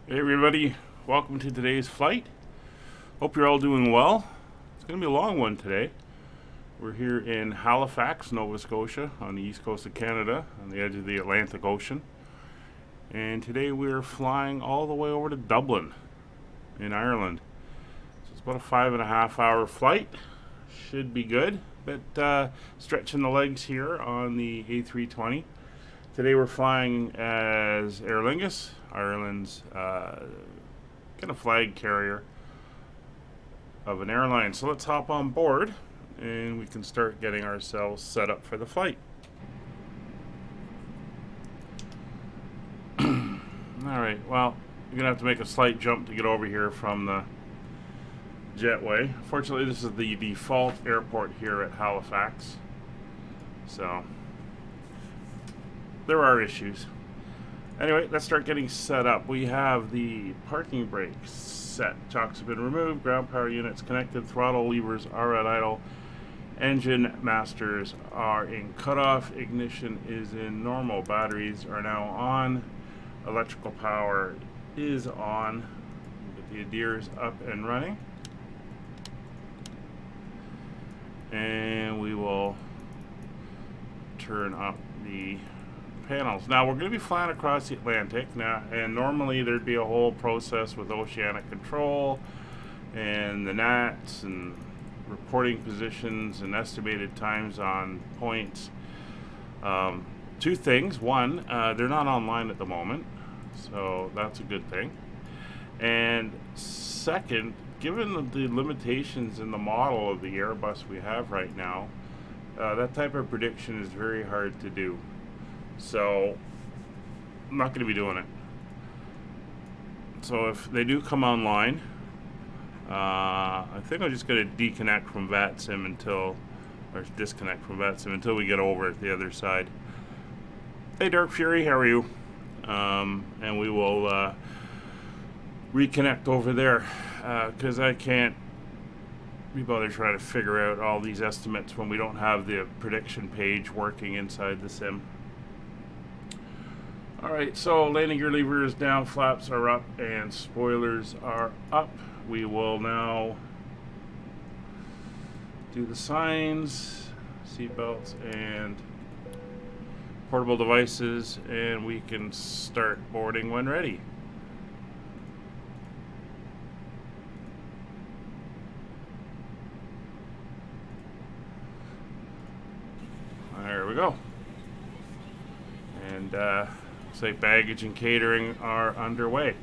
Hey everybody, welcome to today's flight. Hope you're all doing well. It's going to be a long one today. We're here in Halifax, Nova Scotia, on the east coast of Canada, on the edge of the Atlantic Ocean. And today we're flying all the way over to Dublin, in Ireland. So it's about a 5.5 hour flight. Should be good. But stretching the legs here on the A320. Today we're flying as Aer Lingus, Ireland's kind of flag carrier of an airline. So let's hop on board and we can start getting ourselves set up for the flight. Alright, well, you're going to have to make a slight jump to get over here from the jetway. Fortunately, this is the default airport here at Halifax. So there are issues. Anyway, let's start getting set up. We have the parking brakes set. Chocks have been removed, ground power units connected, throttle levers are at idle, engine masters are in cutoff, ignition is in normal, batteries are now on, electrical power is on. Get the adheres up and running. And we will turn up the panels. Now we're going to be flying across the Atlantic now, and normally there'd be a whole process with oceanic control and the NATs and reporting positions and estimated times on points. Two things. One, they're not online at the moment, so that's a good thing. And second, given the limitations in the model of the Airbus we have right now, that type of prediction is very hard to do. So I'm not going to be doing it. So if they do come online, I think I'm just going to disconnect from VATSIM until we get over at the other side. Hey Dark Fury, how are you? And we will reconnect over there because I can't be bothered trying to figure out all these estimates when we don't have the prediction page working inside the sim. Alright, so landing gear lever is down, flaps are up, and spoilers are up. We will now do the signs, seatbelts, and portable devices, and we can start boarding when ready. There we go. And looks like baggage and catering are underway.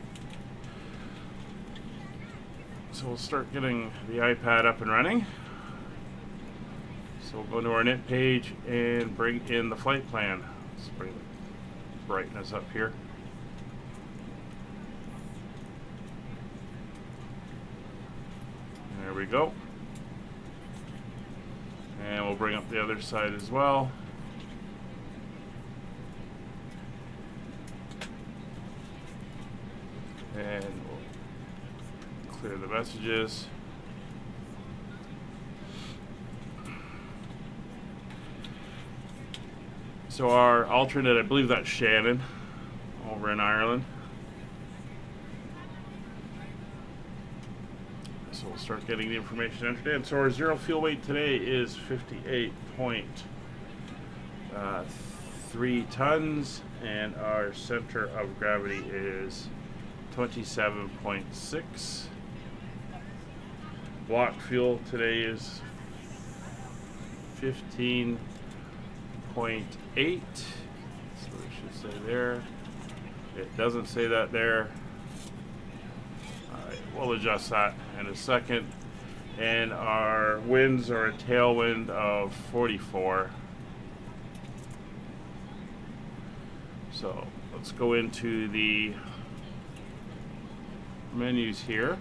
So we'll start getting the iPad up and running. So we'll go to our knit page and bring in the flight plan. Let's bring the brightness up here. There we go. And we'll bring up the other side as well. And we'll clear the messages. So our alternate, I believe that's Shannon over in Ireland. So we'll start getting the information entered in. So our zero fuel weight today is 58.3 tons, and our center of gravity is 27.6. Block fuel today is 15.8. So it should say there. It doesn't say that there. Alright, we'll adjust that in a second. And our winds are a tailwind of 44. So let's go into the menus here.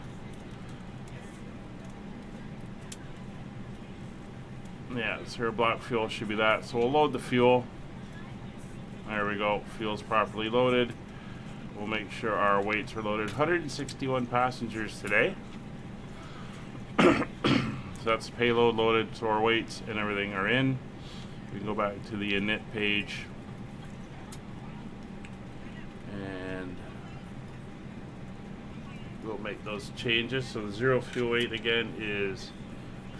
Yeah, so block fuel should be that. So we'll load the fuel. There we go. Fuel's properly loaded. We'll make sure our weights are loaded. 161 passengers today. So that's payload loaded, so our weights and everything are in. We can go back to the init page. And we'll make those changes. So the zero fuel weight again is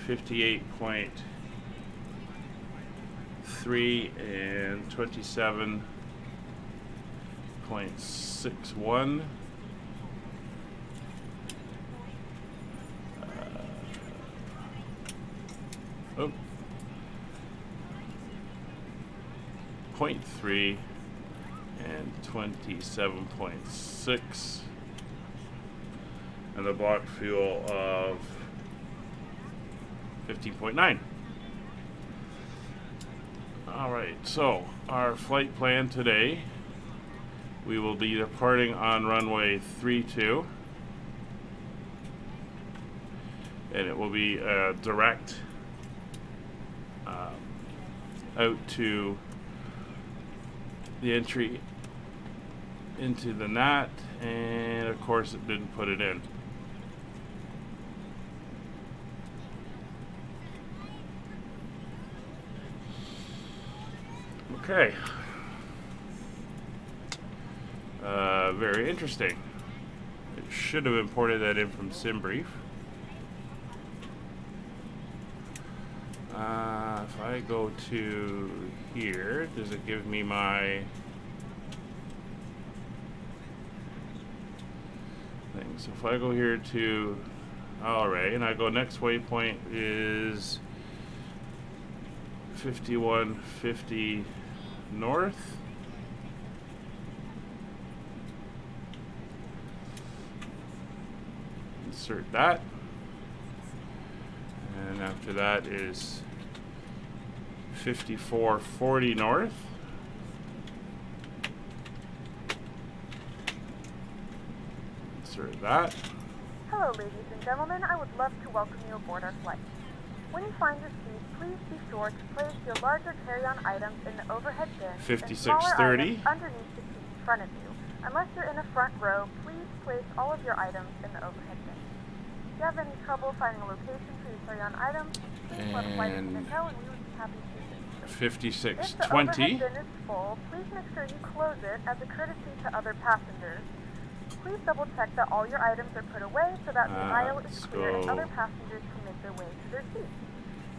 58.3 and 27.61. Oh. 0.3 and 27.6, and the block fuel of 15.9. Alright, so our flight plan today, we will be departing on runway 32, and it will be direct out to the entry into the NAT, and of course it didn't put it in. Okay. Very interesting. It should have imported that in from SimBrief. If I go to here, does it give me my thing? So if I go here to Alright, and I go next waypoint is 5150 north. Insert that. And after that is 5440 north. Insert that. Hello, ladies and gentlemen. I would love to welcome you aboard our flight. When you find your seat, please be sure to place your larger carry-on items in the overhead bin and smaller 5630 items underneath the seat in front of you. Unless you're in a front row, please place all of your items in the overhead bin. If you have any trouble finding a location for your carry-on items, please let a flight attendant know and we would be happy to assist you. 5620. If the overhead bin is full, please make sure you close it as a courtesy to other passengers. Please double check that all your items are put away so that the aisle is clear and other passengers can make their way to their seats.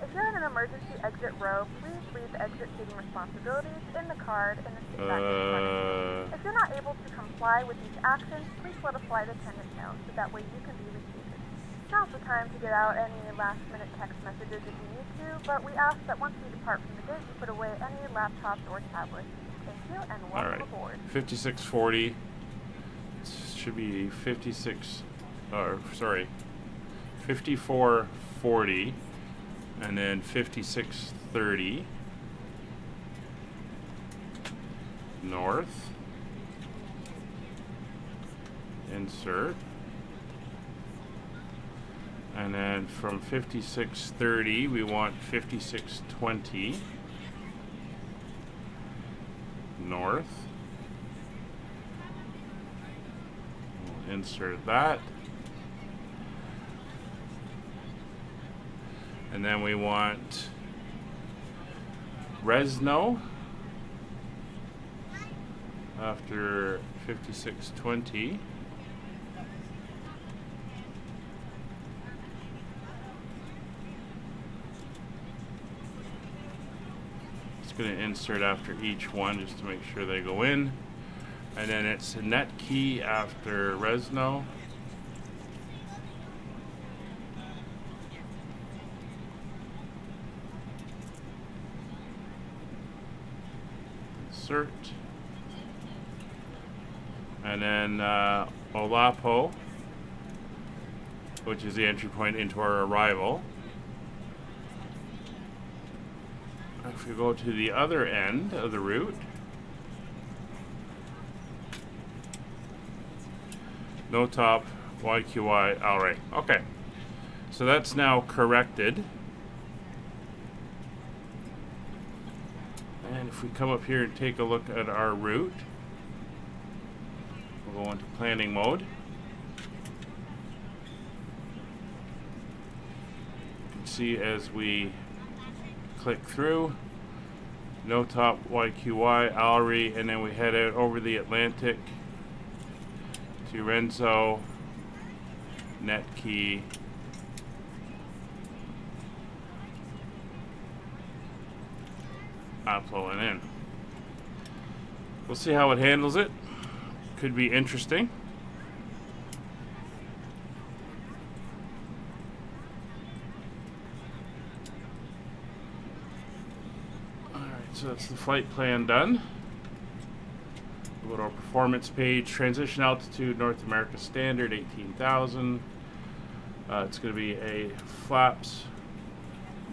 If you're in an emergency exit row, please leave the exit seating responsibilities in the card in the seat back in front of you. If you're not able to comply with these actions, please let a flight attendant know so that way you can be reseated. Now's the time to get out any last-minute text messages if you need to, but we ask that once you depart from the gate, you put away any laptops or tablets. Thank you and welcome aboard. 5640. Should be 5440, and then 5630 north. Insert. And then from 5630 we want 5620 north. Insert that, and then we want Resno after 5620. It's going to insert after each one just to make sure they go in. And then it's a net key after Resno. Insert. And then Olapo, which is the entry point into our arrival. If we go to the other end of the route, no top, YQY, alright, okay. So that's now corrected. And if we come up here and take a look at our route, we'll go into planning mode. You can see as we click through, no top, YQY, Alry, and then we head out over the Atlantic to Renzo, net key. Flowing in. We'll see how it handles it. Could be interesting. Alright, so that's the flight plan done. Go to our performance page. Transition altitude, North America standard, 18,000. It's going to be a flaps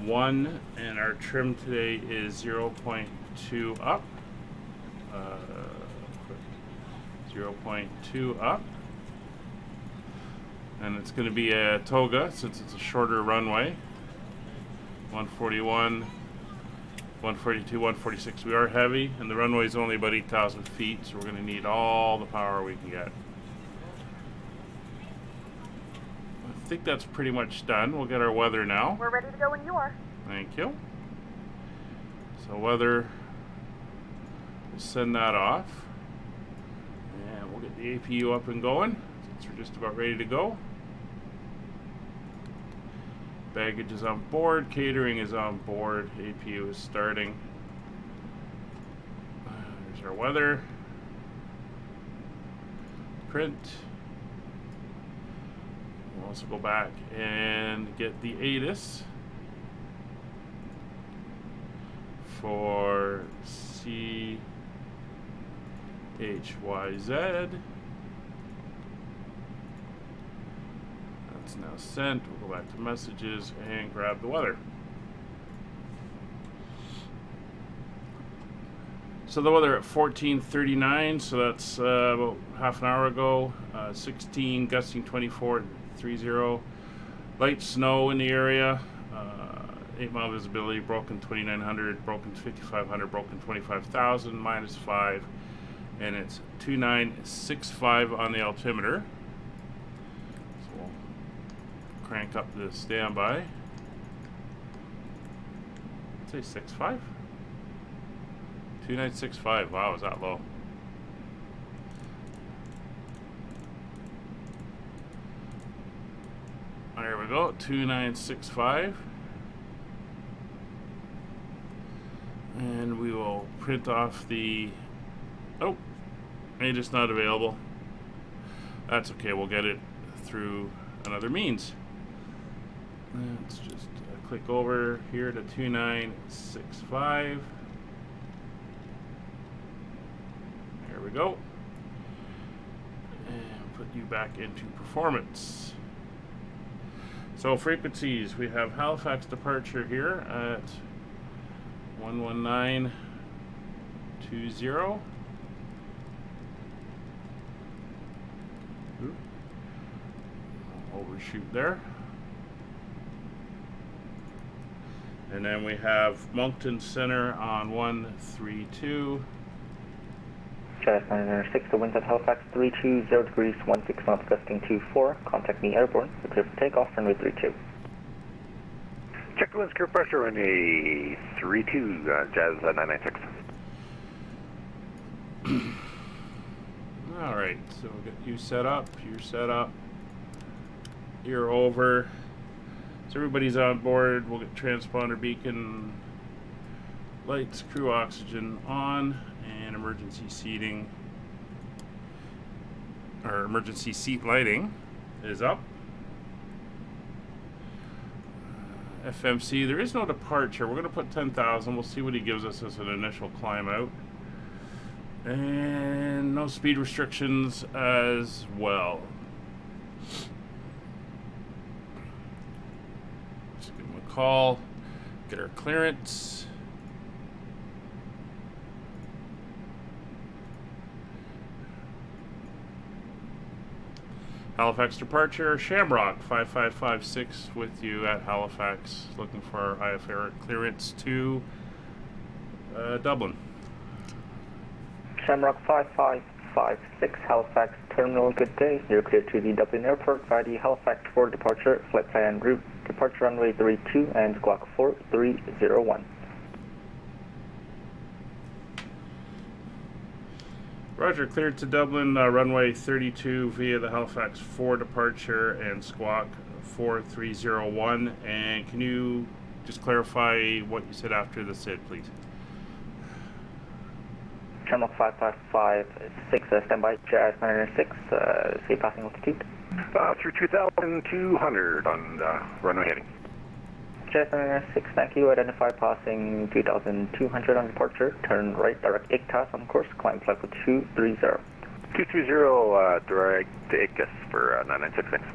1, and our trim today is 0.2 up. 0.2 up. And it's going to be a toga since it's a shorter runway. 141, 142, 146. We are heavy, and the runway is only about 8,000 feet, so we're going to need all the power we can get. I think that's pretty much done. We'll get our weather now. We're ready to go when you are. Thank you. So weather, we'll send that off. And we'll get the APU up and going since we're just about ready to go. Baggage is on board, catering is on board, APU is starting. There's our weather. Print. We'll also go back and get the ATIS for CYHZ. That's now sent. We'll go back to messages and grab the weather. So the weather at 14:39, so that's about half an hour ago. 16, gusting 24, 30. Light snow in the area. 8-mile visibility, broken 2,900, broken 5,500, broken 25,000, -5, and it's 2965 on the altimeter. So we'll crank up the standby. Say 65? 2965. Wow, is that low? There we go, 2965. And we will print off the, oh, it is not available. That's okay, we'll get it through another means. Let's just click over here to 2965. There we go. And put you back into performance. So frequencies, we have Halifax departure here at 11920. Overshoot there. And then we have Moncton Center on 132. Jazz 906, the winds at Halifax 320 degrees 16 knots, gusting 24. Contact me airborne. We're clear for takeoff, runway 32. Check the winds, crew pressure in a 32, Jazz 996. Alright, so we'll get you set up, you're set up, you're over. So everybody's on board. We'll get transponder beacon, lights, crew oxygen on, and emergency seating, or emergency seat lighting is up. FMC, there is no departure. We're going to put 10,000. We'll see what he gives us as an initial climb out. And no speed restrictions as well. Just give him a call, get our clearance. Halifax departure, Shamrock 5556 with you at Halifax, looking for our IFR clearance to Dublin. Shamrock 5556, Halifax Terminal, good day. You're clear to the Dublin Airport via the Halifax for departure, flight plan route, departure runway 32 and squawk 4301. Roger, cleared to Dublin, runway 32 via the Halifax 4 departure and squawk 4301. And can you just clarify what you said after the SID, please? Shamrock 5556, standby, JS 906, say passing altitude. Through 2,200 on runway heading. JS 906, thank you. Identify passing 2,200 on departure. Turn right, direct ICTAS on course. Climb flight for 230. 230, direct to ICTAS for 996, thanks.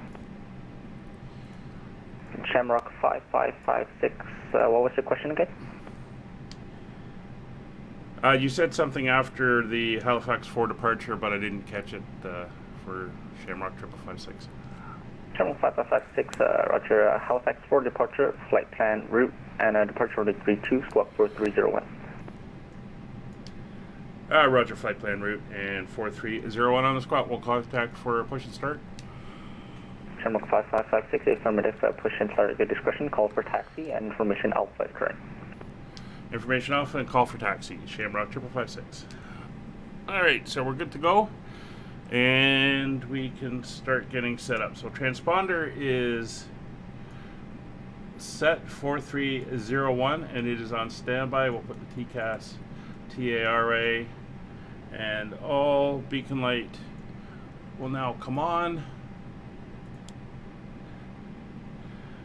Shamrock 5556, what was your question again? You said something after the Halifax 4 departure, but I didn't catch it for Shamrock 5556. Shamrock 5556, roger, Halifax 4 departure, flight plan, route, and departure order 32, squawk 4301. Roger, flight plan, route, and 4301 on the squawk. We'll contact for a push and start. Shamrock 5556, affirmative, push and start at your discretion, call for taxi, and information alpha is correct. Information alpha and call for taxi. Shamrock 5556. Alright, so we're good to go. And we can start getting set up. So transponder is set 4301 and it is on standby. We'll put the TCAS, TARA, and all beacon light will now come on.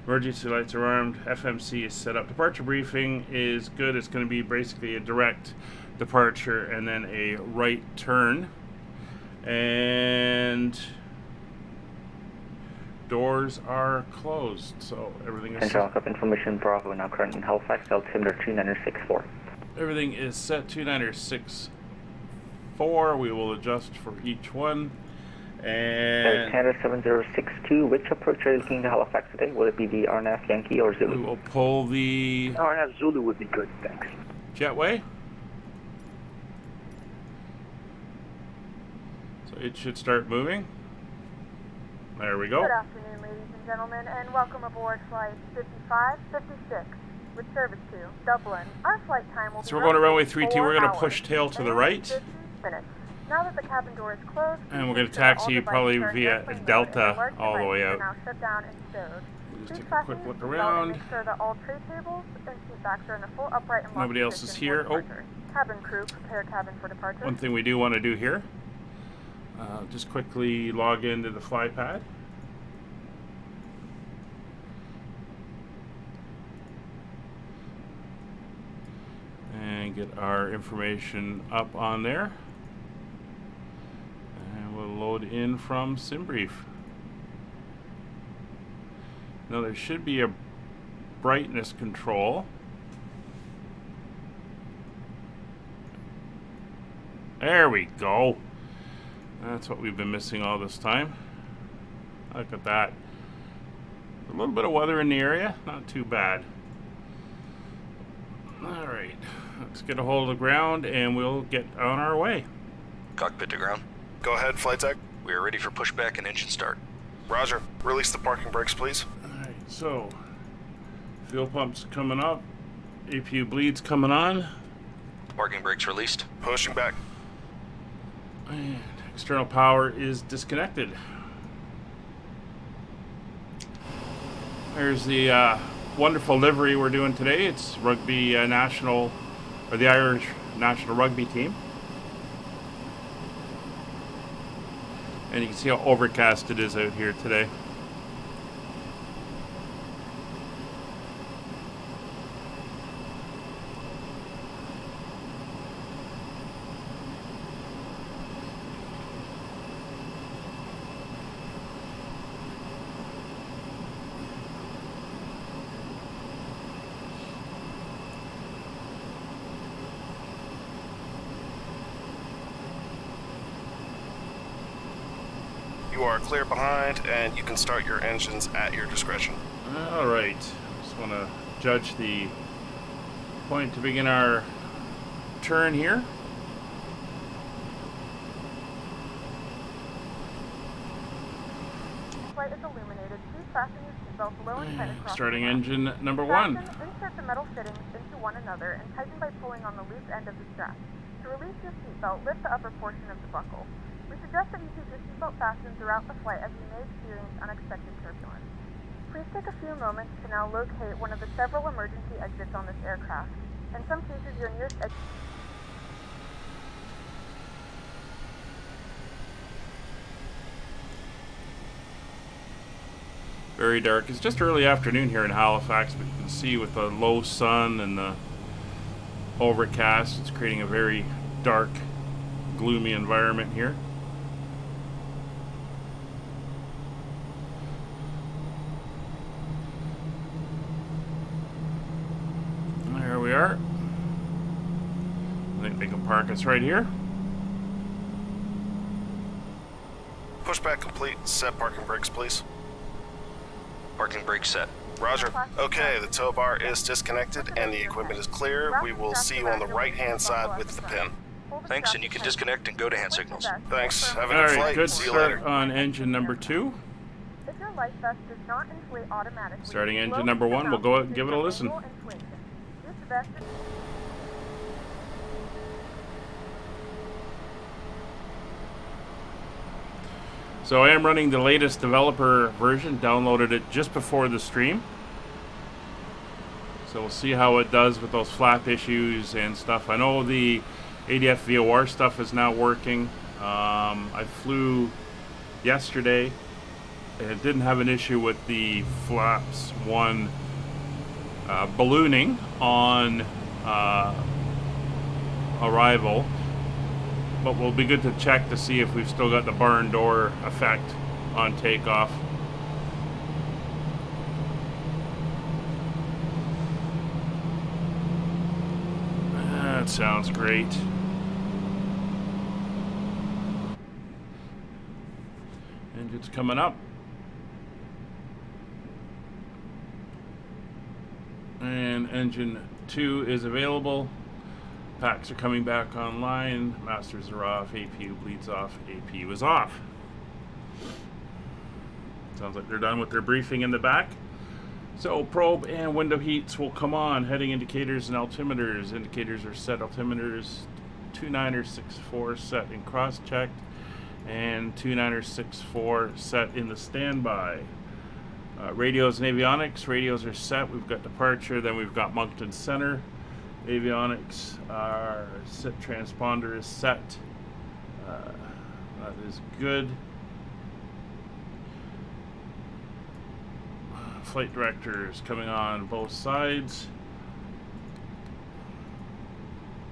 Emergency lights are armed. FMC is set up. Departure briefing is good. It's going to be basically a direct departure and then a right turn. And doors are closed, so everything is Central Lockup information, Bravo, now current in Halifax, altimeter 2964. Everything is set 2964. We will adjust for each one. And Canada 7062, which approach are you looking to Halifax today? Will it be the RNAF Yankee or Zulu? we will pull the RNAF Zulu would be good, thanks. jetway. So it should start moving. There we go. Good afternoon, ladies and gentlemen, and welcome aboard flight 5556 with service to Dublin. Our flight time will be So we're going to runway 32. 4 We're going to hours push tail to the and right. 50 minutes. Now that the cabin door is closed, And we're going to please ensure that taxi all probably devices are in via airplane mode Delta and large all the way devices out. are now shut down and stowed. Just Please take a fasten quick your look seatbelt around. and make sure that all tray tables and seat backs are in a full upright and locked Nobody else is position here. for departure. Cabin crew, prepare cabin for departure. One thing we do want to do here, just quickly log into the flypad. And get our information up on there. And we'll load in from SimBrief. Now there should be a brightness control. There we go. That's what we've been missing all this time. Look at that. A little bit of weather in the area, not too bad. Alright, let's get a hold of the ground and we'll get on our way. Cockpit to ground. Go ahead, flight tech. We are ready for pushback and engine start. Roger. Release the parking brakes, please. Alright, so fuel pumps coming up, APU bleeds coming on, Parking brakes released. Pushing back. and external power is disconnected. There's the wonderful livery we're doing today. It's rugby national, or the Irish national rugby team. And you can see how overcast it is out here today. You are clear behind, and you can start your engines at your discretion. All right, just want to judge the point to begin our turn here. Flight is illuminated. Please fasten your seatbelt below and tighten across Starting the front. engine number one. Fasten, insert the metal fittings into one another and tighten by pulling on the loose end of the strap. To release your seatbelt, lift the upper portion of the buckle. We suggest that you keep your seatbelt fastened throughout the flight as you may experience unexpected turbulence. Please take a few moments to now locate one of the several emergency exits on this aircraft. In some cases, your nearest exit... Very dark. It's just early afternoon here in Halifax, but you can see with the low sun and the overcast, it's creating a very dark, gloomy environment here. There we are. I think they can park us right here. Pushback complete. Set parking brakes, please. Parking brake set. Roger. Okay, the tow bar is disconnected and the equipment is clear. We will see you on the right-hand side with the pin. Thanks, and you can disconnect and go to hand signals. Thanks. Have a All good right, flight. good See you start later. on engine number 2. If your life vest does not inflate automatically, Starting engine blow number the 1, we'll mouth go to and give it a manual listen. inflation. This vest is... So I am running the latest developer version, downloaded it just before the stream. So we'll see how it does with those flap issues and stuff. I know the ADF VOR stuff is now working. I flew yesterday and it didn't have an issue with the flaps 1 ballooning on arrival. But we'll be good to check to see if we've still got the barn door effect on takeoff. That sounds great. Engine's coming up. And engine 2 is available. Packs are coming back online. Masters are off. APU bleeds off. AP was off. Sounds like they're done with their briefing in the back. So probe and window heats will come on. Heading indicators and altimeters. Indicators are set. Altimeters 2964 set in cross-checked. And 2964 set in the standby. Radios and avionics. Radios are set. We've got departure. Then we've got Moncton Center. Avionics are set, transponder is set. That is good. Flight director is coming on both sides.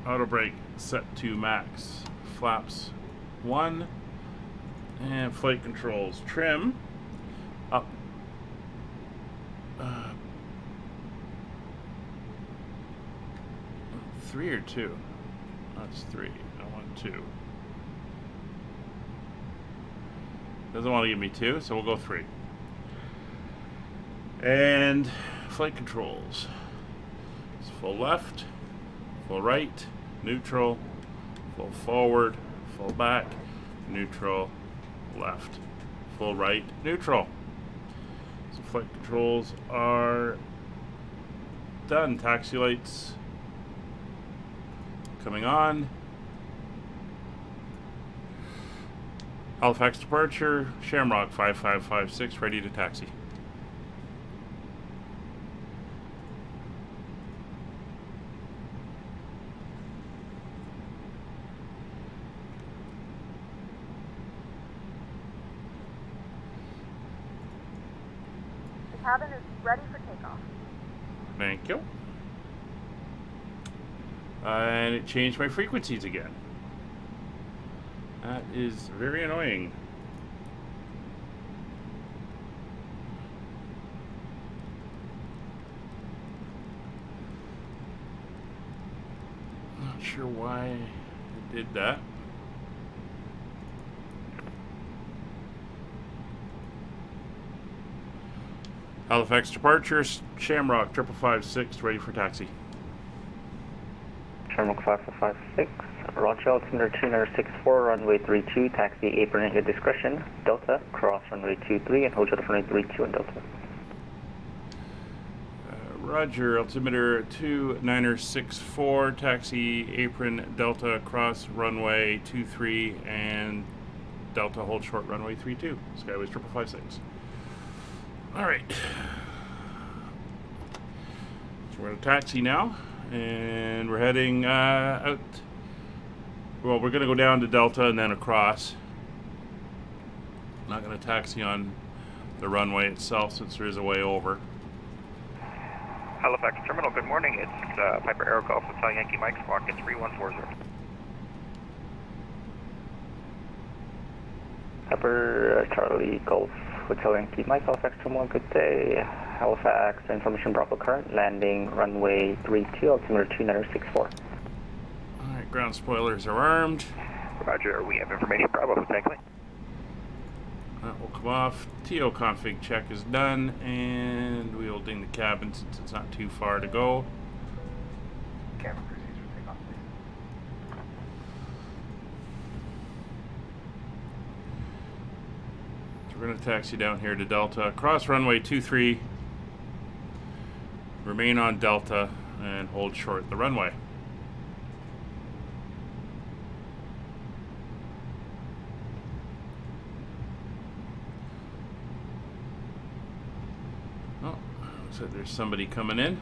Auto brake set to max. Flaps 1. And flight controls. Trim up. 3 or 2? That's 3. I want 2. Doesn't want to give me 2, so we'll go 3. And flight controls. It's full left, full right, neutral, full forward, full back, neutral, left, full right, neutral. So flight controls are done. Taxi lights coming on. Halifax departure, Shamrock 5556, ready to taxi. The cabin is ready for takeoff. Thank you. And it changed my frequencies again. That is very annoying. Not sure why it did that. Halifax departure, Shamrock 5556, ready for taxi. Shamrock 5556, Roger, altimeter 2964, runway 32, taxi apron at your discretion, Delta, cross runway 23, and hold short of runway 32 and Delta. Roger, altimeter 2964, taxi apron Delta cross runway 23 and Delta hold short runway 32, Skyways 5556. Alright. So we're in a taxi now, and we're heading out. Well, we're going to go down to Delta and then across. Not going to taxi on the runway itself since there is a way over. Halifax Terminal, good morning. It's Piper Aero Golf Hotel Yankee Mike, squawk at 3140. Piper Charlie Golf Hotel Yankee Mike, Halifax Terminal, good day. Halifax, information Bravo current, landing runway 32, altimeter 2964. Alright, ground spoilers are armed. Roger, we have information Bravo, thank you. That will come off. TO config check is done, and we will ding the cabin since it's not too far to go. Camera proceeds for takeoff, please. So we're going to taxi down here to Delta, cross runway 23, remain on Delta, and hold short the runway. Oh, looks like there's somebody coming in.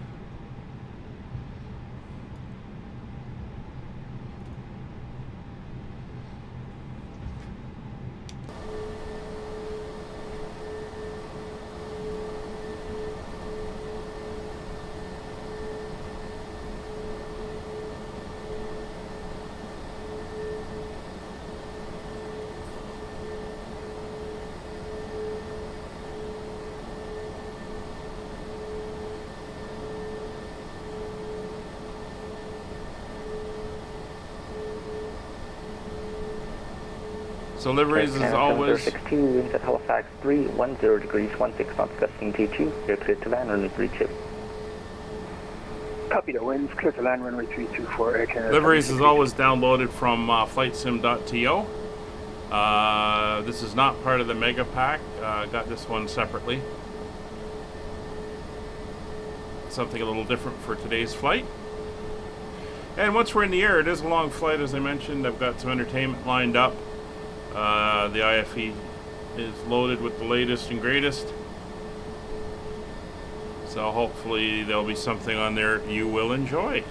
So liveries as always. 62, winds at Halifax 310 degrees 16 knots, gusting 22. You're clear to land runway 32. Copy the winds, clear to land runway 324 Air Canada. Liveries is always downloaded from flightsim.to. This is not part of the mega pack. Got this one separately. Something a little different for today's flight. And once we're in the air, it is a long flight, as I mentioned. I've got some entertainment lined up. The IFE is loaded with the latest and greatest. So hopefully there'll be something on there you will enjoy.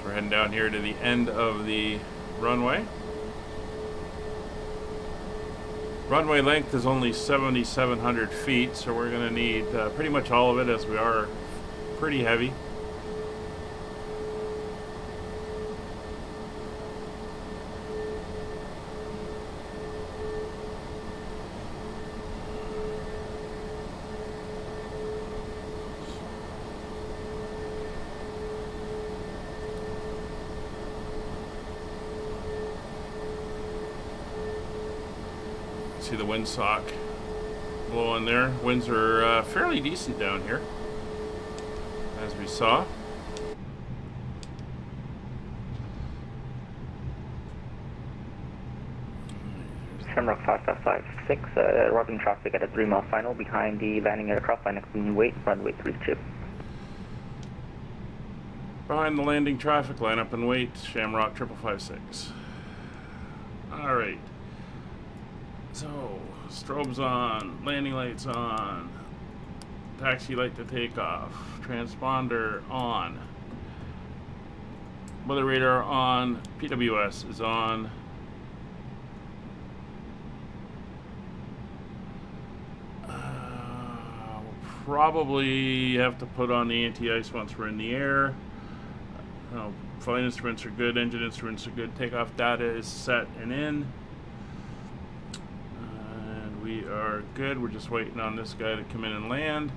We're heading down here to the end of the runway. Runway length is only 7,700 feet, so we're going to need pretty much all of it, as we are pretty heavy. See the windsock blowing there. Winds are fairly decent down here, as we saw. Shamrock 5556, routing traffic at a 3-mile final behind the landing aircraft, line up and wait, runway 32. Behind the landing traffic, line up and wait, Shamrock 5556. Alright. So, strobes on, landing lights on, taxi light to take off, transponder on, weather radar on, PWS is on. We'll probably have to put on the anti-ice once we're in the air. Flight instruments are good, engine instruments are good, takeoff data is set and in. We are good. We're just waiting on this guy to come in and land,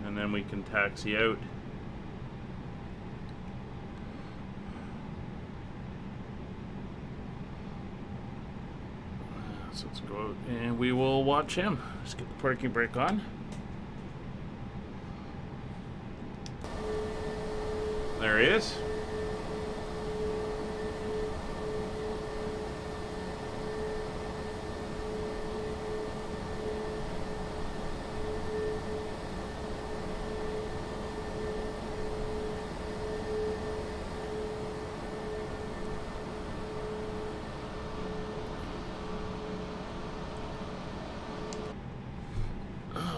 and then we can taxi out. And we will watch him. Let's get the parking brake on. There he is.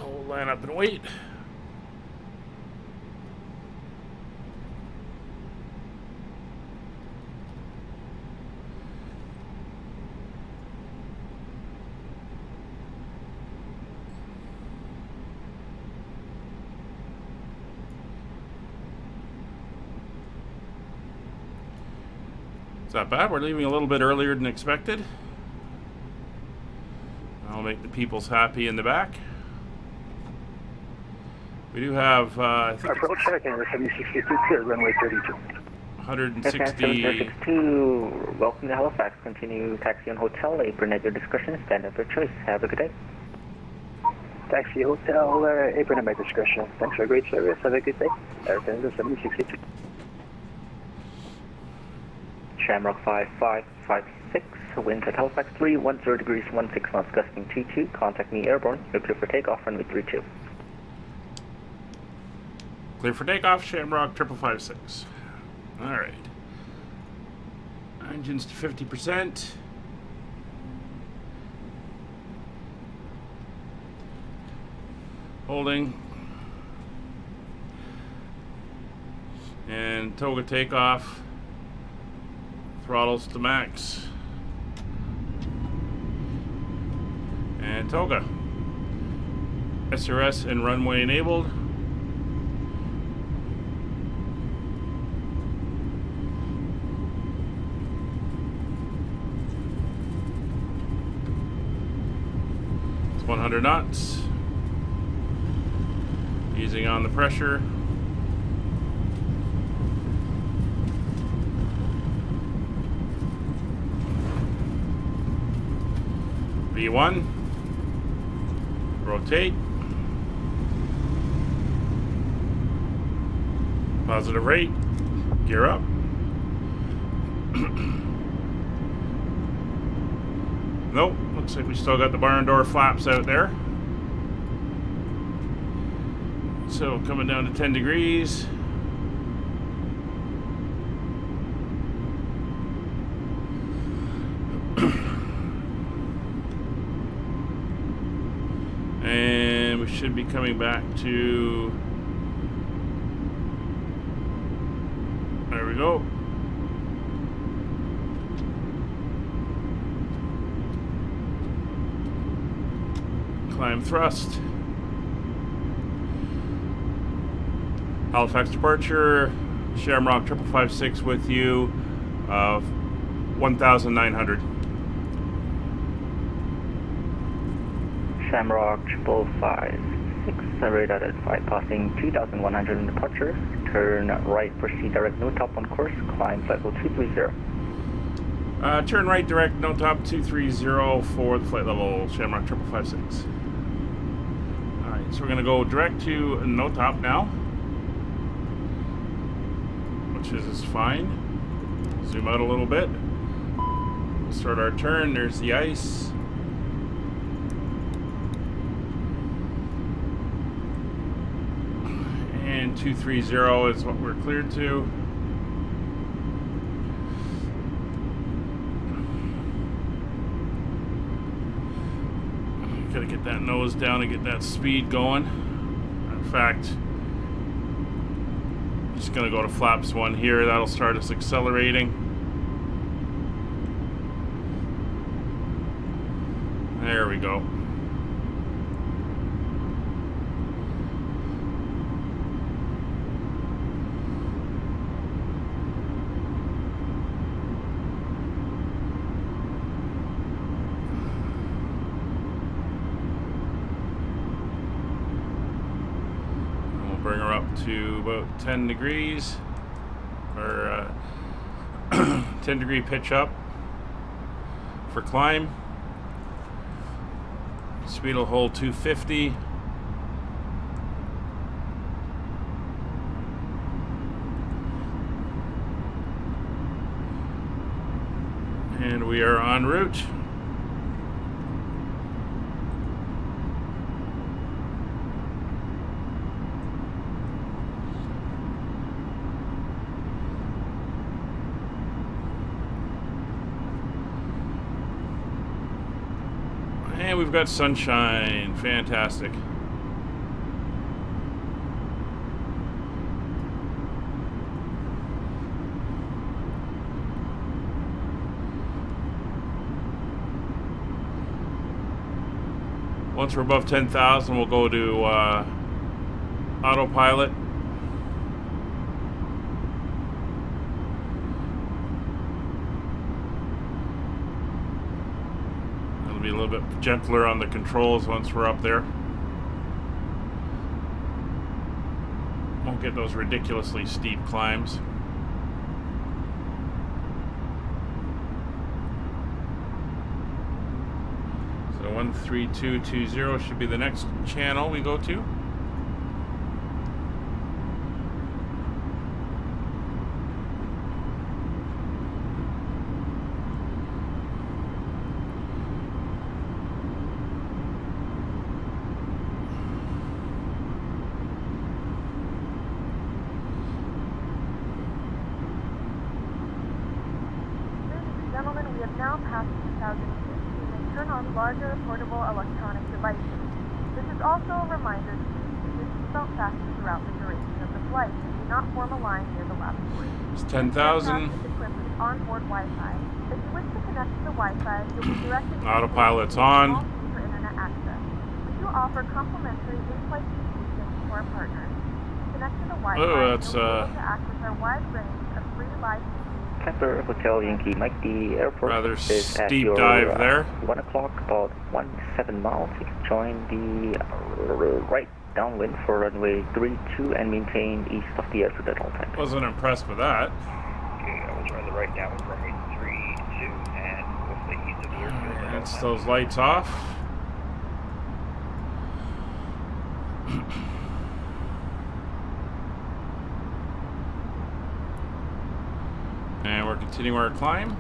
We'll line up and wait. It's not bad. We're leaving a little bit earlier than expected. I'll make the peoples happy in the back. We do have, I think, approach checking, 7062, clear, runway 32. 762, welcome to Halifax. Continue taxi and hotel, apron at your discretion, stand at your choice. Have a good day. Taxi, hotel, apron at my discretion. Thanks for a great service. Have a good day. Air Canada 7062. Shamrock 5556, winds at Halifax 310 degrees 16 knots, gusting 22. Contact me airborne. You're clear for takeoff, runway 32. clear for takeoff, Shamrock 5556. All right. Engines to 50%. Holding. And toga takeoff. Throttles to max. And toga. SRS and runway enabled. It's 100 knots. Easing on the pressure. V1, rotate, positive rate, gear up. Nope, looks like we still got the barn door flaps out there. So coming down to 10 degrees. And we should be coming back to, there we go. Climb thrust. Halifax departure, Shamrock 5556 with you, 1,900. Shamrock 5556, radar at 5, passing 2,100 in departure. Turn right, proceed direct, no top on course, climb flight level 230. Turn right direct, no top 230 for the flight level, Shamrock 5556. Alright, so we're going to go direct to no top now, which is fine. Zoom out a little bit. We'll start our turn, there's the ice. And 230 is what we're cleared to. Gotta get that nose down and get that speed going. In fact, just gonna go to flaps 1 here. That'll start us accelerating. There we go. Bring her up to about 10 degrees, or 10 degree pitch up for climb. Speed will hold 250. And we are en route. And we've got sunshine. Fantastic. Once we're above 10,000, we'll go to autopilot. It'll be a little bit gentler on the controls once we're up there. Won't get those ridiculously steep climbs. So 13220 should be the next channel we go to. Gentlemen, we have now passed 2000 feet. You may turn on larger portable electronic devices. This is also a reminder to keep your seatbelt fastened throughout the duration of the flight and do not form a line near the lavatory. It's 10,000. This is equipped with onboard Wi-Fi. If you wish to connect to the Wi-Fi, you'll be directed to Autopilot's on. for internet access. We do offer complimentary in-flight communications to our partners. Connect to the Wi-Fi. Oh, that's you'll be able to access our wide range of free live Camper Hotel Yankee Mike, the airport Rather is at steep your dive there. 1 o'clock, about 17 miles. You can join the right downwind for runway 32 and maintain east of the airfield at all times. Wasn't impressed with that. Okay, I was running the right down with runway 32 and with the east of the airfield. That's those lights off. And we're continuing our climb.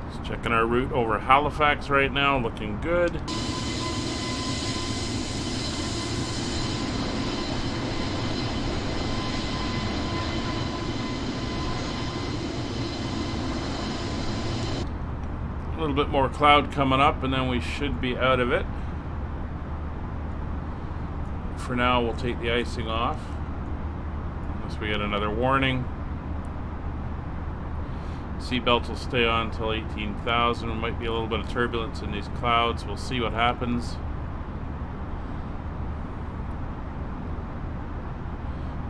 Just checking our route over Halifax right now, looking good. A little bit more cloud coming up and then we should be out of it. For now, we'll take the icing off unless we get another warning. Seatbelts will stay on until 18,000. There might be a little bit of turbulence in these clouds. We'll see what happens.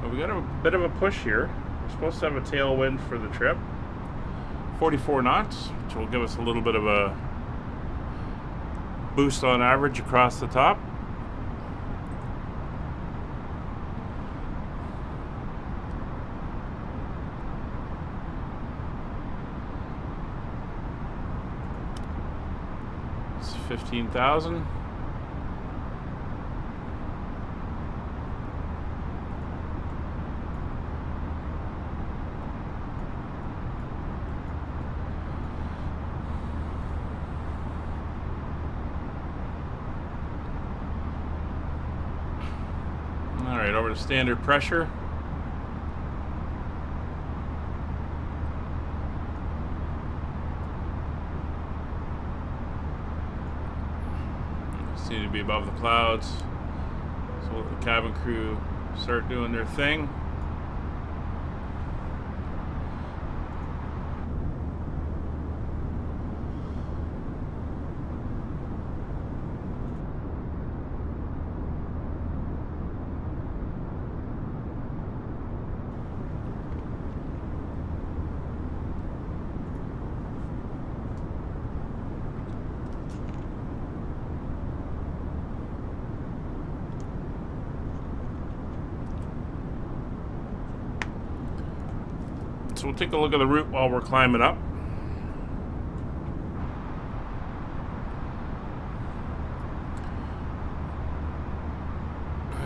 But we got a bit of a push here. We're supposed to have a tailwind for the trip. 44 knots, which will give us a little bit of a boost on average across the top. It's 15,000. Alright, over to standard pressure. Seem to be above the clouds. So we'll let the cabin crew start doing their thing. So we'll take a look at the route while we're climbing up.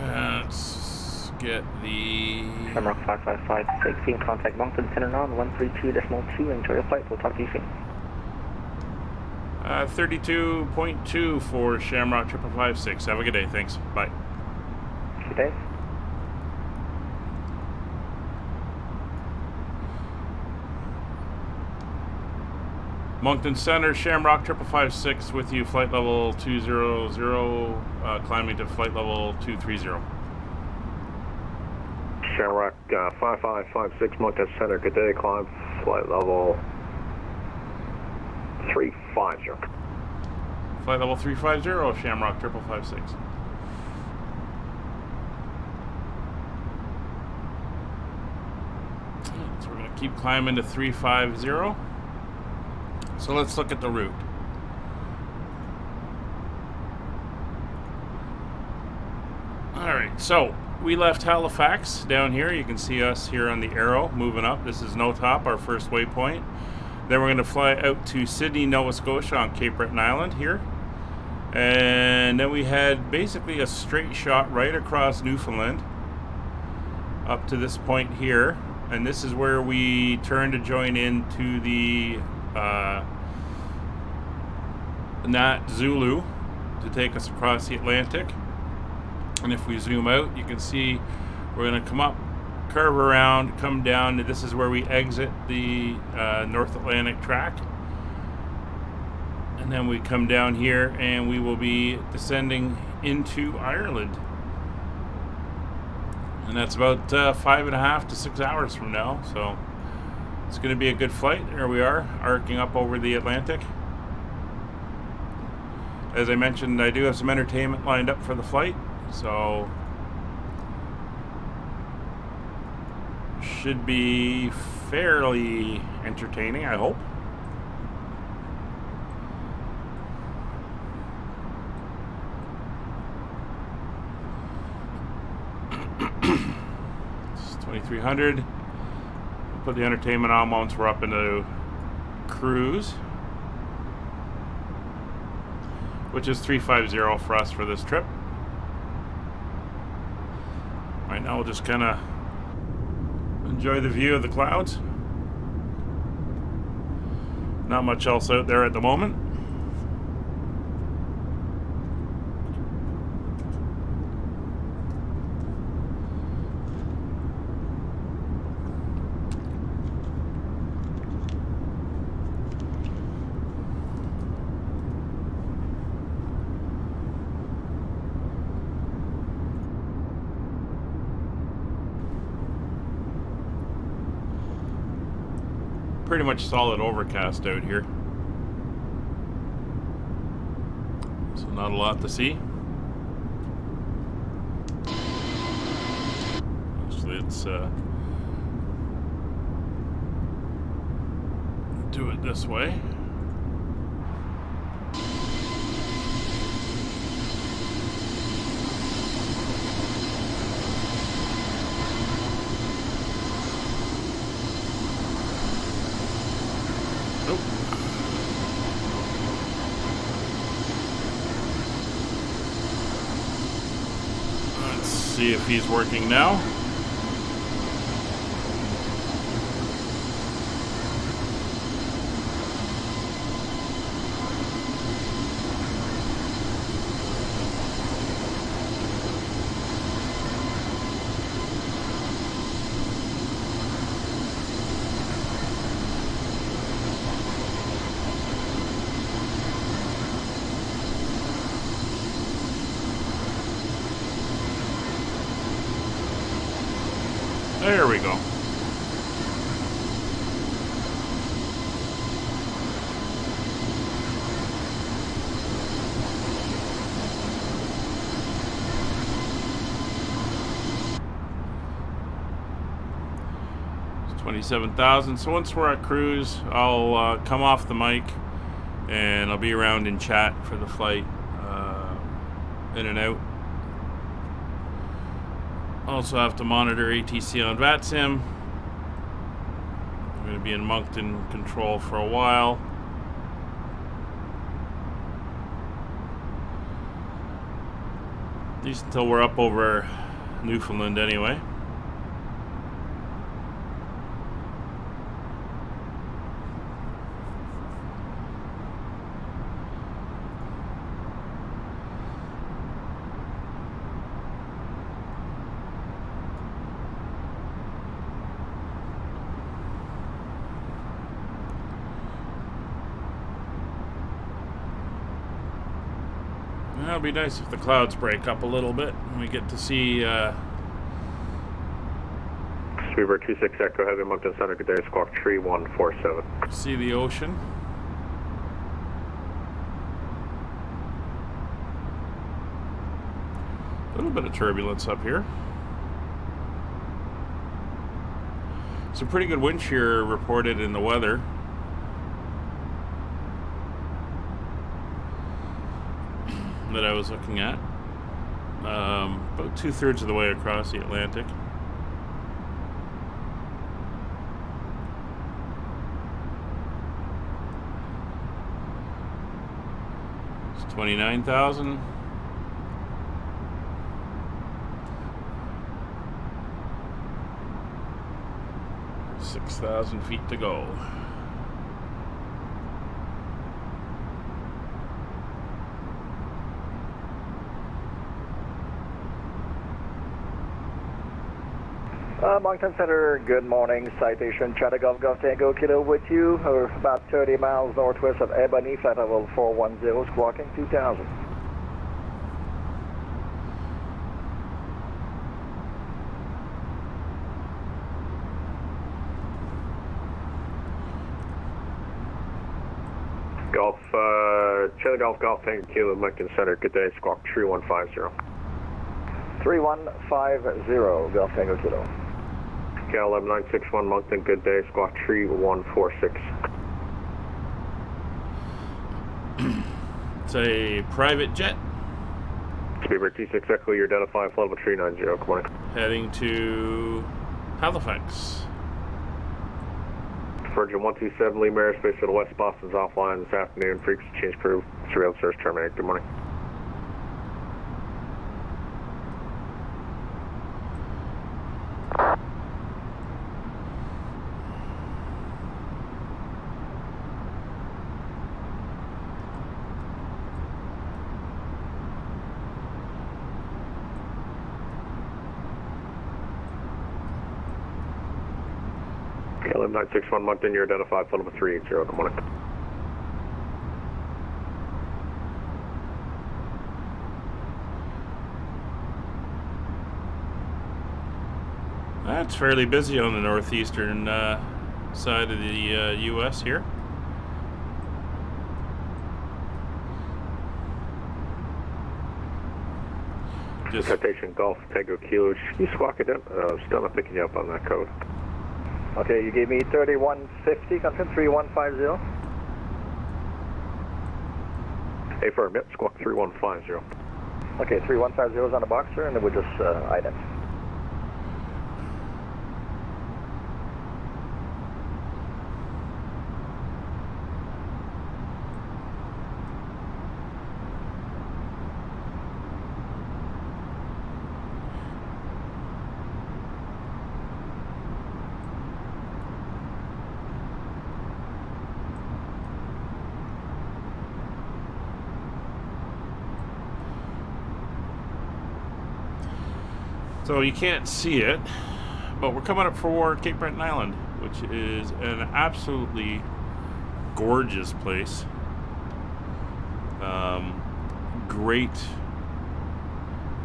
Let's get the Shamrock 5556, in contact Moncton Center on 132.2. Enjoy your flight. We'll talk to you soon. 32.2 for Shamrock 5556. Have a good day. Thanks. Bye. Good day. Moncton Center, Shamrock 5556 with you, flight level 200, climbing to flight level 230. Shamrock 5556, Moncton Center, good day, climb flight level 350. Flight level 350, Shamrock 5556. So we're going to keep climbing to 350. So let's look at the route. Alright, so we left Halifax down here. You can see us here on the arrow moving up. This is No Top, our first waypoint. Then we're going to fly out to Sydney, Nova Scotia on Cape Breton Island here. And then we had basically a straight shot right across Newfoundland up to this point here. And this is where we turn to join into the Nat Zulu to take us across the Atlantic. And if we zoom out, you can see we're going to come up, curve around, come down. This is where we exit the North Atlantic track. And then we come down here and we will be descending into Ireland. And that's about 5.5 to 6 hours from now. So it's going to be a good flight. There we are, arcing up over the Atlantic. As I mentioned, I do have some entertainment lined up for the flight. So should be fairly entertaining, I hope. It's 2300. We'll put the entertainment on once we're up into cruise, which is 350 for us for this trip. Right now we'll just kind of enjoy the view of the clouds. Not much else out there at the moment. Pretty much solid overcast out here, so not a lot to see. Actually, let's do it this way. See if he's working now. There we go. It's 27,000. So once we're at cruise, I'll come off the mic and I'll be around in chat for the flight, in and out. Also have to monitor ATC on VATSIM. be in Moncton control for a while. At least until we're up over Newfoundland anyway. It'll be nice if the clouds break up a little bit and we get to see Speedbird 26 Echo Heavy Moncton Center, good day, squawk 3147. see the ocean. A little bit of turbulence up here. Some pretty good wind shear reported in the weather. That I was looking at. About 2/3 of the way across the Atlantic. It's 29,000. 6,000 feet to go. Moncton Center, good morning. Citation Charter Golf Golf Tango Kilo with you. We're about 30 miles northwest of Ebony, flight level 410, squawking 2000. Golf, Charlie Golf Golf Tango Kilo Moncton Center, good day, squawk 3150. 3150, Golf Tango Kilo. Cal 11961 Moncton, good day, squawk 3146. It's a private jet Speedbird T6 Echo, you're identified, flight level 390, good morning. heading to Halifax. Virgin 127 Lima airspace to the west, Boston's offline this afternoon, frequency change crew, surveillance search terminated, good morning. KLM 961 Moncton, you're identified, flight level 380, good morning. It's fairly busy on the northeastern side of the U.S. here. Just Citation Golf Tango Kilo, you squawk it in, still not picking you up on that code. Okay, you gave me 3150, confirm 3150. Affirm, yep, squawk 3150. Okay, 3150 is on the boxer, and then we'll just item. So you can't see it, but we're coming up for Cape Breton Island, which is an absolutely gorgeous place. Great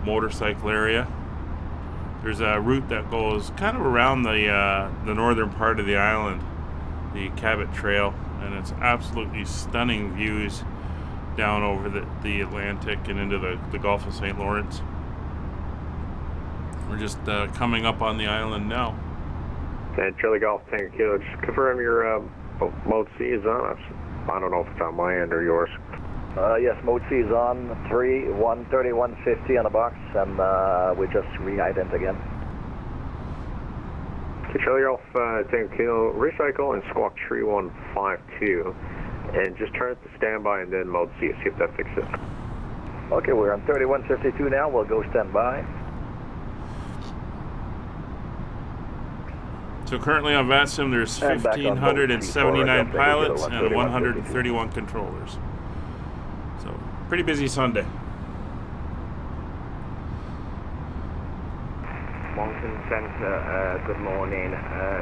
motorcycle area. There's a route that goes kind of around the northern part of the island, the Cabot Trail, and it's absolutely stunning views down over the Atlantic and into the Gulf of St. Lawrence. We're just coming up on the island now. And Charlie Golf Tango Kilo, just confirm your mode C is on. I don't know if it's on my end or yours. Yes, mode C is on, 3150 on the box, and we just re-ident again. Charlie Golf Tango Kilo, recycle and squawk tree 152, and just turn it to standby and then mode C, see if that fixes it. Okay, we're on 3152 now. We'll go standby. So currently on VATSIM there's And back on mode 1,579 C4, pilots and 131, 131 controllers. So pretty busy Sunday. Moncton Centre, good morning.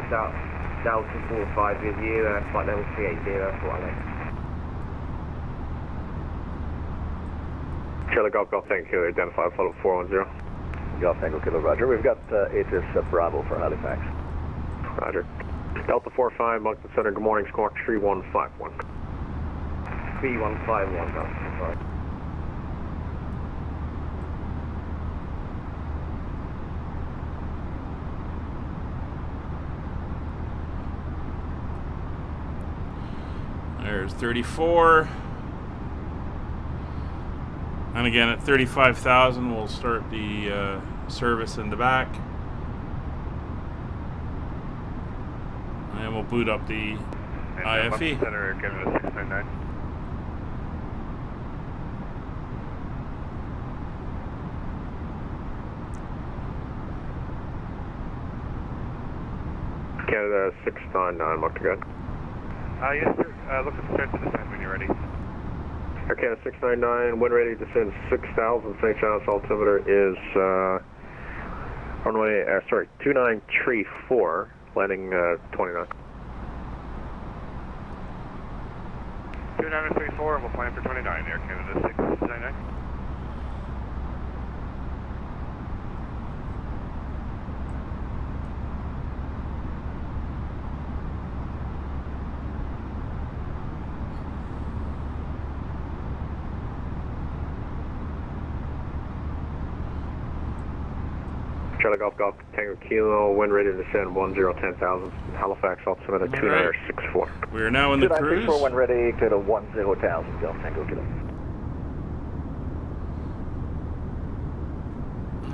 Delta 45 with you, flight level 380 for Alex. Charlie Golf Tango Kilo, identified follow 410. Golf Tango Kilo, Roger. We've got ATC Bravo for Halifax. Roger. Delta 45, Moncton Center, good morning, squawk tree 151. 3151, Delta 45. There's 34. And again at 35,000 we'll start the service in the back. And we'll boot up the IFE. Center, giving us 699. Canada 699, Moncton, good. Yes, sir. Looking to start the descent when you're ready. Air Canada 699, when ready to descend 6,000, St. John's altimeter is runway, 2934, landing 29. 2934, we'll plan for 29, Air Canada 699. Charlie Golf Tango Kilo, when ready to descend 1010,000, Halifax altimeter 2964. We are now in the cruise. 2934 when ready to the 10,000, Golf Tango Kilo.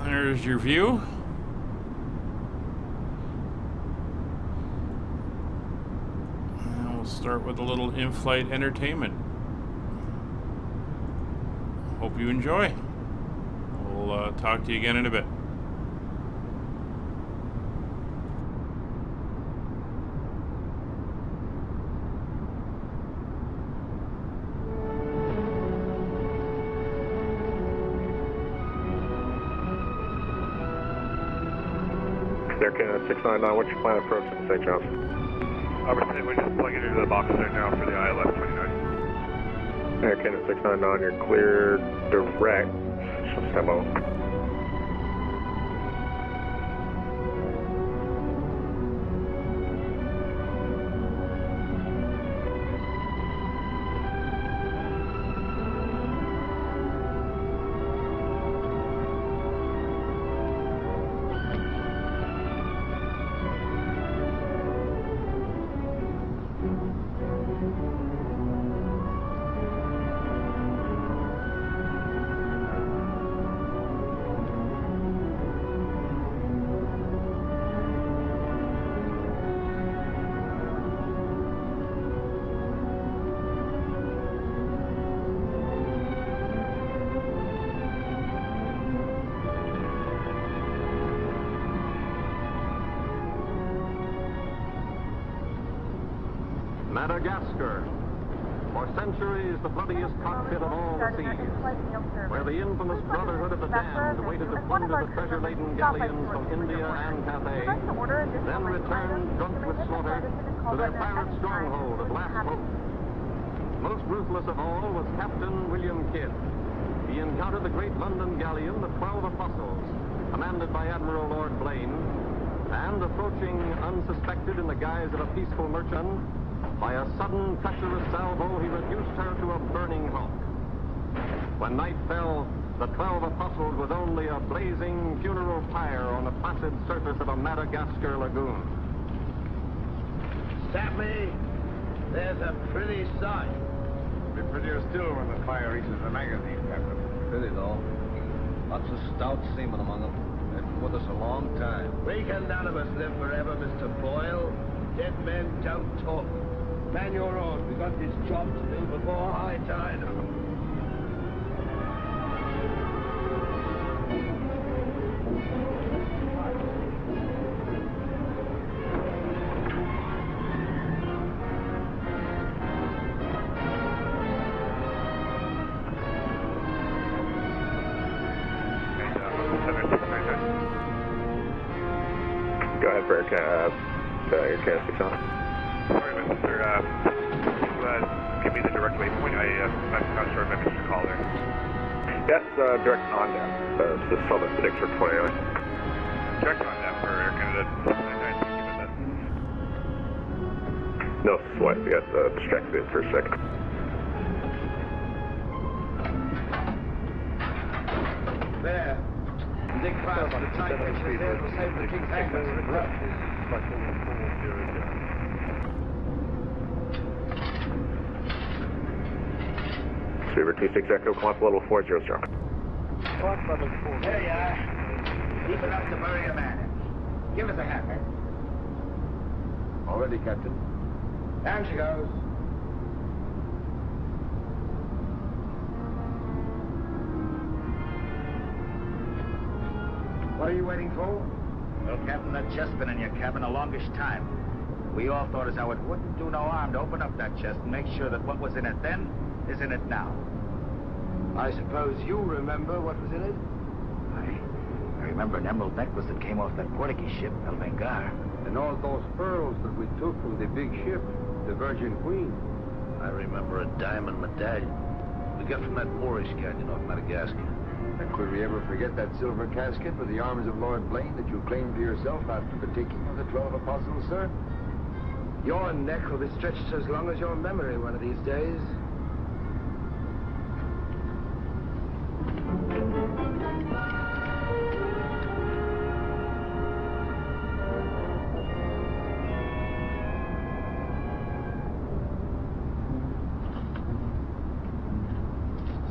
There's your view. And we'll start with a little in-flight entertainment. Hope you enjoy. We'll talk to you again in a bit. Air Canada 699, what's your plan of approach to St. John's? We're just plugging into the box there now for the ILS 29. Air Canada 699, you're clear direct. Stand by. Madagascar. For centuries, the bloodiest cockpit of all the seas, where the infamous Brotherhood of the Damned waited to plunder the treasure-laden galleons from India and Cathay, then returned drunk with slaughter to their pirate stronghold of Last Hope. Most ruthless of all was Captain William Kidd. He encountered the great London galleon, the 12 Apostles, commanded by Admiral Lord Blaine, and approaching unsuspected in the guise of a peaceful merchant, by a sudden treacherous salvo, he reduced her to a burning hulk. When night fell, the 12 Apostles was only a blazing funeral pyre on the placid surface of a Madagascar lagoon. Sammy, there's a pretty sight. Be prettier still when the fire reaches the magazine, Captain. Pretty though. Lots of stout seamen among them. Been with us a long time. We can none of us live forever, Mr. Boyle. Dead men don't talk. Man your own. We got this job to do before high tide. Go ahead, Burke. Your castic's on. Sorry, Mr. Give me the direct waypoint. I'm not sure if I missed your call there. Yes, direct on down. It's the Summit 6 or 29. Direct on down for Air Canada 992. No sweat. We got distracted for a second. There. Dick Brown, the time engine there will save the King's Anchor. Receiver 26 Echo, climb level 40 strong. There you are. Deep enough to bury a man. Give us a hand, man. All ready, Captain. Down she goes. What are you waiting for? Well, Captain, that chest's been in your cabin the longest time. We all thought as how it wouldn't do no harm to open up that chest and make sure that what was in it then is in it now. I suppose you remember what was in it? I remember an emerald necklace that came off that Portuguese ship, El Vengar. And all those pearls that we took from the big ship, the Virgin Queen. I remember a diamond medallion we got from that Moorish canyon off Madagascar. And could we ever forget that silver casket with the arms of Lord Blaine that you claimed for yourself after the taking of the 12 apostles, sir? Your neck will be stretched as long as your memory one of these days.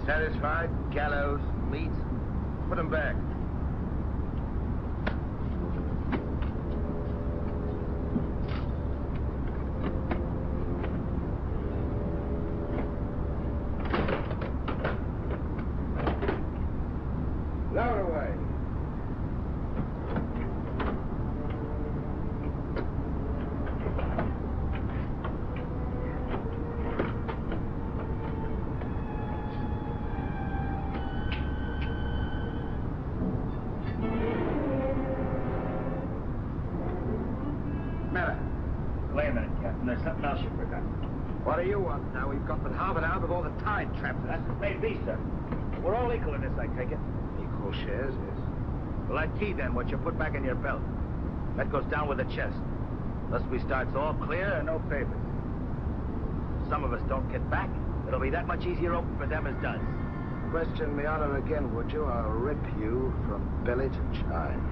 Satisfied? Gallows, meat? Put them back. Lower away. Wait a minute, Captain. There's something else you forgot. What do you want now? We've got but half an hour before the tide traps us. That may be, sir. We're all equal in this, I take it. Equal shares, yes. Well, that key, then, what you put back in your belt, that goes down with the chest. Thus we starts all clear and no papers. Some of us don't get back. It'll be that much easier open for them as does. Question me honor again, would you? I'll rip you from belly to chine.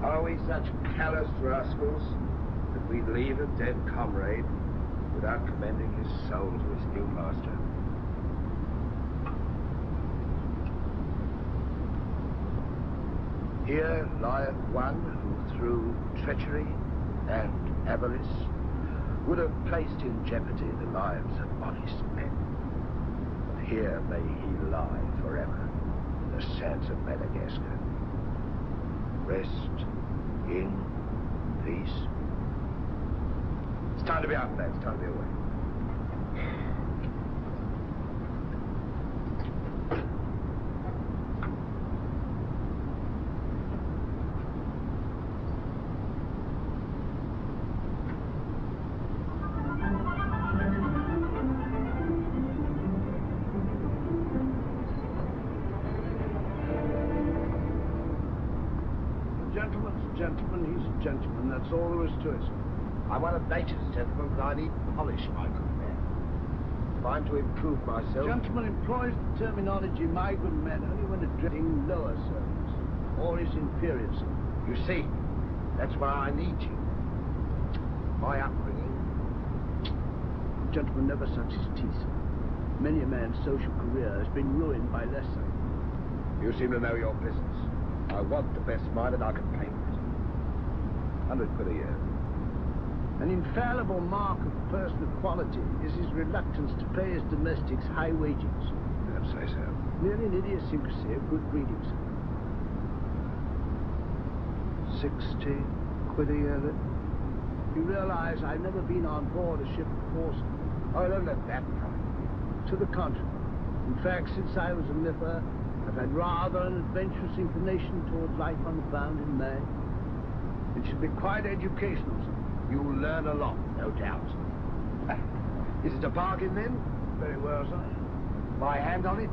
Are we such callous rascals that we'd leave a dead comrade without commending his soul to his new master? Here lieth one who through treachery and avarice would have placed in jeopardy the lives of honest men. But here may he lie forever in the sands of Madagascar. Rest in peace. It's time to be out there. It's time to be away. Gentleman, he's a gentleman, that's all there is to it. I'm one of nature's gentlemen, but I need polish, my good man. Trying to improve myself. Gentleman employs the terminology migrant men only when addressing lower servants, or his inferior servants. You see, that's why I need you. My upbringing. The gentleman never sucks his teeth. Many a man's social career has been ruined by less so. You seem to know your business. I want the best mine and I can pay for it. 100 quid a year. An infallible mark of personal quality is his reluctance to pay his domestics high wages. Don't say so. Merely an idiosyncrasy of good breeding, sir. 60 quid a year, then? You realize I've never been on board a ship before, sir. Oh, don't let that frighten you. To the contrary. In fact, since I was a nipper, I've had rather an adventurous inclination towards life unbound in May. It should be quite educational, sir. You'll learn a lot, no doubt. Is it a bargain, then? Very well, sir. My hand on it?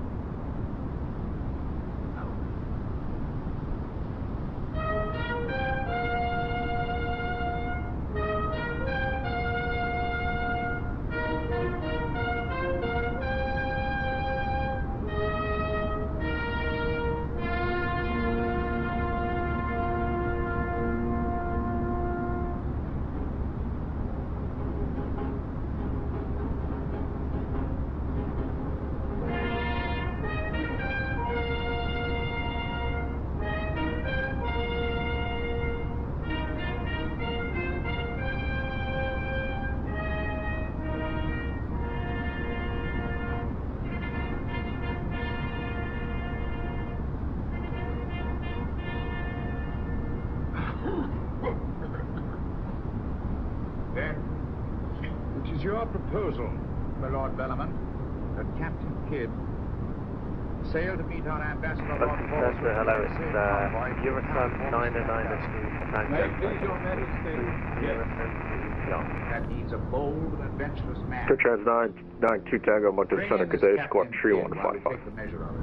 It is your proposal, my Lord Bellarmine, that Captain Kidd sail to meet our ambassador, Lord Passenger, hello, it's Eurostar 909 May it please your Majesty. Yes. That he's a bold and adventurous man. Trans 992 Tango, Mountain Center, good day, squawk 3155. Take the measure of it.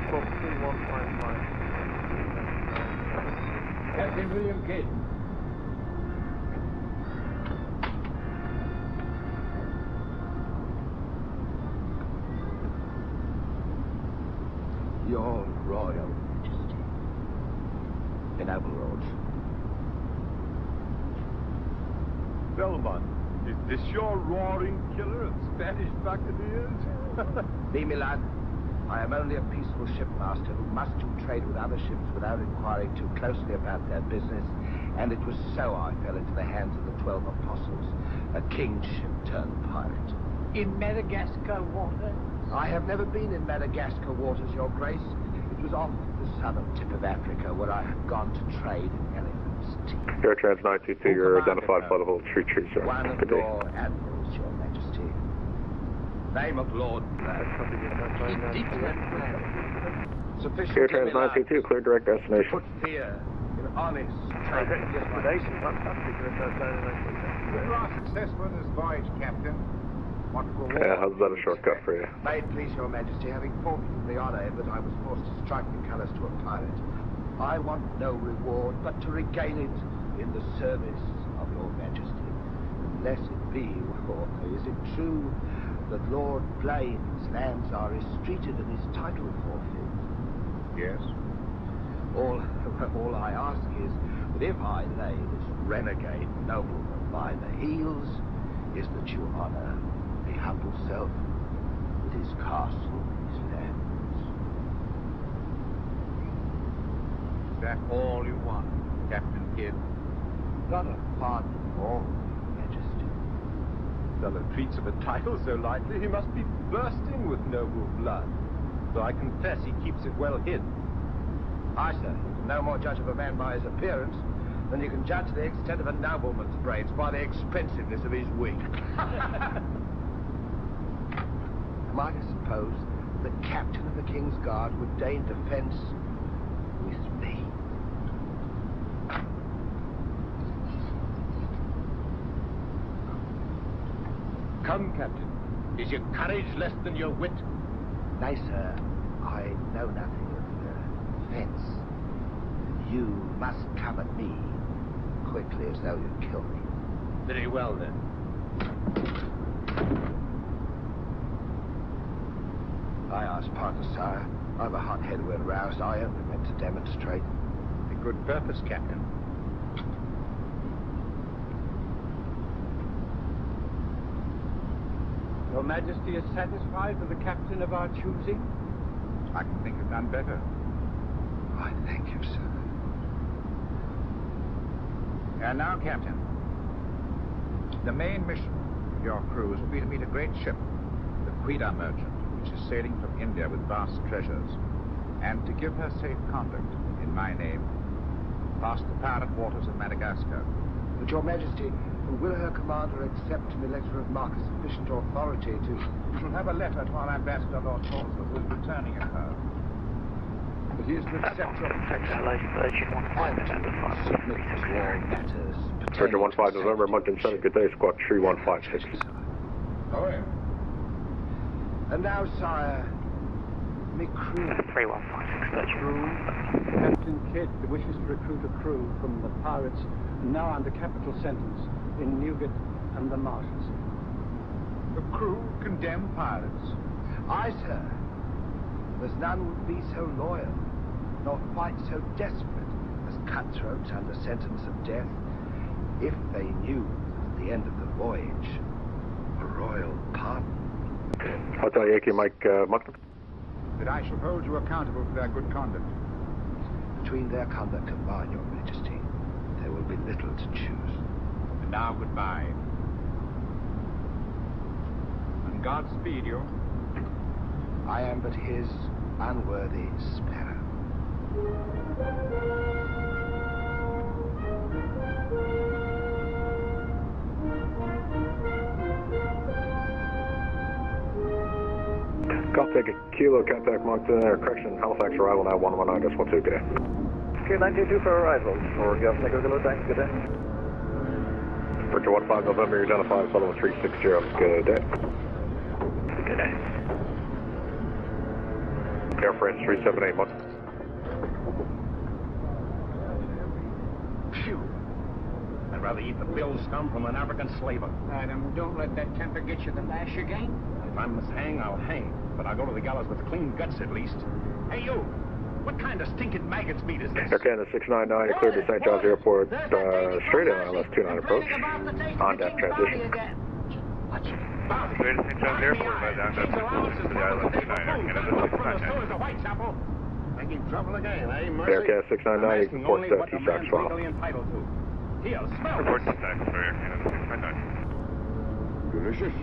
Squawk 3155. Captain William Kidd. Your Royal Majesty. The noble lords. Bellarmine, is this your roaring killer of Spanish buccaneers? Leave me, lad. I am only a peaceful shipmaster who must do trade with other ships without inquiring too closely about their business, and it was so I fell into the hands of the 12 apostles, a kingship turned pirate. In Madagascar waters? I have never been in Madagascar waters, Your Grace. It was off the southern tip of Africa where I had gone to trade in elephants' teeth. Air Trans 922, you're identified by the whole tree, sir. One of Good day. your admirals, Your Majesty. Name of Lord Sufficient. Air Trans 922, clear direct destination. Put fear in honest trade. If you are successful in this voyage, Captain, what reward? Yeah, how's that a shortcut for you? May it please Your Majesty, having forfeited the honor that I was forced to strike the colors to a pirate, I want no reward but to regain it in the service of Your Majesty. Unless it be, or is it true that Lord Blaine's lands are restricted and his title forfeit? Yes. All I ask is that if I lay this renegade nobleman by the heels, is that you honor the humble self with his castle, his lands. Is that all you want, Captain Kidd? Not a pardon all, Your Majesty. Fellow treats of a title so lightly, he must be bursting with noble blood. Though I confess he keeps it well hid. I, sir, you can no more judge of a man by his appearance than you can judge the extent of a nobleman's brains by the expensiveness of his wig. Am I to suppose the captain of the King's Guard would deign defense with me? Come, Captain. Is your courage less than your wit? Nay, sir, I know nothing of defense. You must come at me quickly as though you'd kill me. Very well, then. I ask pardon, sire. I'm a hothead when roused. I only meant to demonstrate. A good purpose, Captain. Your Majesty is satisfied with the captain of our choosing? I can think of none better. I thank you, sir. And now, Captain, the main mission of your cruise will be to meet a great ship, the Quida merchant, which is sailing from India with vast treasures, and to give her safe conduct in my name past the pirate waters of Madagascar. But your Majesty, will her commander accept a letter of mark as sufficient authority to... She'll have a letter to our ambassador, Lord Salford, who is returning of her. But he is to accept your protection. Submit to all matters. Roger 15 November, Moncton Center, good day, squawk 3156. Oh, yeah. And now, sire, me crew. 3156, Captain Kidd wishes to recruit a crew from the pirates now under capital sentence in Newgate and the Marshes. The crew condemn pirates. Aye, sir. There's none would be so loyal, nor quite so desperate as cutthroats under sentence of death, if they knew at the end of the voyage a royal pardon. Hotel Yankee Mike Moncton. That I shall hold you accountable for their good conduct. Between their conduct and mine, your Majesty, there will be little to choose. And now goodbye. And Godspeed you. I am but his unworthy sparrow. Copy Kilo, contact Moncton, correction, Halifax arrival now 119, just 12, good day. Q922 for arrival, or Golf Echo Kilo, thanks, good day. Roger 15 November, you're identified, Sullivan 360, good day. Good day. Air France 378, Moncton. Phew. I'd rather eat the bill scum from an African slaver. Adam, don't let that temper get you the lash again. If I must hang, I'll hang. But I'll go to the gallows with clean guts at least. Hey, you! What kind of stinking maggots meat is this? Air Canada 699, you're cleared to St. John's Airport, straight in ILS 29 approach. On deck transition. Cleared to St. John's Airport by the on-deck transition to the ILS 29, Air Canada 699. Making trouble again, eh, Mercy? Air Canada 699, you can report T-SAX file. Here, smell Report T-SAX for Air Canada 699. Delicious.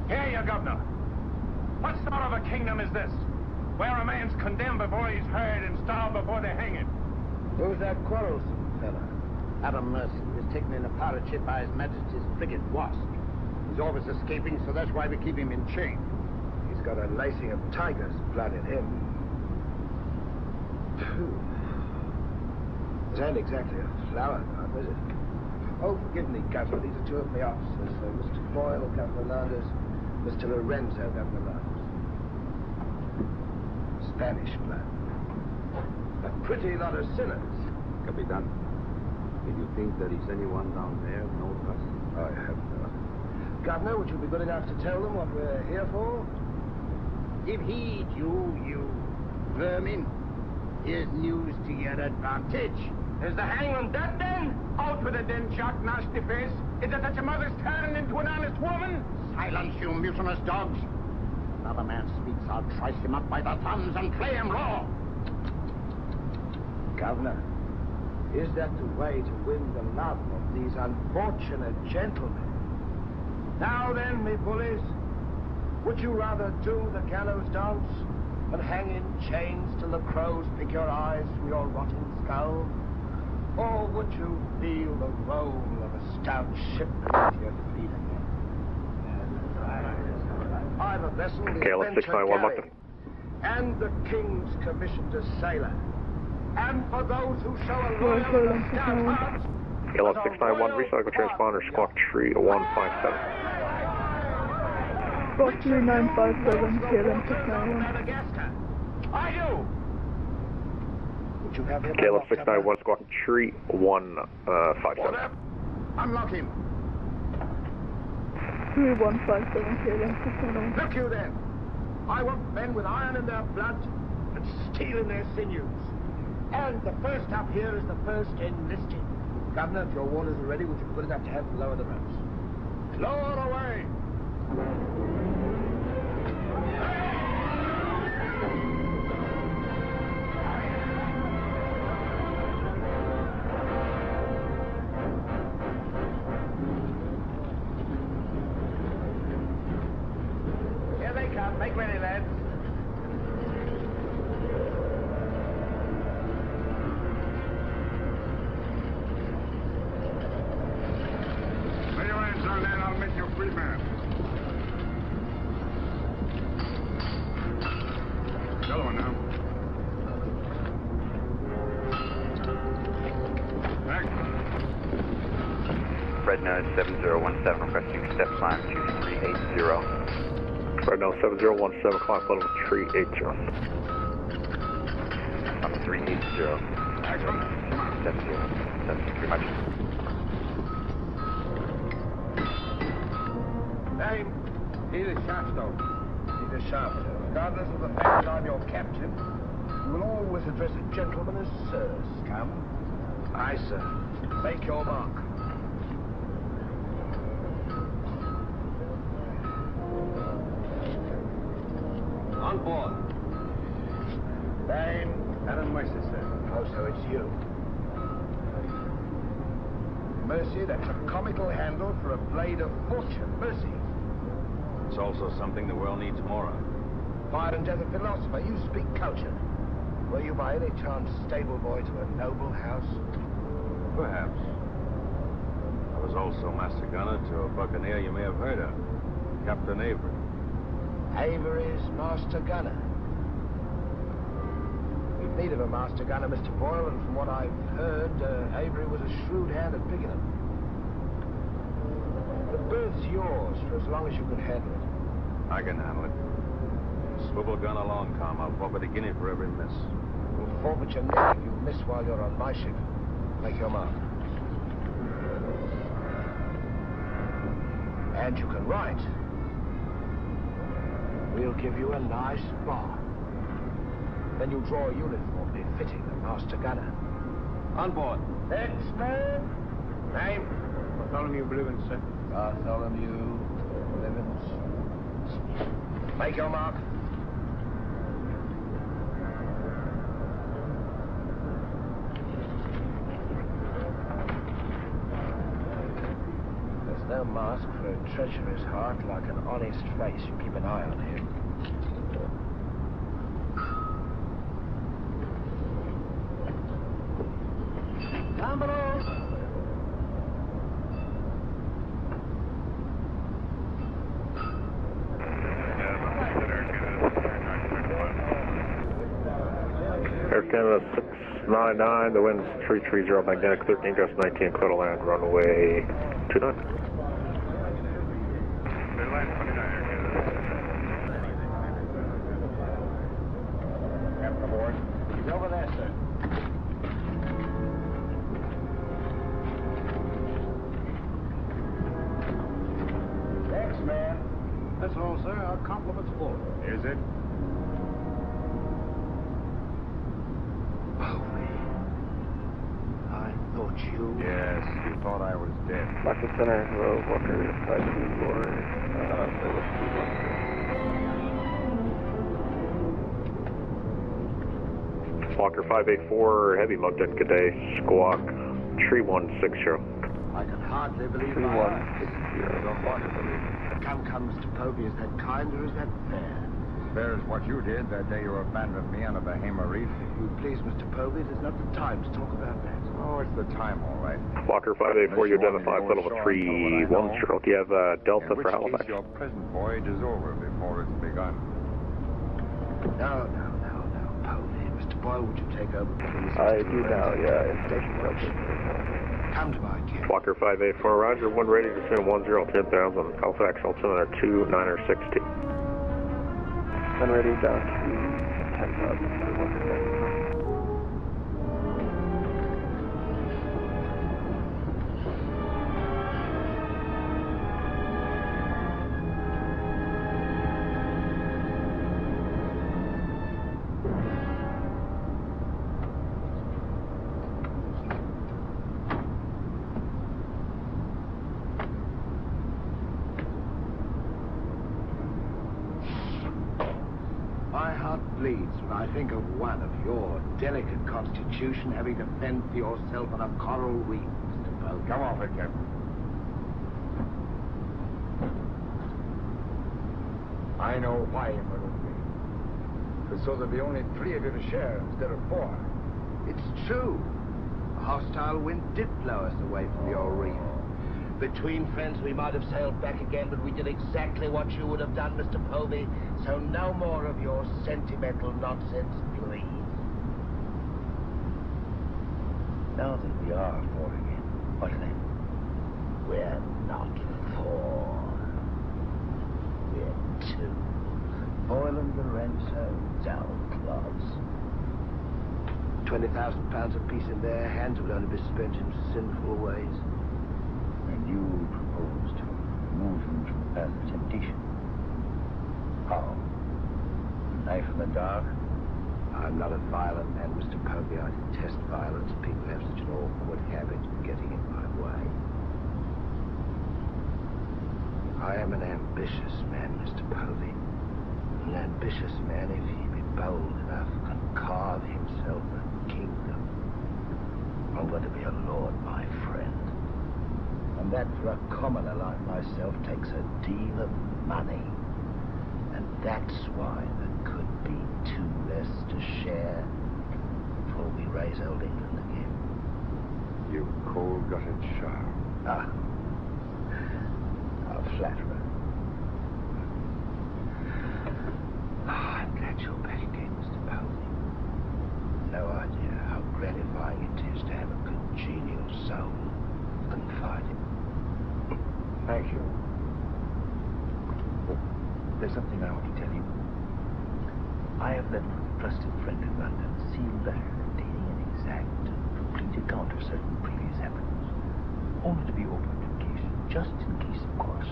Here, you governor. What sort of a kingdom is this? Where a man's condemned before he's heard and starved before they hang him? Who's that quarrelsome fella? Adam Mercy was taken in a pirate ship by His Majesty's frigate Wasp. He's always escaping, so that's why we keep him in chain. He's got a lacing of tiger's blood in him. Phew. It ain't exactly a flower garden, is it? Oh, forgive me, Governor. These are two of my officers. Mr. Boyle, Governor Landers, Mr. Lorenzo, Governor Landers. Spanish blood. A pretty lot of sinners. Capitan, do you think there is anyone down there knows us? I hope not. Governor, would you be good enough to tell them what we're here for? Give heed, you vermin. Here's news to your advantage. Is the hangman dead then? Out with it then, Jack, nasty face. Is it that your mother's turning into an honest woman? Silence, you mutinous dogs. Another man speaks, I'll trice him up by the thumbs and play him raw. Governor, is that the way to win the love of these unfortunate gentlemen? Now then, me bullies, would you rather do the gallows dance and hang in chains till the crows pick your eyes from your rotting skull? Or would you feel the roll of a stout ship beneath your feet again? I've a vessel, the KLS 691 Moncton. and the King's commissioned a sailor. And for those who show a loyal and stout heart, KLS 691, recycle transponder, squawk 3157. Squawk 3957, KLM 691. I do! Would you have him Caleb unlocked, 691, Squawk Tree 157. Unlock him. 3157, KLM 691. Look you then. I want men with iron in their blood and steel in their sinews. And the first up here is the first enlisted. Governor, if your waters are ready, would you be good enough to help lower the ropes? Lower away! Here they come. Make ready, lads. Lay your hands on that, I'll make you a free man. The other one now. Back. Red Nose 7017 requesting step climb 2380. Red Nose 7017, climb level 380. I'm 380. Excellent. 70. Pretty much. Name? Peter Shafto. Peter Shafto. Regardless of the fact that I'm your captain, you will always address a gentleman as Sir, Scum. Aye, sir. Make your mark. On board. Name? Adam Mercer, sir. Oh, so it's you. Mercy, that's a comical handle for a blade of fortune. Mercy. It's also something the world needs more of. Fire and death a philosopher, you speak culture. Were you by any chance stable boy to a noble house? Perhaps. I was also master gunner to a buccaneer you may have heard of, Captain Avery. Avery's master gunner. We've need of a master gunner, Mr. Boyle, and from what I've heard, Avery was a shrewd hand at picking them. The berth's yours for as long as you can handle it. I can handle it. Swivel gun along, Tom. I'll forfeit a guinea for every miss. You'll forfeit your neck if you miss while you're on my ship. Make your mark. And you can write. We'll give you a nice bar. Then you draw a uniform befitting a master gunner. On board. X-Man. Name? Bartholomew Blivens, sir. Bartholomew Blivens. Make your mark. There's no mask for a treacherous heart like an honest face. You keep an eye on him. Down below. Air Canada 699, the wind's 330, magnetic 13, gust 19, clear to land, runway 29. Captain aboard. He's over there, sir. X-Man. That's all, sir. Our compliments aboard. Is it? I thought you... Yes, you thought I was dead. Market Center, hello, Walker 524, Walker 584, heavy mug deck, good day, Squawk 3160. I can hardly believe 3160. Come, Mr. Povey, is that kind or is that fair? Fair is what you did that day you abandoned me on a Bahama reef. If you please, Mr. Povey, there's not the time to talk about that. Oh, it's the time, all right. Walker 584, you identify level 310. Do you have Delta for Halifax? Your present voyage is over before it's begun. No, Povey. Mr. Boyle, would you take over, please? I do now, yeah, it's station Come to my care. Walker 584, roger, 1 ready to descend 10,000, Halifax, altimeter 2962. 1 ready down to 10,000. Bleeds when I think of one of your delicate constitution having to fend for yourself on a coral reef, Mr. Poe. Come off it, Captain. I know why you put with me. It's so there'll be only 3 of you to share instead of 4. It's true. A hostile wind did blow us away from your reef. Between friends, we might have sailed back again, but we did exactly what you would have done, Mr. Povey. So no more of your sentimental nonsense, please. Now that we are 4 again, what then? We're not 4. We're 2. Boyle and Lorenzo, down clods. 20,000 pounds apiece in their hands would only be spent in sinful ways. And you propose to remove him from the path of temptation. How? A knife in the dark? I'm not a violent man, Mr. Povey. I detest violence. People have such an awkward habit of getting in my way. I am an ambitious man, Mr. Povey. An ambitious man, if he be bold enough, can carve himself a kingdom. I'm going to be a lord, my friend. And that for a commoner like myself takes a deal of money. And that's why there could be 2 less to share before we raise old England again. You cold-gutted shark. Ah, a flatterer. I'm glad you're back again, Mr. Povey. No idea how gratifying it is to have a congenial soul confided. Thank you. There's something I want to tell you. I have left with a trusted friend in London a sealed letter containing an exact and complete account of certain previous happenings, only to be opened in case, just in case, of course,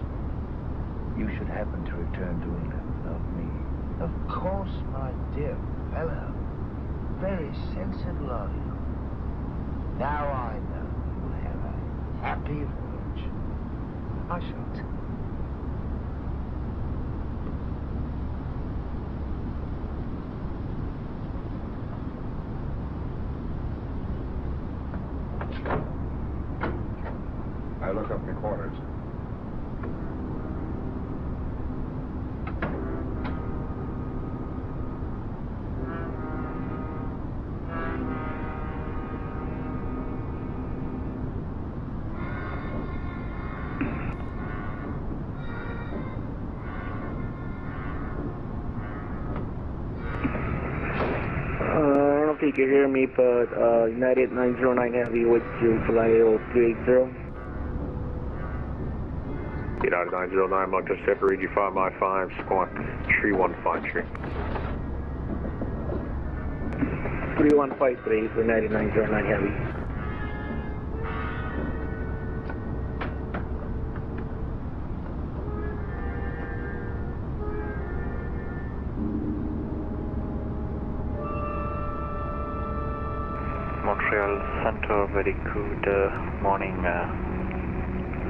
you should happen to return to England without me. Of course, my dear fellow. Very sensible of you. Now I know you'll have a happy voyage. I shan't. I look up my quarters. I don't think you hear me, but United 909 Heavy with you, fly 380. United 909, Moncton Step, read you 5 by 5, squawk 3153. 3153 for United 909 Heavy. Montreal Center, very good morning.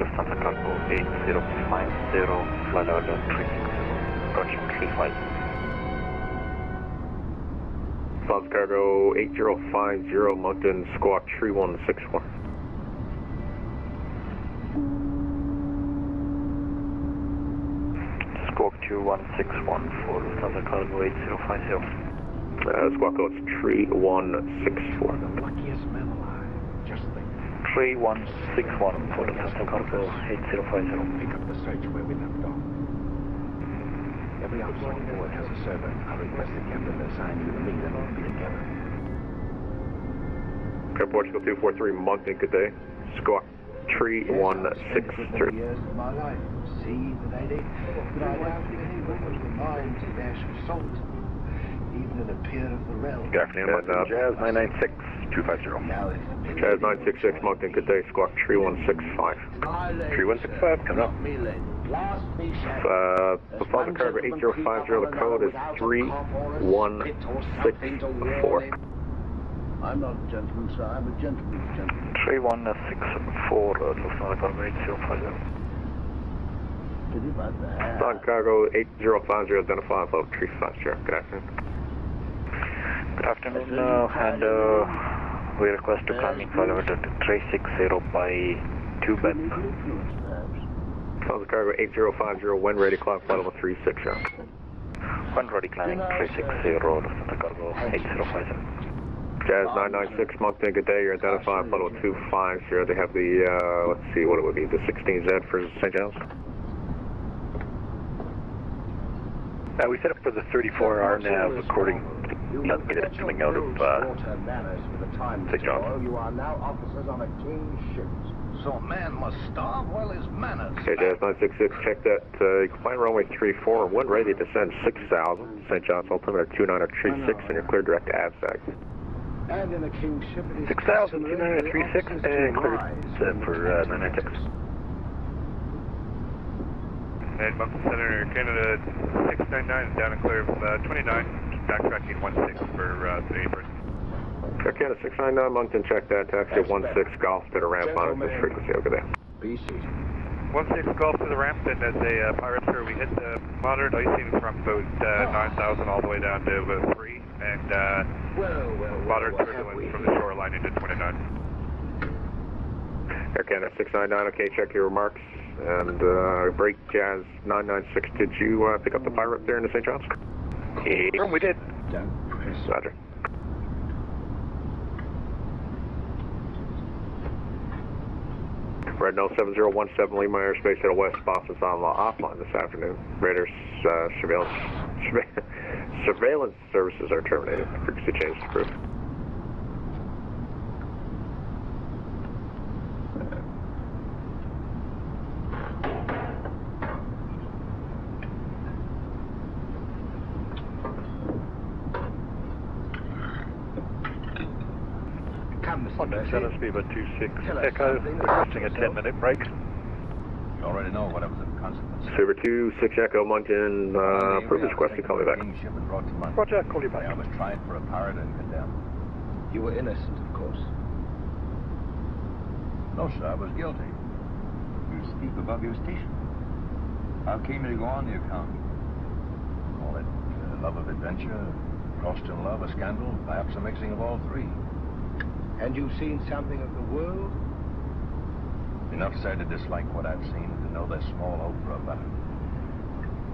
Lufthansa Cargo 8050, flight order 360, approaching 35. Lufthansa Cargo 8050, Moncton, squawk 3164. Squawk 2161 for Lufthansa Cargo 8050. Squawk code's 3164. The luckiest man alive. Just think. 3161 for Lufthansa Cargo 8050. Pick up the search where we left off. Every officer on board has a server. I'll request the captain to assign you to me, then we'll be together. Air Portugal 243, Moncton, good day. Squawk 3163. Years of my life. See the lady, but I doubt if any woman of mine to dash assault, even an peer of the realm. Good afternoon, Jazz 996 250. Jazz 966, Moncton, good day, Squawk 3165. 3165, coming up. The Plaza Cargo 8050, the code is 3164. I'm not a gentleman, sir. I'm a gentleman's gentleman. 3164, Lufthansa Cargo 8050. Lufthansa Cargo 8050, identify level 350. Good afternoon. Good afternoon, and we request to come in for elevator to 360 by 2 bed. Lufthansa Cargo 8050, when ready, clock flight level 360. When ready, climbing 360, Lufthansa Cargo 8050. Jazz 996, Moncton, good day, you're identifying flight level 250. They have the, let's see what it would be, the 16Z for St. John's? We set up for the 34 RNAV according to the data coming out of St. John's. You are now officers on a king's ship. So a man must starve while his manners. Okay, Jazz 966, check that. You can find runway 34, when ready to descend 6,000. St. John's altimeter 2936, and you're clear direct to AVSAG. And in a king's ship, it is 6,000, 2936, and clear for 996. And Moncton Center, Canada 699, down and clear 29, backtracking 16 for the 81st. Air Canada 699, Moncton, check that. Taxi 16 Golf to the ramp on this frequency over there. 16 Golf to the ramp, and as a pirate sir, we hit the moderate icing from about 9,000 all the way down to about 3, and moderate turbulence from the shoreline into 29. Air Canada 699, okay, check your remarks. And break Jazz 996, did you pick up the pirate there in the St. John's? Yeah, we did. Roger. Red 7017, Lima airspace at West Boston's offline this afternoon. Raiders surveillance services are terminated. Frequency change is approved. Sentence Beaver 26 Echo, requesting a 10-minute break. You already know what was the consequence. Saber 26 Echo, Moncton, approve this request to call me back. Roger, call you back. I was tried for a pirate and condemned. You were innocent, of course. No, sir, I was guilty. You speak above your station. How came you to go on the account? Call it love of adventure, lost in love, a scandal, perhaps a mixing of all three. And you've seen something of the world? Enough, sir, to dislike what I've seen, to know there's small hope for a better.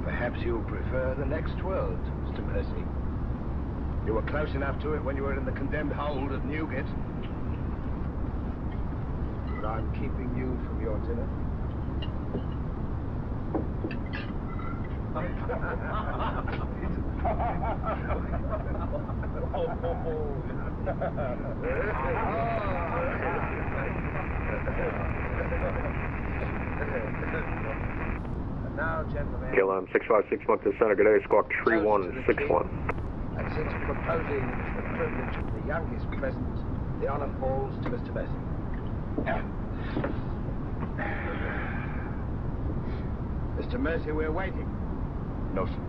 Perhaps you'll prefer the next world, Mr. Mercy. You were close enough to it when you were in the condemned hold at Newgate. But I'm keeping you from your dinner. Now, gentlemen. KLM 656 Moncton Center, good day, Squawk 3161. And since proposing the privilege of the youngest present, the honor falls to Mr. Mercy. Mr. Mercy, we're waiting. No, sir.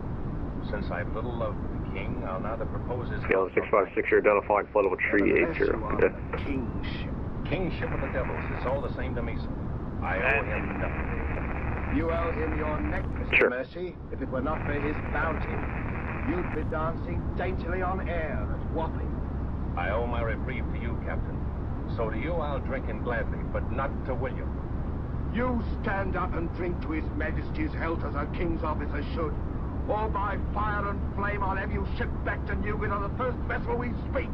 Since I've little love for the king, I'll neither propose his... KLM 656, you're identifying flight level 380. Kingship. Kingship of the devils, it's all the same to me, sir. I owe him nothing. You owe him your neck, Mr. Mercy. If it were not for his bounty, you'd be dancing daintily on air at Wapping. I owe my reprieve to you, Captain. So to you I'll drink in gladly, but not to William. You stand up and drink to his majesty's health as a king's officer should. Or by fire and flame I'll have you shipped back to Newgate on the first vessel we speak.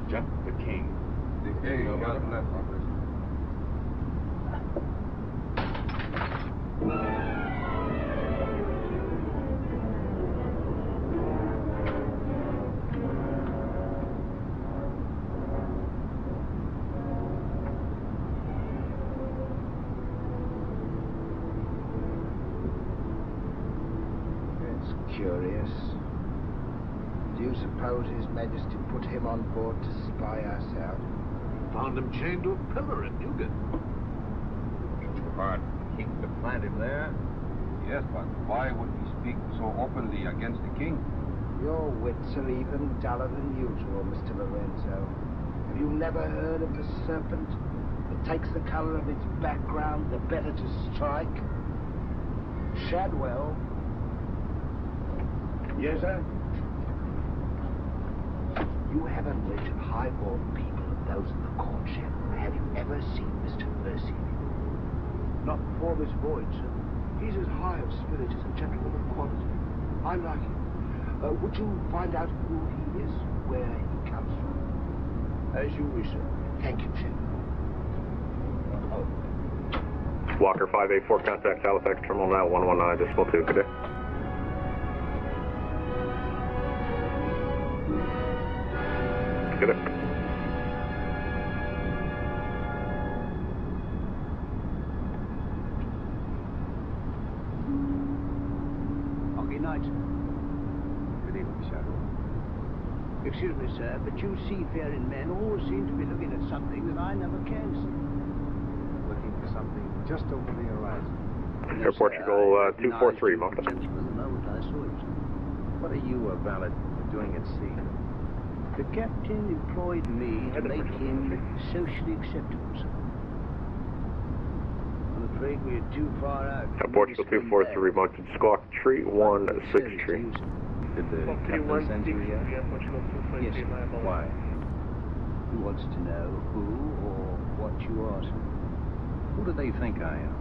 Jump the king. Hey, you got him left. suppose His Majesty put him on board to spy us out? Found him chained to a pillar in Newgate. Pardon, the king to plant him there? Yes, but why would he speak so openly against the king? Your wits are even duller than usual, Mr. Lorenzo. Have you never heard of the serpent that takes the color of its background the better to strike? Shadwell. Yes, sir? You have a knowledge of high-born people and those in the courtship. Have you ever seen Mr. Percy? Not before this voyage, sir. He's as high of spirit as a gentleman of quality. I like him. Would you find out who he is, where he comes from? As you wish, sir. Thank you, Jim. Walker 584, contact Halifax Terminal now 119.2, good day. Good day. Okay, night. Good evening, Shadow. Excuse me, sir, but you seafaring men always seem to be looking at something that I never can see. Looking for something just over the horizon. Air Portugal 243, Mountain. What are you, a valet, doing at sea? The captain employed me to make him socially acceptable, sir. I'm afraid we're too far out. Air Portugal 243, Mountain. Squawk 3163. Did the captain send you yet? Yes, sir. Why? He wants to know who or what you are, sir. Who do they think I am?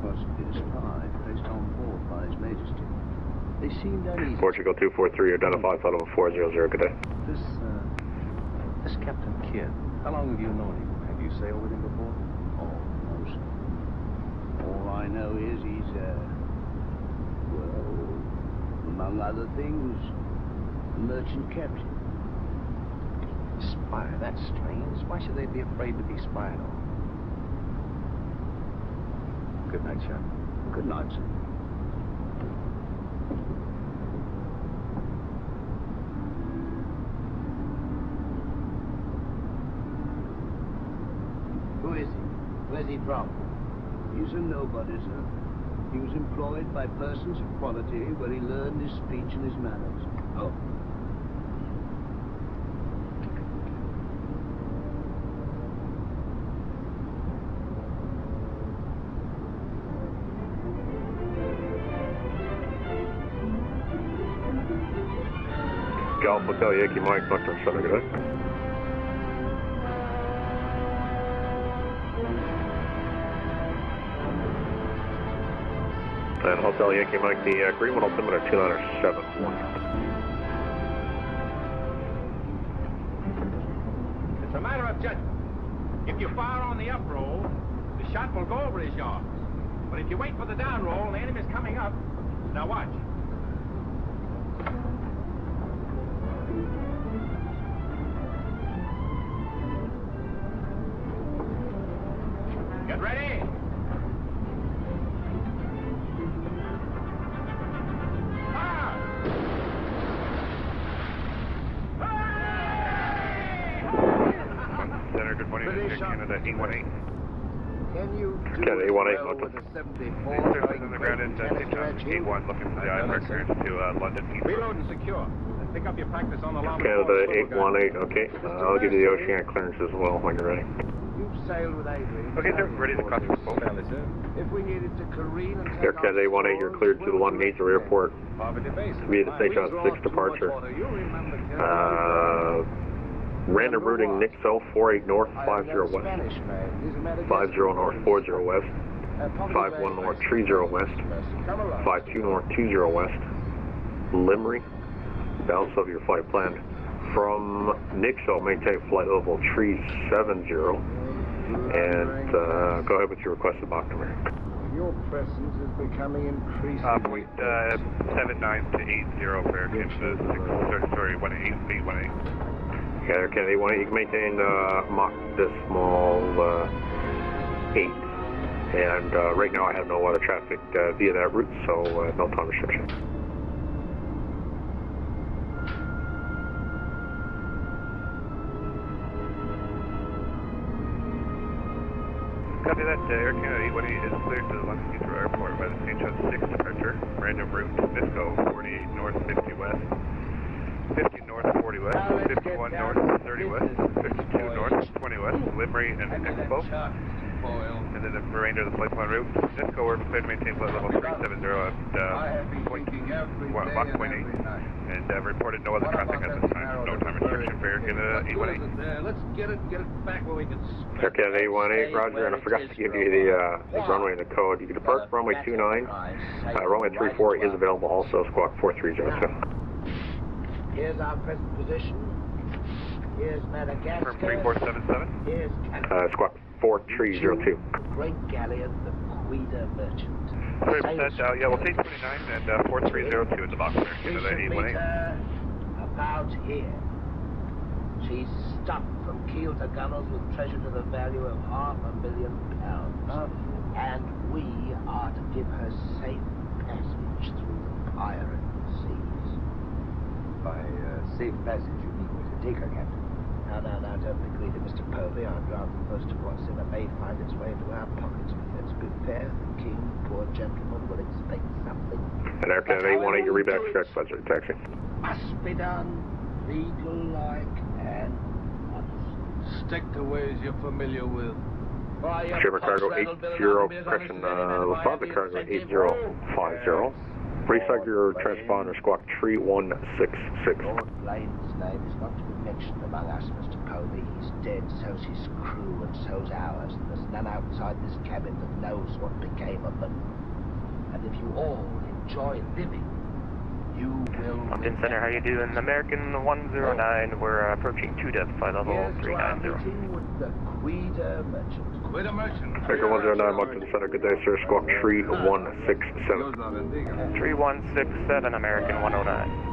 Possibly a spy placed on board by His Majesty. They seemed uneasy. Portugal 243, identified Sullivan 400, good day. This Captain Kidd, how long have you known him? Have you sailed with him before? Oh, no, sir. All I know is he's, well, among other things, a merchant captain. Spy? That's strange. Why should they be afraid to be spied on? Good night, Shep. Good night, sir. Who is he? Where's he from? He's a nobody, sir. He was employed by persons of quality where he learned his speech and his manners. Oh. Golf Hotel Yankee Mike, Buckner Center, good day. And Hotel Yankee Mike, the Greenwood altimeter 2971. It's a matter of judgment. If you fire on the up roll, the shot will go over his yards. But if you wait for the down roll and the enemy's coming up, now watch. Get ready. Center, good morning, Canada 818. Can you do Canada it 818, well with a 74? Service on the ground in St. John's 81, looking for the IFR to London Heathrow. Reload and secure. Pick up your practice on the llama. Canada 818, okay. I'll give you the oceanic clearance as well when you're ready. You've sailed with Adrian. Okay, sir, ready to cross the boat. If we needed to careen and Air Canada 818, you're cleared to the London Heathrow Airport via the St. John's 6 departure. Random routing Nixo 48 north, 50 west. 50 north, 40 west. 51 north, 30 west. 52 north, 20 west. Limerick. Balance of your flight plan. From Nixo, maintain flight level 370. And go ahead with your requested Mach number. Your presence is becoming increasingly... Point 79 to 80 for Air Canada 18. Okay, Air Canada 818, you can maintain Mach decimal 8. And right now I have no other traffic via that route, so no time restriction. Copy that. Air Canada 818 is cleared to the London Heathrow Airport by the CHF 6 departure. Random route Visco 48 north 50 west. 50 north 40 west. 51 north 30 west. 52 north 20 west. Limray and Expo. And then the remainder of the flight plan route. Visco, we're cleared to maintain flight level 370 at Mach 0.8. And reported no other traffic at this time. No time restriction for Air Canada 818. Let's get it back where we can. Air Canada 818, Roger, and I forgot to give you the runway and the code. You can depart runway 29. Runway 34 is available also, squawk 4302. Here's our present position. Here's Madagascar. From 3477. Here's Canada. Squawk 4302. Great galleon, the Queen Merchant. 30%, yeah, we'll take 29 and 4302 in the box there, Canada 818. About here. She's stuffed from keel to gunnels with treasure to the value of £500,000. And we are to give her safe passage through the pirate seas. By safe passage, you mean we should take her, Captain? No, don't be greedy, Mr. Povey. I'd rather most of what's in it may find its way into our pockets. Let's be fair. The king, poor gentleman, will expect something. And Air Canada 818, your reback stretch pleasure, taxi. Must be done legal-like and honest. Stick to ways you're familiar with. German cargo 80, correction, Lufthansa cargo 8050. Recycle your transponder, squawk 3166. Lord Blaine's name is not to be mentioned among us, Mr. Povey. He's dead, so's his crew and so's ours. And there's none outside this cabin that knows what became of them. And if you all enjoy living, you will... London Center, how you doing? American 109, we're approaching 2 depth, flight level 390. Meeting with the Queen Merchant. Queen Merchant. Baker 109, Moncton Center, good day, sir. Squawk 3167. 3167, American 109.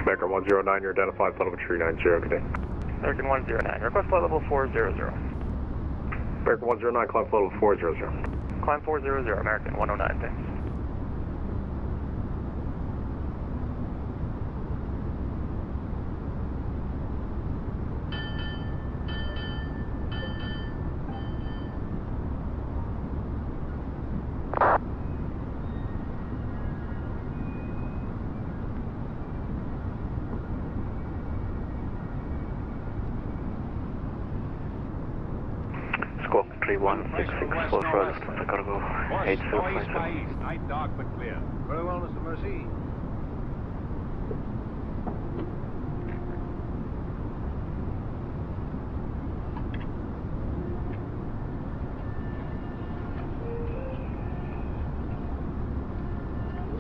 Baker 109, you're identified, flight level 390, good day. American 109, request flight level 400. Baker 109, climb flight level 400. Climb 400, American 109, thanks. Squawk 3166, full throttle, I gotta go 8057. Night dark but clear. Very well, Mr. Mercy.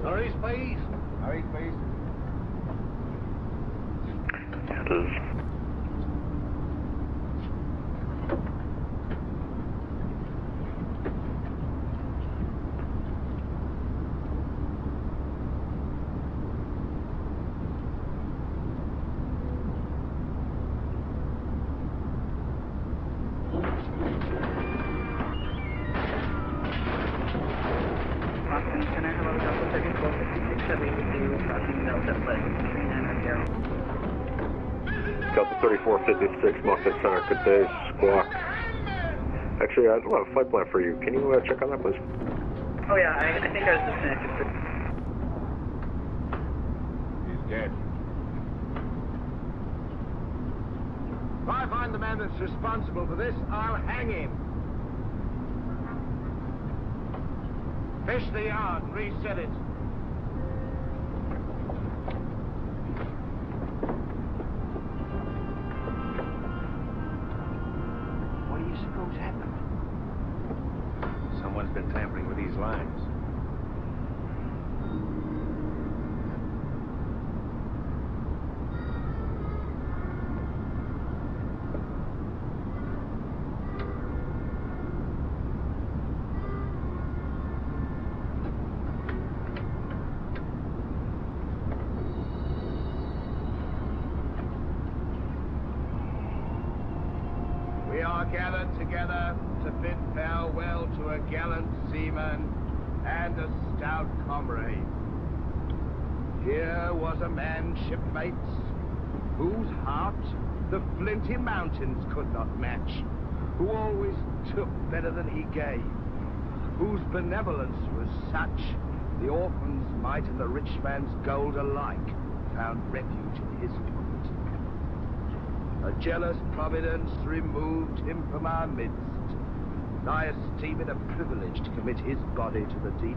Northeast, please. Northeast, please. Yeah, it is. Delta 3456, Moncton Center, good day, squawk. Actually, I don't have a flight plan for you. Can you check on that, please? Oh yeah, I think I was disconnected. He's dead. If I find the man that's responsible for this, I'll hang him. Fish the yard and reset it. What do you suppose happened? Someone's been tampering with these lines. We are gathered together to bid farewell to a gallant seaman and a stout comrade. Here was a man, shipmates, whose heart the flinty mountains could not match, who always took better than he gave, whose benevolence was such the orphan's mite and the rich man's gold alike found refuge in his foot. A jealous providence removed him from our midst. I esteem it a privilege to commit his body to the deep.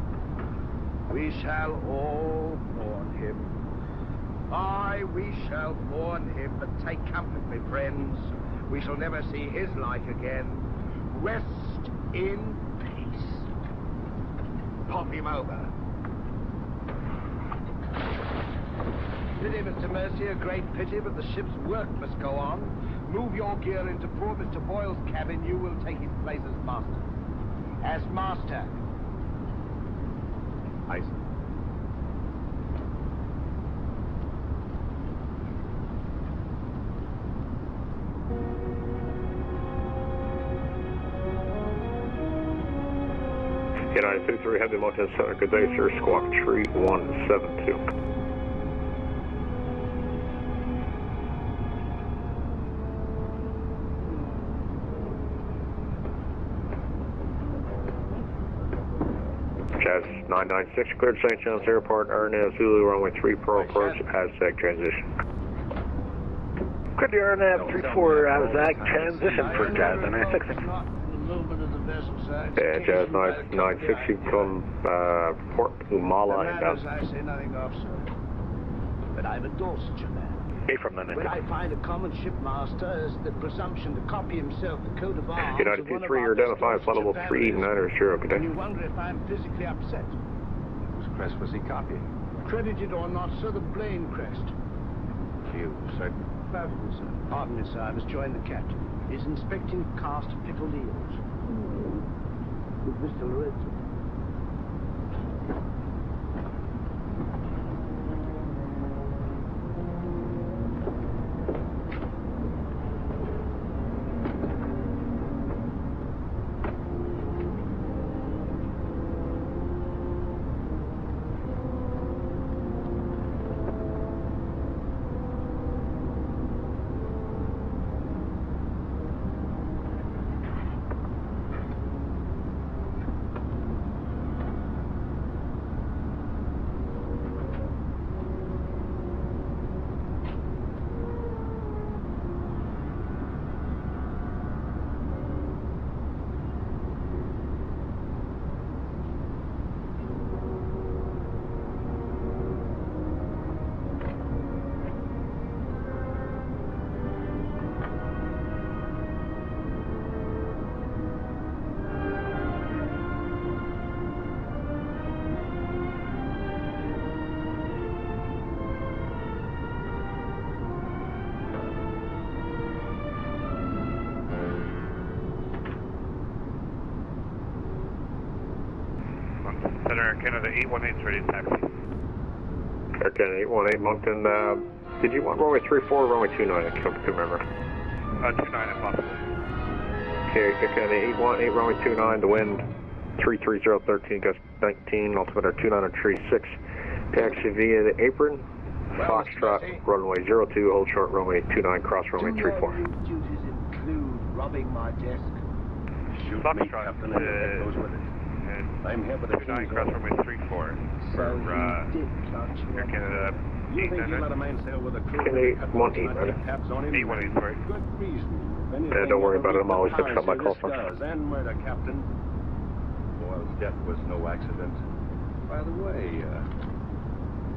We shall all mourn him. Aye, we shall mourn him, but take comfort, my friends. We shall never see his like again. Rest in peace. Pop him over. Pity, Mr. Mercy, a great pity, but the ship's work must go on. Move your gear into poor Mr. Boyle's cabin. You will take his place as master. As master. Aye, sir. United 23 Heavy Mountain Center, good day, sir. Squawk 3172. Jazz 996, cleared St. John's Airport, RNAV Zulu, runway 3 Pro approach, AZAG transition. Clear the RNAV 34 AZAG transition for Jazz 996. Yeah, Jazz 960 from Port Umala inbound. I say nothing of, sir. But I've endorsed you, man. From the When I find a common shipmaster has the presumption to copy himself the coat of arms United of one of 23, you're our identified, flight level 390, good day. and you wonder if I'm physically upset. Whose crest was he copying? Credited or not, sir, the Blaine crest. You certain? Perfectly, sir. Pardon me, sir, I must join the captain. He's inspecting cast pickled eels. With Mr. Lorenzo. Center Canada 818's ready to taxi. Air Canada 818 Moncton, did you want runway 34 or runway 29? I can't remember. 29 if possible. Okay, Air Canada 818, runway 29, the wind 33013, gust 19, altimeter 2936. Taxi via the apron, Foxtrot, runway 02, hold short, runway 29, cross runway 34. Do your duties include robbing my desk? Shoot me, Captain, and that goes with it. I'm here with a 29 cross runway 34 for Air Canada 818. 818, right? 818, sorry. Yeah, don't worry about it, I'm always picking up my call from. And murder, Captain. Boyle's death was no accident. By the way,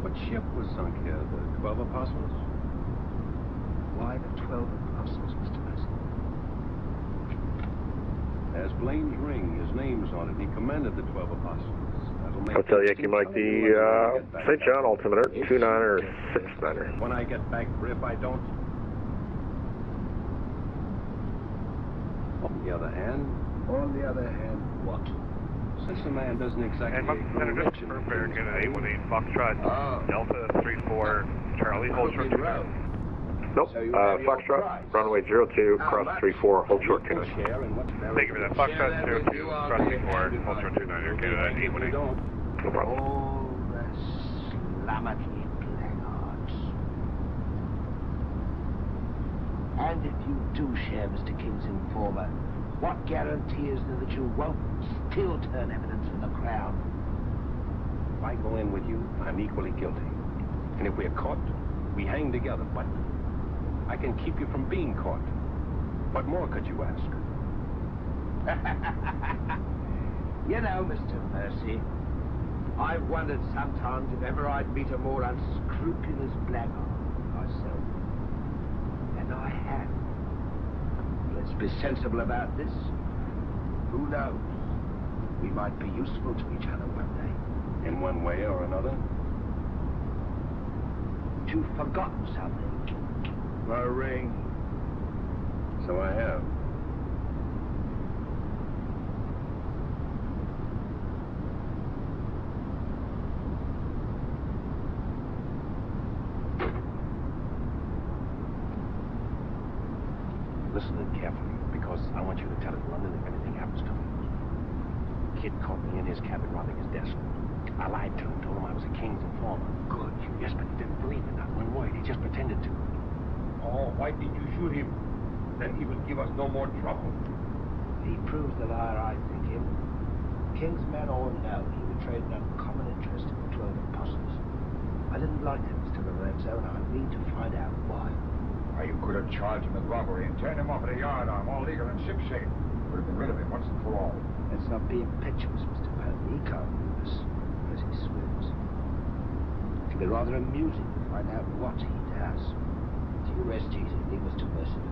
what ship was sunk here? The 12 Apostles? Why the 12 Apostles, Mr. Mason? As Blaine's ring, his name's on it. He commanded the 12 Apostles. Hotel Yankee Mike, the St. John altimeter, 29 or 69er. When I get back, for if I don't. On the other hand, what? Since the man doesn't exactly. And Center just confirmed for Air Canada 818 Foxtrot Delta 34 Charlie, hold short 2. Nope. Foxtrot, runway 02, cross 34, hold short 29. Thank you for that. Foxtrot 02, cross 34, hold short 29, Air Canada 818. No problem. Oh, the slammocky blackguards. And if you do share Mr. King's informer, what guarantee is there that you won't still turn evidence in the Crown? If I go in with you, I'm equally guilty. And if we're caught, we hang together. But I can keep you from being caught. What more could you ask? You know, Mr. Mercy, I've wondered sometimes if ever I'd meet a more unscrupulous blackguard myself. And I have. Let's be sensible about this. Who knows? We might be useful to each other one day. In one way or another? You've forgotten something. The ring. So I have. Listen in carefully, because I want you to tell it in London if anything happens to me. Kid caught me in his cabin robbing his desk. I lied to him, told him I was a King's informer. Good. Yes, but he didn't believe me, not one word. He just pretended to. Oh, why did you shoot him? Then he will give us no more trouble. He proves the liar I think him. King's men all know he betrayed an uncommon interest in the 12 apostles. I didn't like him, Mr. Lorenzo, and I mean to find out why. Why, you could have charged him with robbery and turned him off at a yardarm, all legal and shipshape. Would have been rid of him once and for all. Let's not be impetuous, Mr. Purdy. He can't move us as he swims. It'll be rather amusing to find out what he does. So you rest easy, leave us to Mercy for me.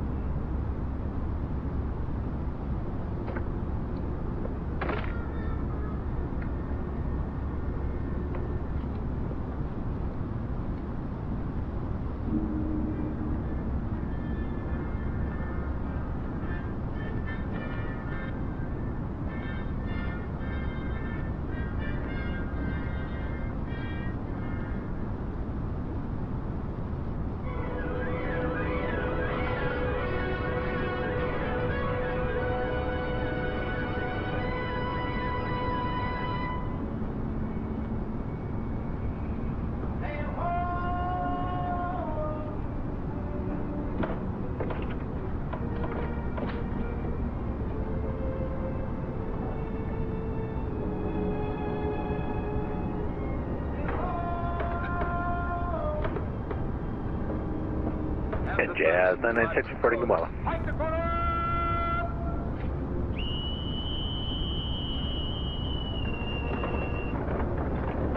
And Jazz 996 reporting Gumala.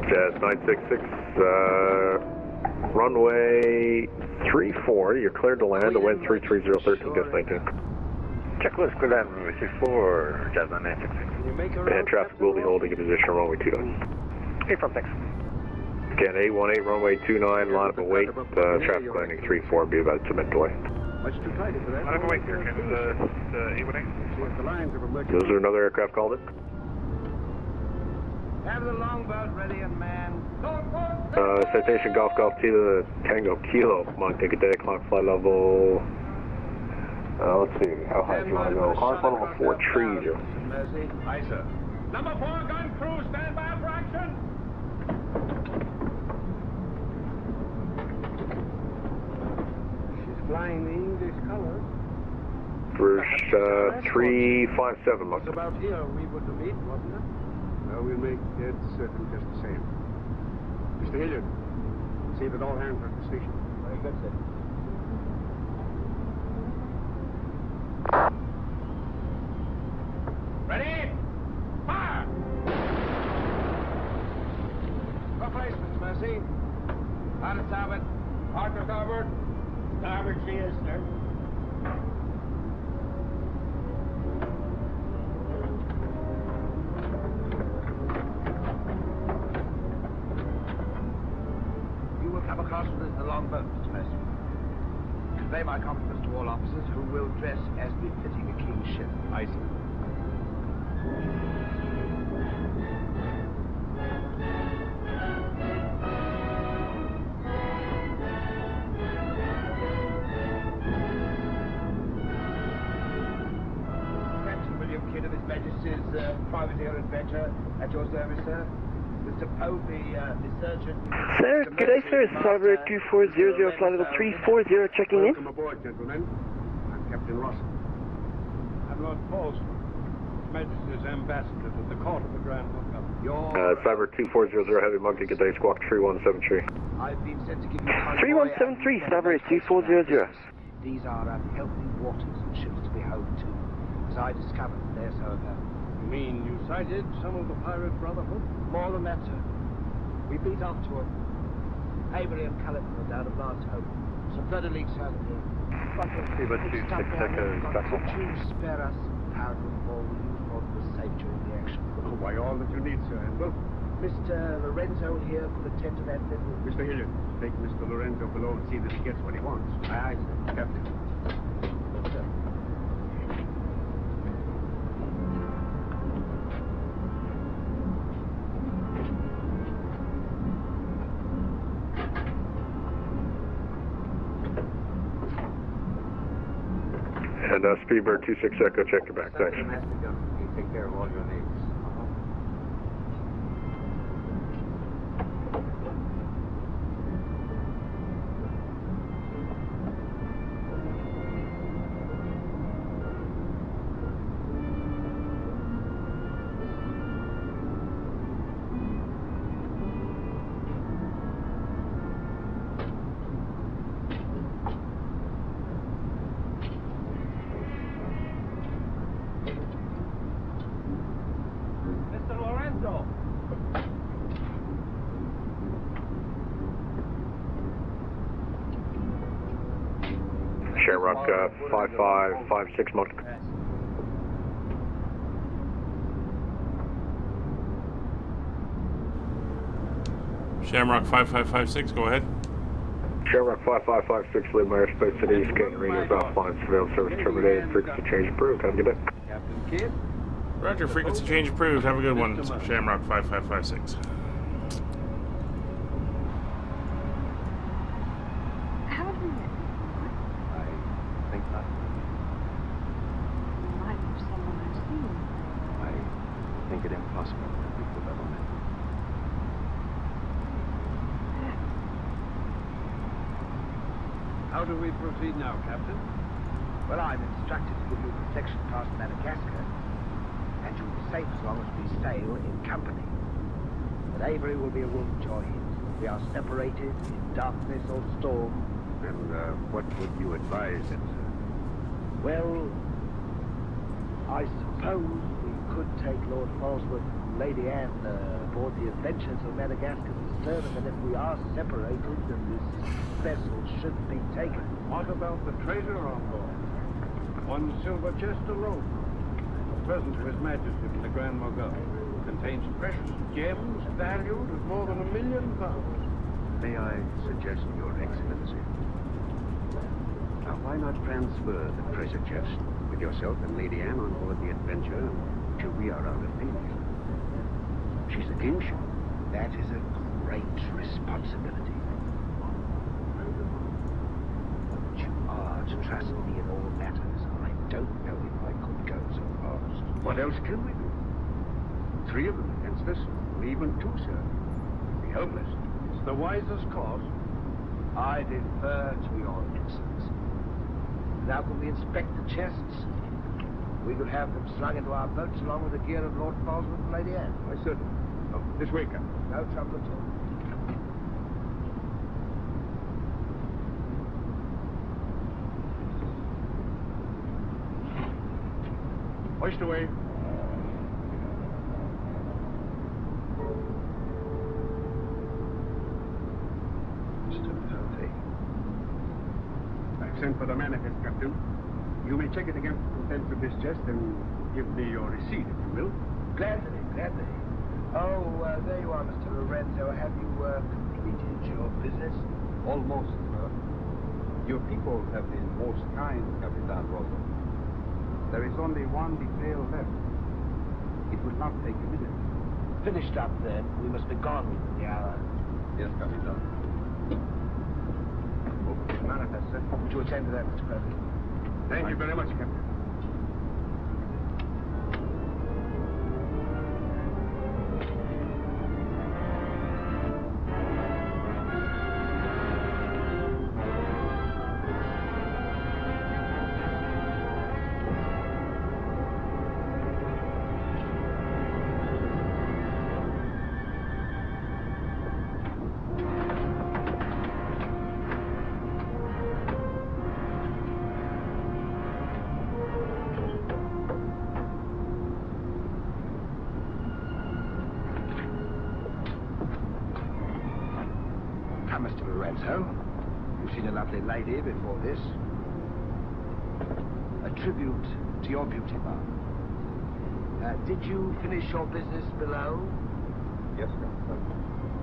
Jazz 966, runway 34, you're cleared to land, the wind 33013, gust 19. Checklist, clear land, runway 64, Jazz 966. And traffic will be holding a position on runway 29. Hey, from thanks. Again, 818, runway 29, line up and wait, traffic landing 34, be about 2 minute delay. Much too tight for that. Line up and wait here, Canada 818. Is there another aircraft called in? Have the longboat ready and manned. Citation Golf Golf Kilo Tango Kilo, Montego Day, clock flight level. Let's see, how high do you want to go? Clock flight level 4 trees. Aye, sir. Number 4 gun crew, stand by for action. She's flying the English colors. Verge 357, Mustang. It's about here we were to meet, wasn't it? Well, we'll make dead certain just the same. Mr. Hilliard, see that all hands are at the station. Very good, sir. Ready? Fire! Replacements, Mercy. On to starboard. Hard to starboard. Starboard she is, sir. Come across with the longboat, Mr. Mercy. Convey my compliments to all officers who will dress as befitting a king's ship. Aye, sir. medium kit of His Majesty's privateer adventure at your service, sir. Mr. Poe, the surgeon. Sir, good day, sir. Cyber 2400, flight level 340, checking in. Welcome aboard, gentlemen. I'm Captain Russell. I'm Lord Paulson, His Majesty's ambassador to the court of the Grand Honeycomb. Cyber 2400, heavy monkey, good day, squawk 3173. I've been sent to give you 3173, Cyber 2400. These are unhealthy waters and ships to be home to, as I discovered there so ago. You mean you sighted some of the pirate brotherhood? More than that, sir. We beat off to them. Avery and Cullen were down at Last Hope, some 30 leagues south of here. Fever 26 echoes, back on. Could you spare us powder and ball we used for them was safe during the action? Oh, by all that you need, sir, and well. Mr. Lorenzo here could attend to that little. Mr. Hilliard, take Mr. Lorenzo below and see that he gets what he wants. Aye, sir. Captain. Sir. And Speedbird 26 Echo, check your back, thanks. You take care of all your needs. Shamrock 5556 Monkey. Shamrock 5556, go ahead. Shamrock 5556, leave my airspace to the east, getting readings offline, surveillance service terminated, frequency change approved. Have a good day. Captain Kidd? Roger, frequency change approved. Have a good one, Shamrock 5556. How do we proceed now, Captain? Well, I'm instructed to give you protection past Madagascar, and you'll be safe as long as we sail in company. But Avery will be a wolf to your hint. We are separated in darkness or storm. And what would you advise then, sir? Well, I suppose we could take Lord Falsworth and Lady Anne aboard the Adventures of Madagascar to stern, and then if we are separated, then this vessel should be taken. What about the treasure on board? One silver chest alone. A present to His Majesty from the Grand Mogul. Contains precious gems valued at more than £1 million. May I suggest, Your Excellency? Now, why not transfer the treasure chest with yourself and Lady Anne on board the Adventure till we are out of Phoenix? She's a kingship. That is a great responsibility. But you are to trust me in all matters. I don't know if I could go so fast. What else can we do? 3 of them against us, or even 2, sir. We'd be helpless. It's the wisest course. I defer to Your Excellency. Now can we inspect the chests? We could have them slung into our boats along with the gear of Lord Falsworth and Lady Anne. I certainly. Oh, this way, Captain. No trouble at all. Hoist away. Mr. Murphy. I've sent for the manifest, Captain. You may check it against the contents of this chest and give me your receipt, if you will. Gladly, gladly. Oh, there you are, Mr. Lorenzo. Have you completed your business? Almost, sir. Your people have been most kind, Capitan Rosso. There is only one detail left. It will not take a minute. Finished up, then. We must be gone within the hour. Yes, Capitan. Oh, manifest, sir. Would you attend to that, Mr. President? Thank you very much, Captain. Mr. Lorenzo. You've seen a lovely lady before this. A tribute to your beauty, ma'am. Did you finish your business below? Yes, sir.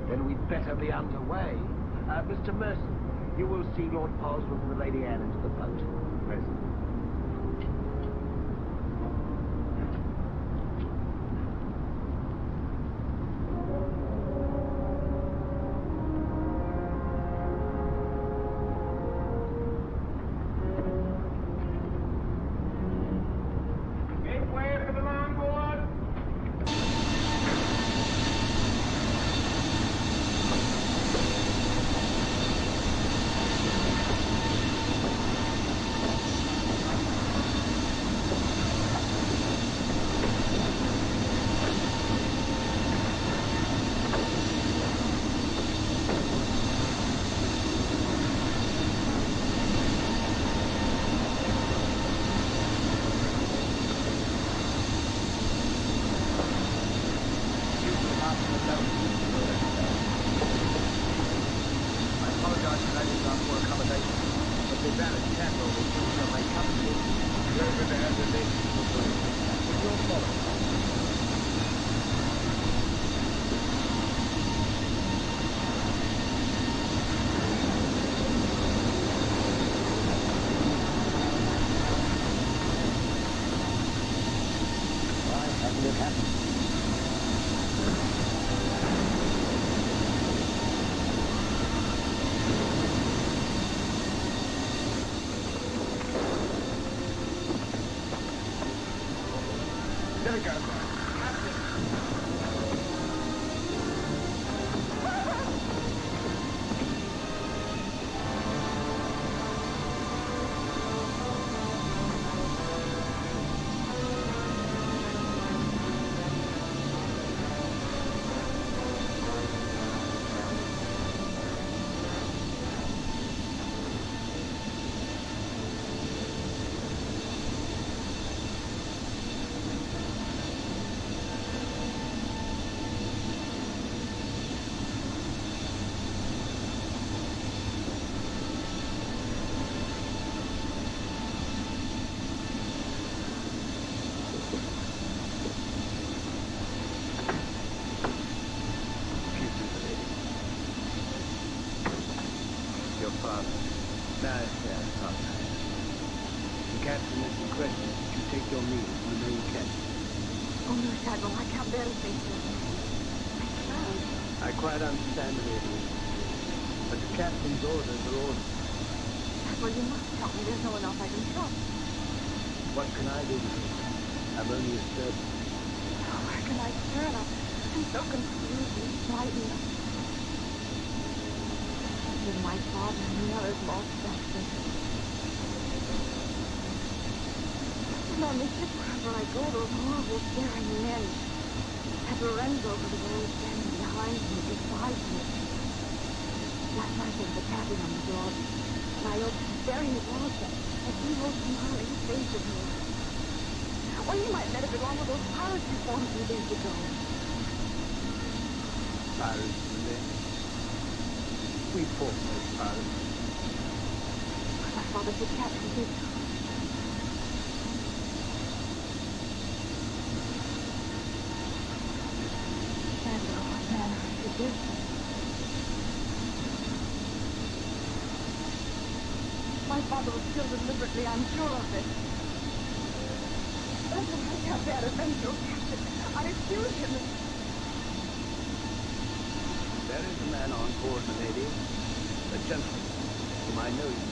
Then we'd better be underway. Mr. Mercer, you will see Lord Parslow and the Lady Anne into the boat. Present. I quite understand, lady. But the captain's orders are orders. Well, you must tell me. There's no one else I can trust. What can I do? I'm only a servant. Oh, where can I turn? I'm so confused and frightened. With my father and the others lost justice. And on this ship, wherever I go, those horrible staring men. At Lorenzo was always standing behind me, beside me. Last night there was a tapping on the door, and I looked, there he was, that evil smiling face of his. Well, he might let it belong with those pirates you fought a few days ago. Pirates, Renee? We fought those pirates. My father said Captain did. My father was killed deliberately, I'm sure of it. Listen, I can't bear to thank you, Captain. I accuse him. There is a man on board, my lady. A gentleman whom I know you.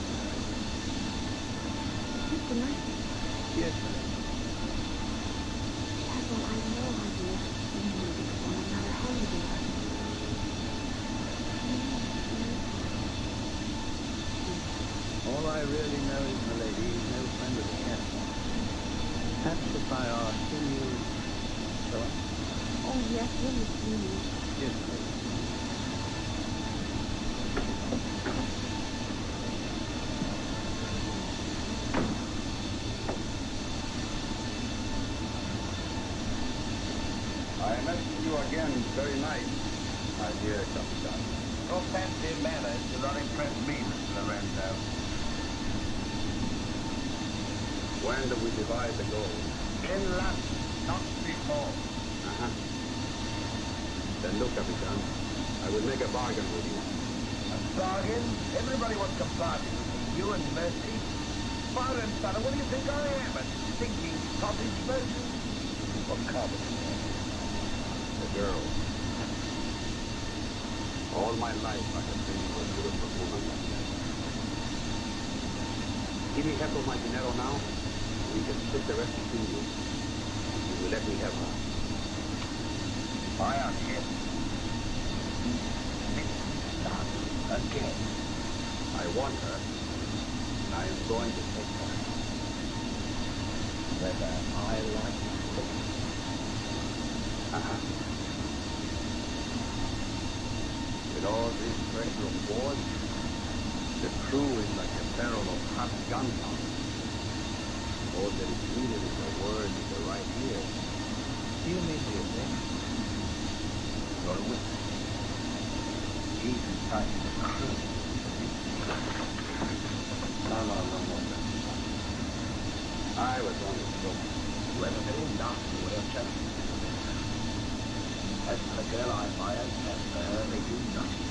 Mr. Mercer? Yes, my lady. Yes, well, I know I will. No matter how you do it. All I really know is, my lady, he's no friend of the captain. Perhaps if I ask him, you... So on? Oh, yes, really, please. Yes, my lady. I message you again very nice, my dear Scotia. Your fancy manners do not impress me, Mr. Lorenzo. When do we divide the gold? In London, not before. Then look, Capitan, I will make a bargain with you. A bargain? Everybody wants a bargain with me. You and Mercy. Father and son, what do you think I am? A stinking cottage merchant? Or carbon? The girl. All my life I have been with a beautiful woman like that. Give me half of my dinero now, and we can split the rest between you. You will let me have her. I am here. Again. I want her, and I am going to take her. Whether I like it. With all this pressure on board, the crew is like a barrel of hot gunpowder. All that is needed is a word in the right ear. Do you mean the thing? You're a witness. He's inside the crew. No. I was on the boat. Well, a very nasty way of chatting. As for the girl I admire, and for her, they do nothing.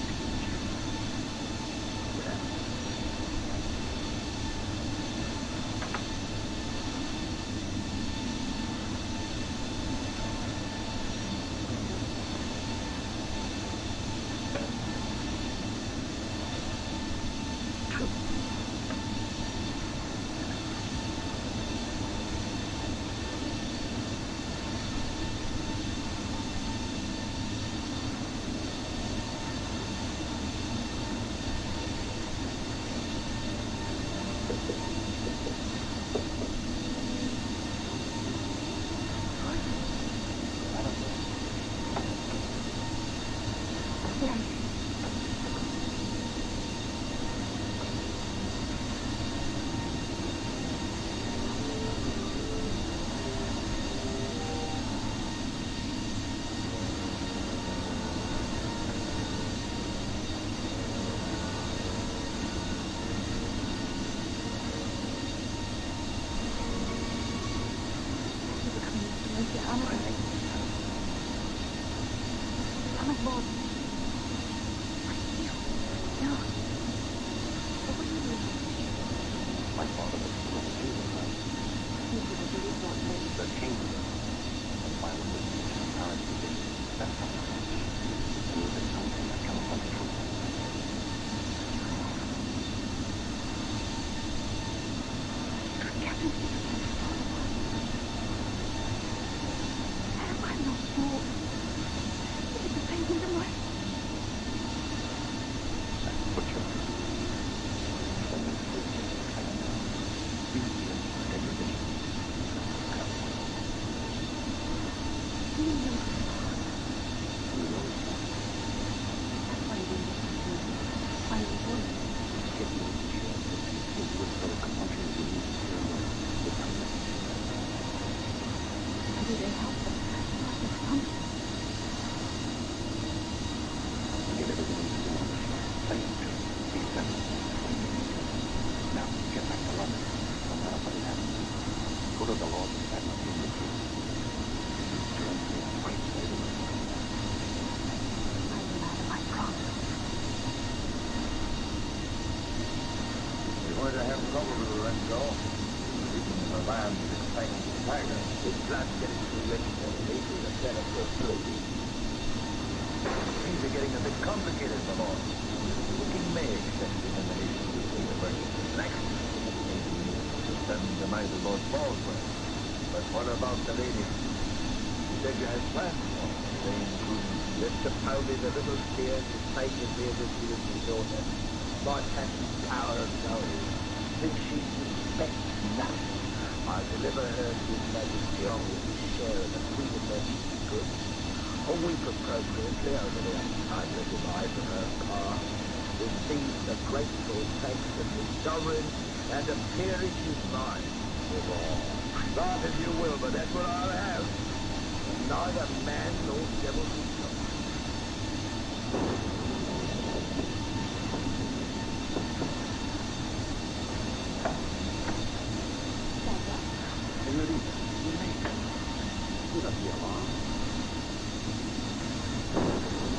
Shoot up the alarm.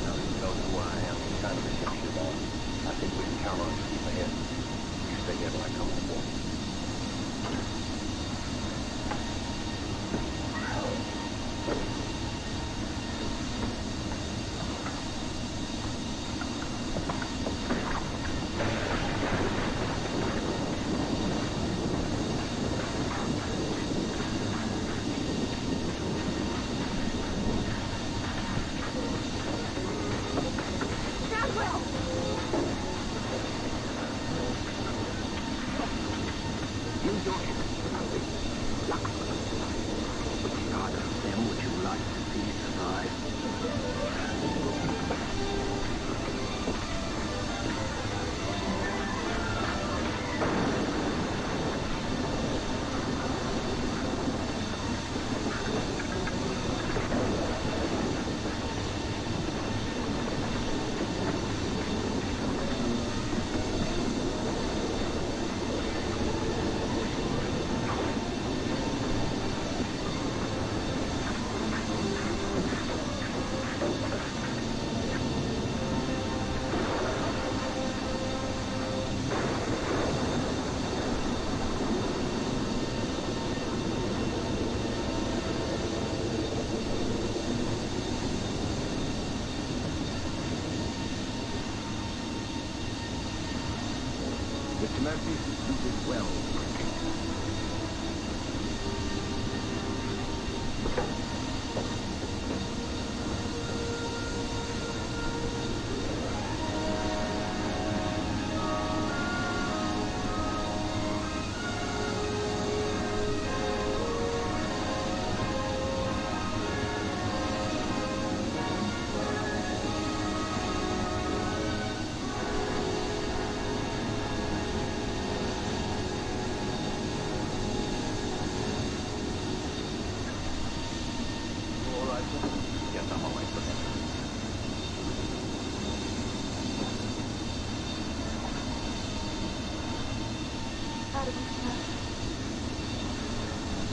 Now that you know who I am, what kind of a ship you're on, I think we can count on you to keep ahead. You stay here till I come on board.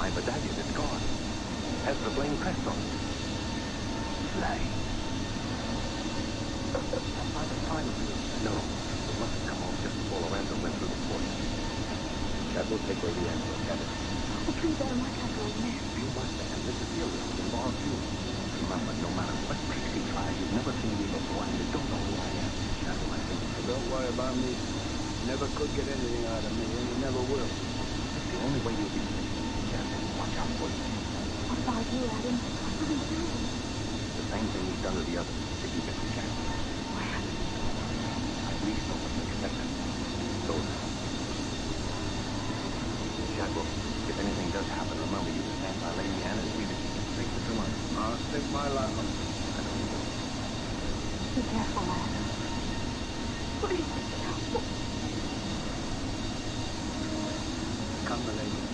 My medallion is gone. Has the blame crest on it? Lying. By the time of it. No. It must have come off just before Lorenzo went through the port. Chad will take Lady Anne to the cabin. Oh, please, Adam, I can't go in there. You must, and this is the risk involves you. Remember, no matter what tricks he tries, you've never seen me before, and you don't know who I am. Chad will, I think. Don't worry about me. Never could get anything out of me, and you never will. It's the only way you'll be safe. Watch out for you. What about you, Adam? What are you doing? The same thing he's done to the others, if you get the chance. Why, Adam? At least no one's expected. So, Shadwell, if anything does happen, remember you to stand by Lady Anne and see that she gets safe to life. I'll stick my life on it. I know you will. Be careful, Adam. Please be careful. Come, my lady.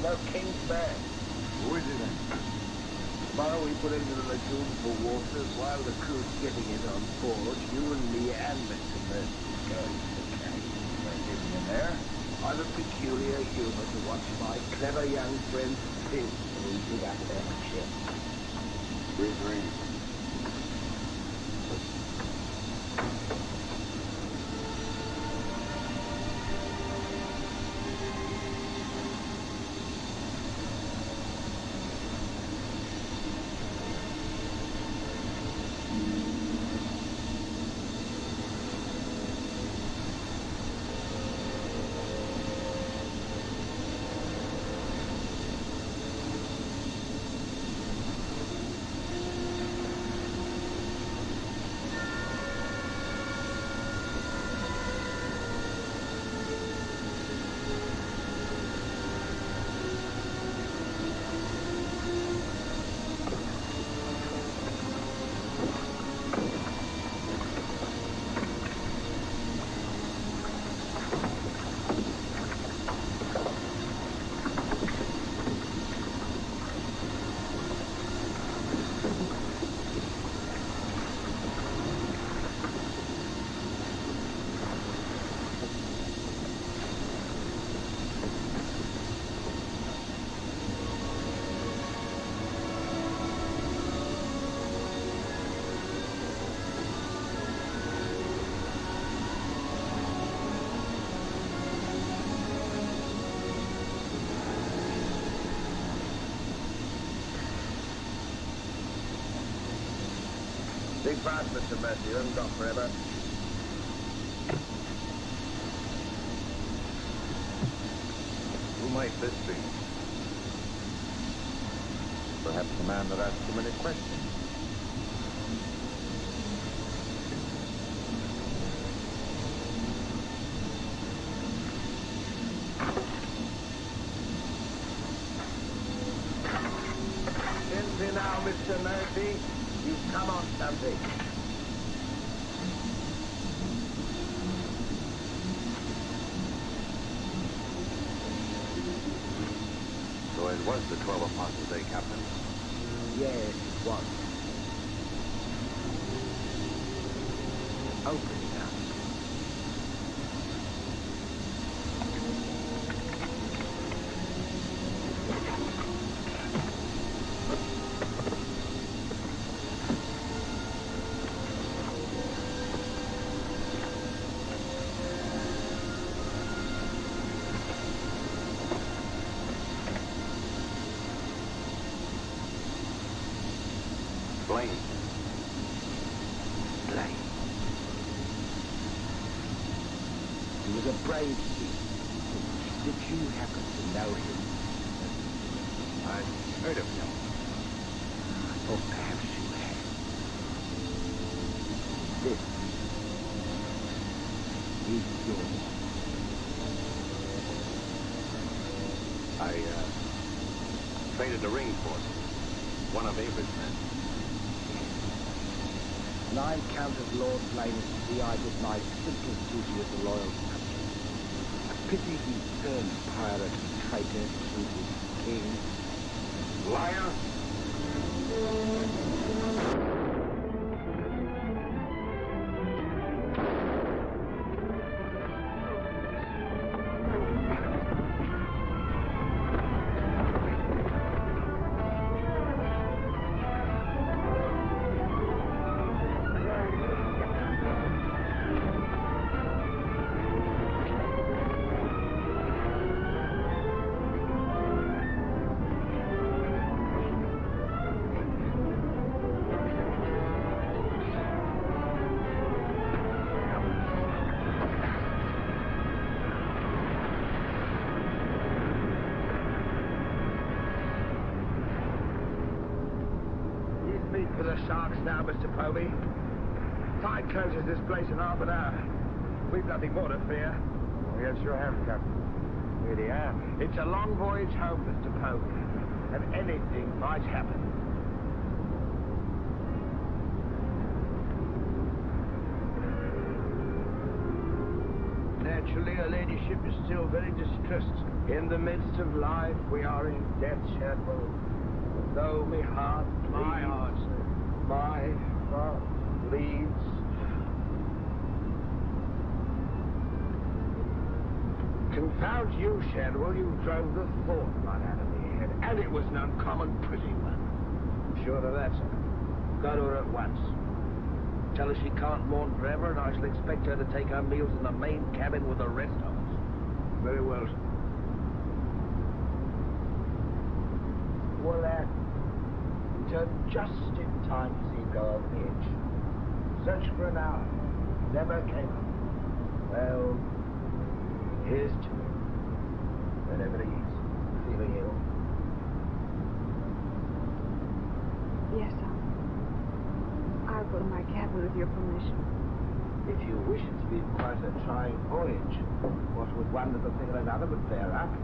No King's Band. Who is it then? Tomorrow we put into the lagoon for water while the crew's getting it on board. You and me and Mr. Mercy go to the cave. We're living in there. I've a peculiar humor to watch my clever young friend spin easy up their ship. Sweet dreams. Be fast, Mr. Mercer. You haven't got forever. Who might this be? Perhaps the man that asked too many questions. Easy now, Mr. Murphy. You've come on something. So it was the 12 Apostles' Day, Captain? Yes, it was. Open it up. He was a brave thief. Did you happen to know him? I've heard of him. I thought perhaps you had. This is yours. I traded the ring for him. One of Avery's men. And I encountered Lord Blaine see I did my simplest duty as a loyal subject. A pity he turned pirate and traitor to his king. Liar! For the sharks now, Mr. Povey. Tide closes this place in half an hour. We've nothing more to fear. Oh, yes, you have, Captain. Really am. It's a long voyage home, Mr. Povey, and anything might happen. Naturally, her ladyship is still very distressed. In the midst of life, we are in death's shadow. Though my heart bleeds. Confound you, Shadwell, you drove the thought right out of me head, and it was an uncommon pretty one. Sure of that, sir. Go to her at once. Tell her she can't mourn forever, and I shall expect her to take her meals in the main cabin with the rest of us. Very well, sir. Well, that turned just in time to see him go over the edge. Searched for an hour. Never came up. Well, here's to him. Whenever he is. Feeling ill. Yes, I'll go to my cabin with your permission. If you wish it to be quite a trying voyage, what would one little thing or another but bear up?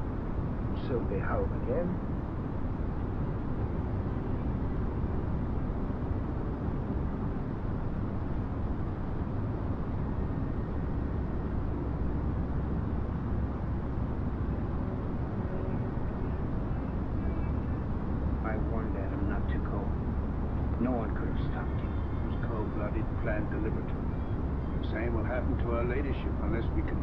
You'll soon be home again. Plan delivered to him. The same will happen to her ladyship unless we can...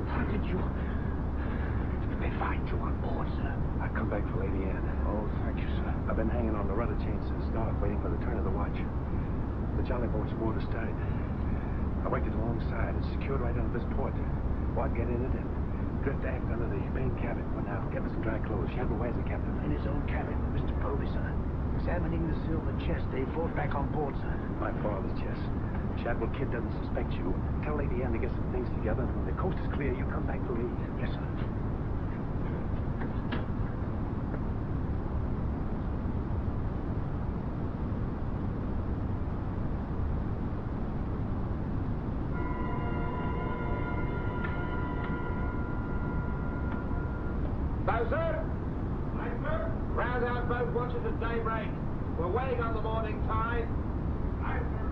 How did they find you on board, sir? I come back for Lady Anne. Oh, thank you, sir. I've been hanging on the rudder chain since dark, waiting for the turn of the watch. The jolly boat's moored astern. I waited alongside. It's secured right under this port. Squad, get in it and drift aft under the main cabin. Well, now, get me some dry clothes. Shadwell, where's the captain? In his own cabin, Mr. Povey, sir. Examining the silver chest they brought back on board, sir. My father's chest. Shadwell Kid doesn't suspect you. Tell Lady Anne to get some things together, and when the coast is clear, you come back for me. Yes, sir. Sir? Aye, sir. Round out both watches at daybreak. We're waiting on the morning tide. Aye, sir.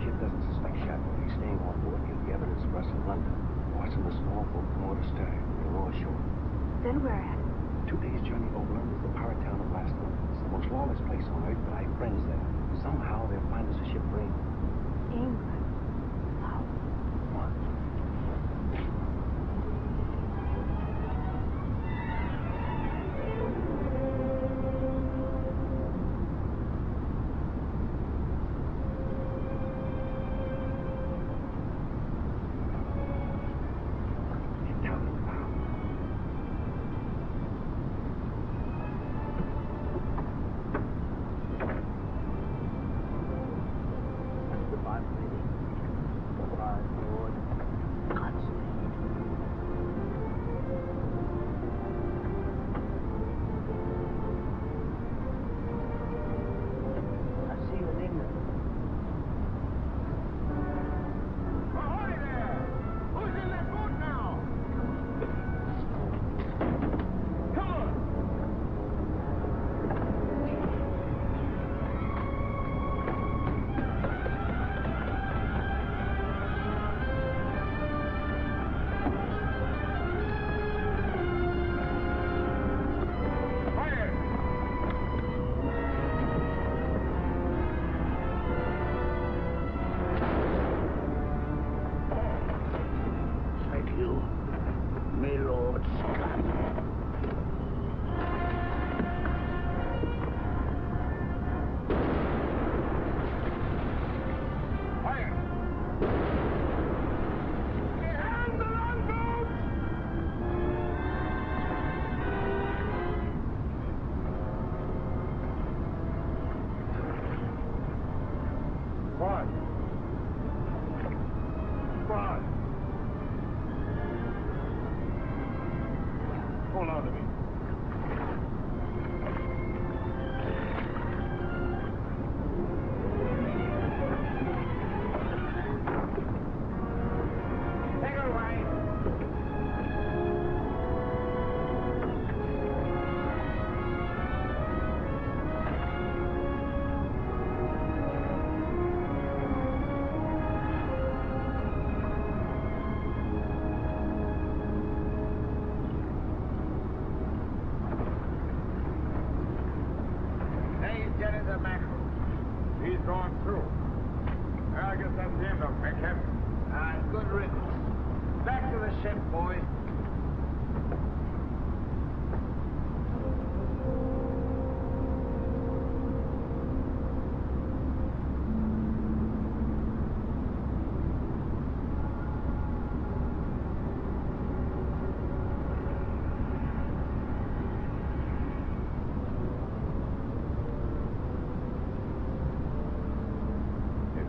Kid doesn't suspect Shadwell. He's staying on board, getting the evidence for us in London. Watching the small boat come over stern. We'll row ashore. Then where at? 2 days' journey overland is the pirate town of Glasgow. It's the most lawless place on earth, but I have friends there. Somehow they'll find us a ship for England. England. How? What?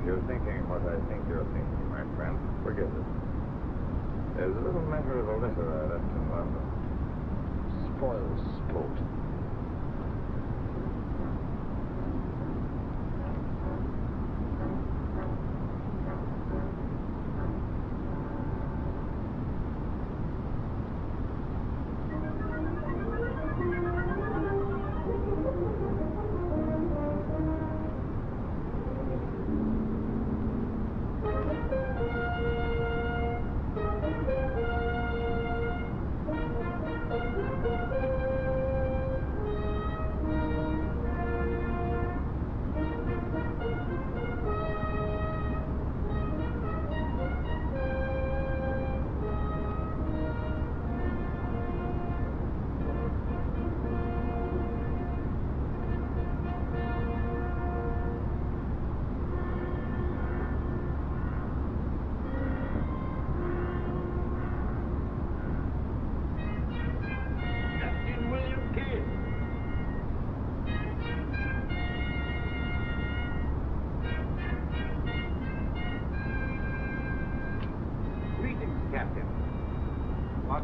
You're thinking what I think you're thinking, my friend. Forget it. There's a little matter of a letter I left in London. Spoils sport.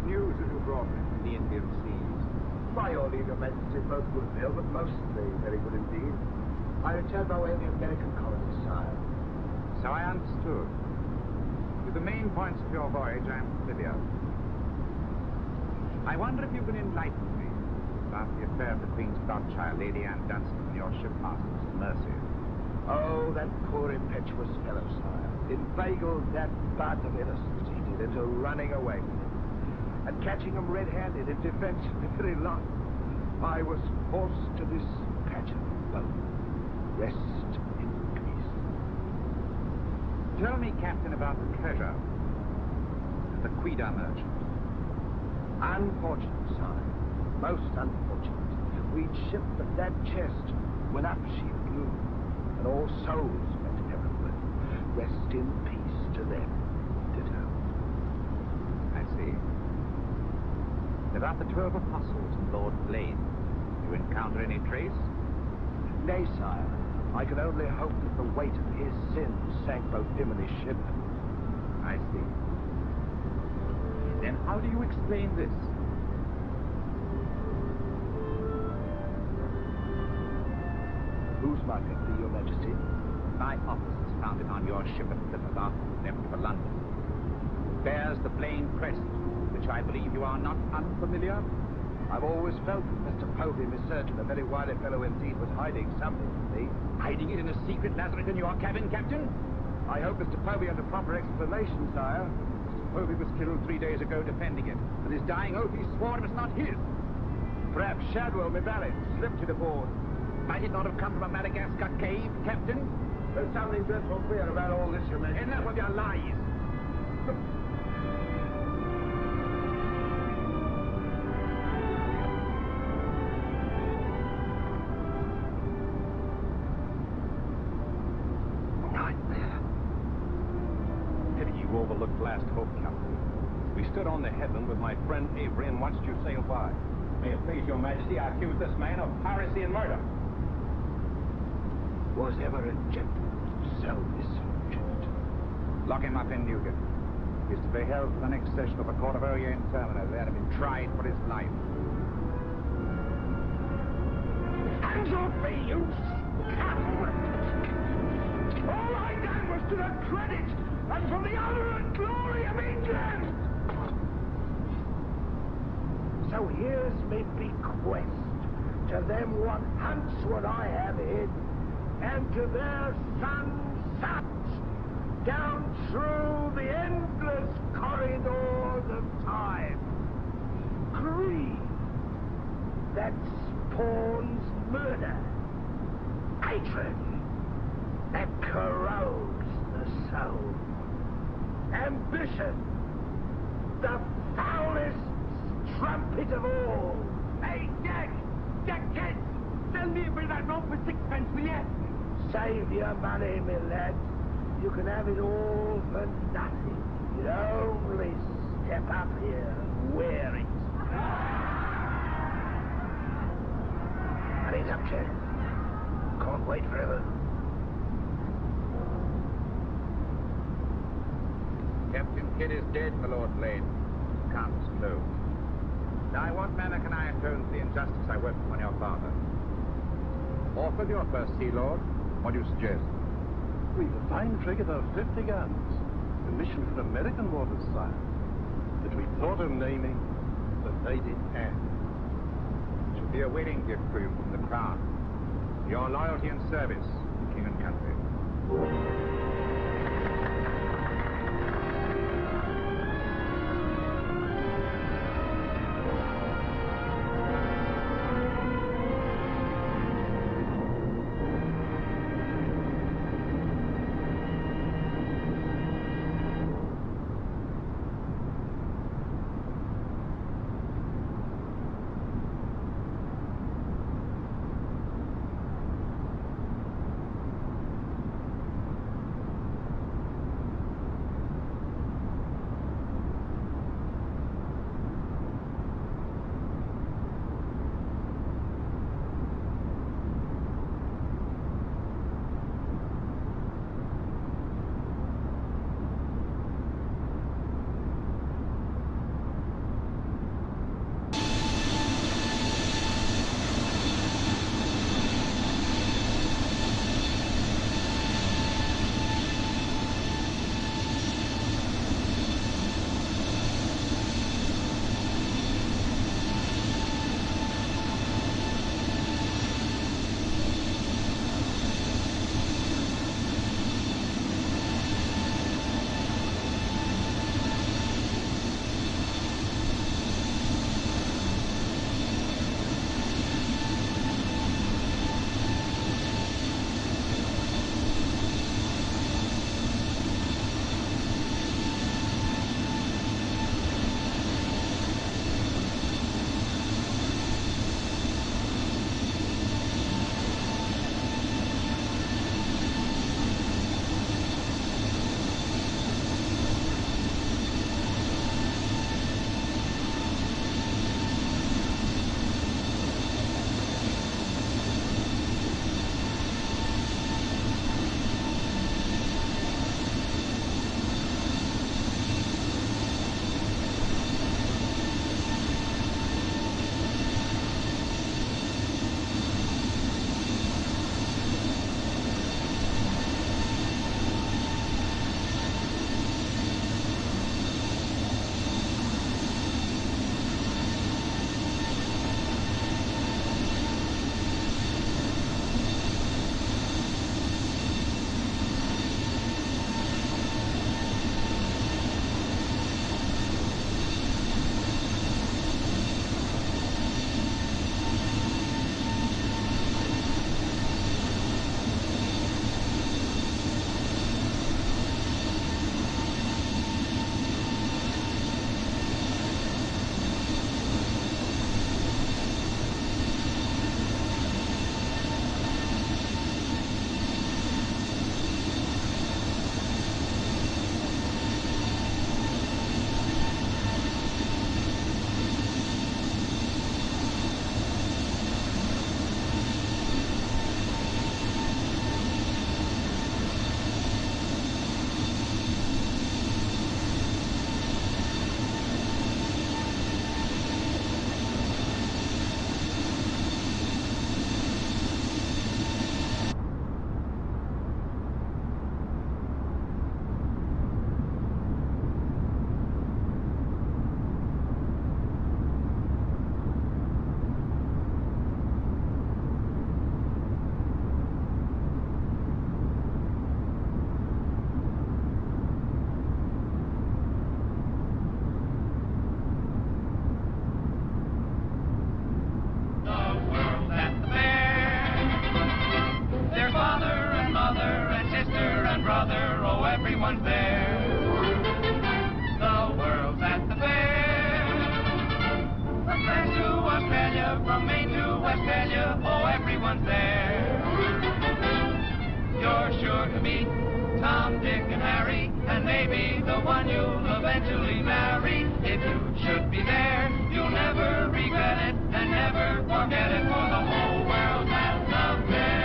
news have you brought me from the Indian seas? By all leave, Your Majesty, both good and ill, but mostly very good indeed. I returned by way of the American colonies, sire. So I understood. With the main points of your voyage, I am familiar. I wonder if you can enlighten me about the affair of the Queen's godchild, Lady Anne Dunstan, and your shipmaster, Mr. Mercy. Oh, that poor impetuous fellow, sire. Inveigled that bud of innocence he did into running away with him. And catching him red-handed in defense of the very lot, I was forced to dispatch him both. Rest in peace. Tell me, Captain, about the treasure and the Quida merchant. Unfortunate, sire. Most unfortunate. We'd shipped but that chest when up she flew, and all souls went heavenward. Rest in peace to them, ditto. I see. About the 12 apostles and Lord Blaine, you encounter any trace? Nay, sire. I can only hope that the weight of his sins sank both him and his ship. I see. Then how do you explain this? Whose market, Your Majesty? My officers found it on your ship at Plymouth after it left for London. It bears the Blaine crest, which I believe you are not unfamiliar. I've always felt that Mr. Povey, Miss Surgeon, a very wily fellow indeed, was hiding something from me. Hiding it in a secret lazaret in your cabin, Captain? I hope Mr. Povey under proper explanation, sire. Mr. Povey was killed 3 days ago defending it, and his dying oath he swore it was not his. Perhaps Shadwell, my valet, slipped it aboard. Might it not have come from a Madagascar cave, Captain? There's something dreadful queer about all this, Your Majesty. Enough of your lies. Overlooked last hope, Captain. We stood on the headland with my friend Avery and watched you sail by. May it please Your Majesty, I accuse this man of piracy and murder. Was ever a gentleman so misogynist? Lock him up in Newgate. He's to be held for the next session of the Court of Orient Terminal, there to be tried for his life. Hands off me, you scum! All I done was to the credit and for the honor and glory of England! So here's me bequest to them what hunts what I have hid, and to their sons' sons, down through the endless corridors of time. Greed that spawns murder, hatred that corrodes the soul. Ambition, the foulest trumpet of all. Hey, Jack! Jack Kent! Sell me a bit of that rope for 6pence, will ya? Save your money, my lad. You can have it all for nothing. You only step up here and wear it. Hurry up, Jack. Can't wait forever. Captain Kidd is dead, my Lord Blaine. Counts closed. Now, in what manner can I atone for the injustice I worked upon your father? Off with your first, Sea Lord. What do you suggest? We've a fine frigate of 50 guns. A mission for American waters, sire. That we thought of naming the Lady Anne. It should be a wedding gift for you from the Crown. Your loyalty and service, King and country. brother, oh, everyone's there. The world's at the fair. From France to Australia, from Maine to Westphalia, oh, everyone's there. You're sure to meet Tom, Dick, and Harry, and maybe the one you'll eventually marry. If you should be there, you'll never regret it, and never forget it, for the whole world's at the fair.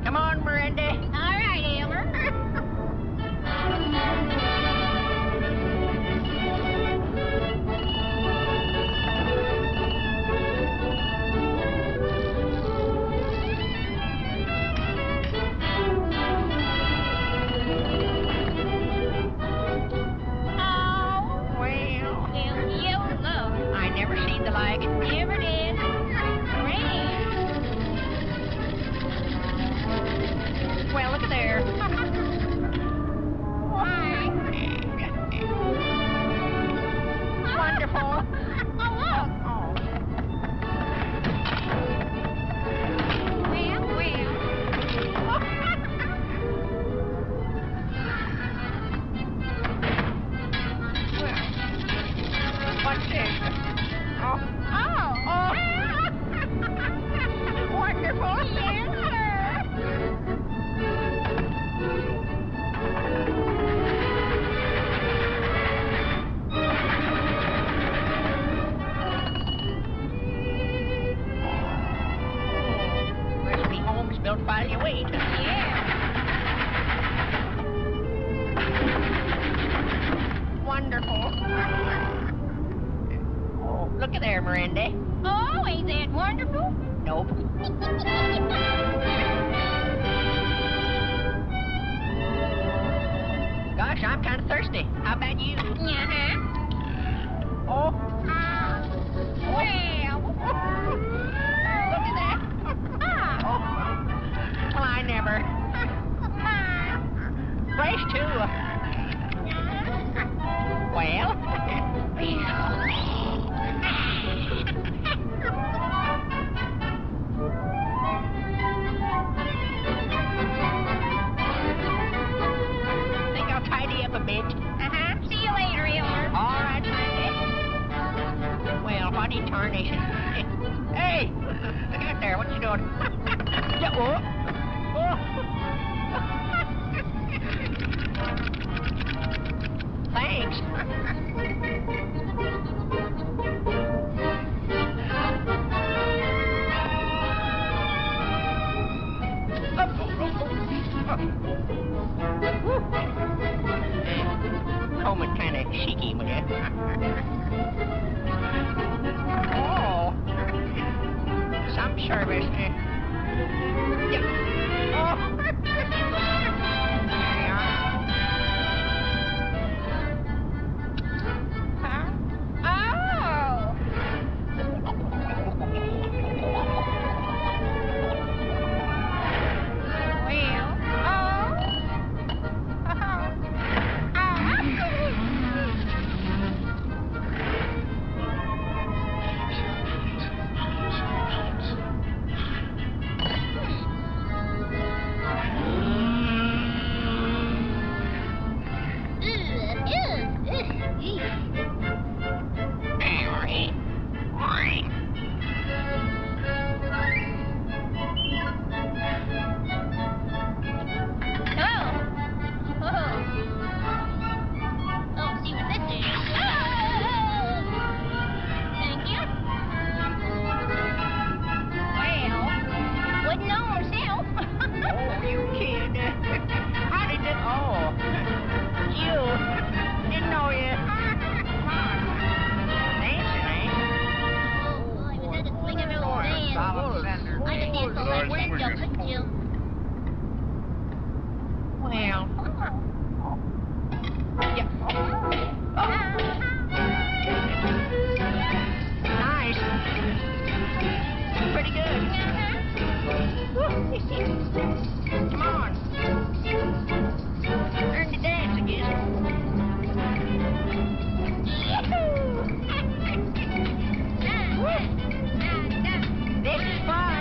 Come on, Miranda. All right, Elmer. Look at there, Miranda. Oh, ain't that wonderful? Nope. Gosh, I'm kind of thirsty. How about you? Uh-huh. Oh. Well. Look at that. Oh. Well, I never. Fresh, too. Well. See you later, Elmer. All right, Randy. Well, what in tarnation? Hey! Look out there. What you doing? Yeah, Thanks. Coleman kind of cheeky with it. Oh. Some service. Yep. Oh. There you are. Huh? Oh. We're jumping Jill. Well. Yeah. Nice. Pretty good. Come on. Learn to dance, I guess. This is fun.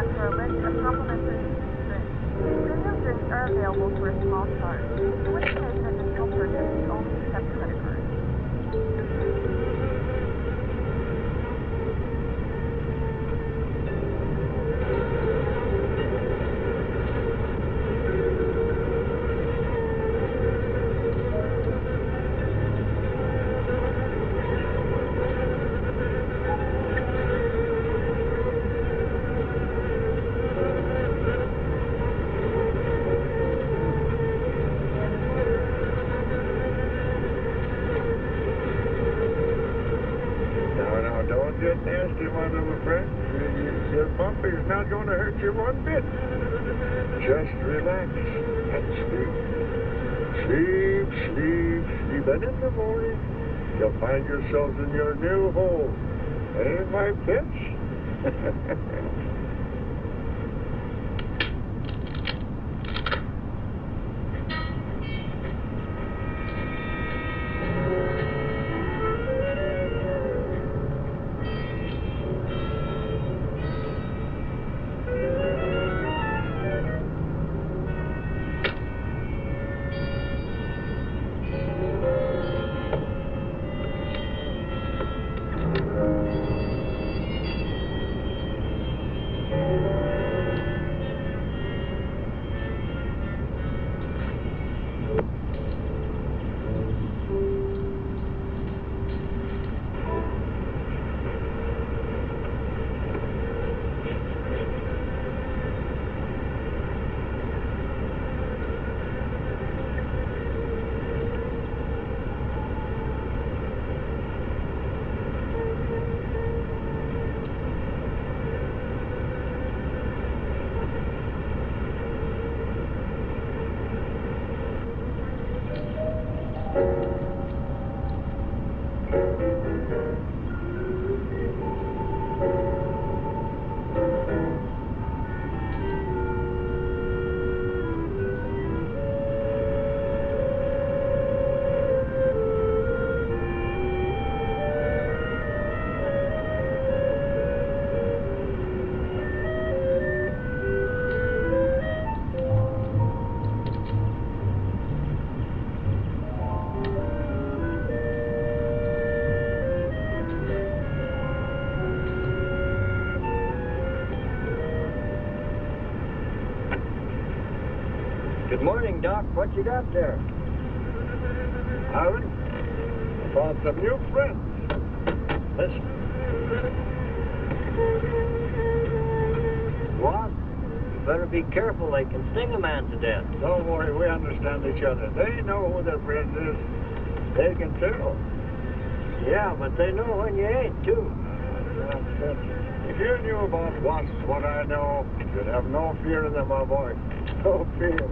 back to our list of complimentary drinks. Premium drinks are available for a small charge. If you wish to make an additional purchase, we only accept credit cards. Get nasty, my little friend. Your bumper is not going to hurt you one bit. Just relax and sleep. Sleep, sleep, sleep. And in the morning, you'll find yourselves in your new home. Ain't my bitch? Good morning, Doc. What you got there? Howard, I found some new friends. Listen. What? You better be careful. They can sting a man to death. Don't worry, we understand each other. They know who their friend is. They can tell. Yeah, but they know when you ain't, too. If you knew about what I know, you'd have no fear in them, my boy. No fear.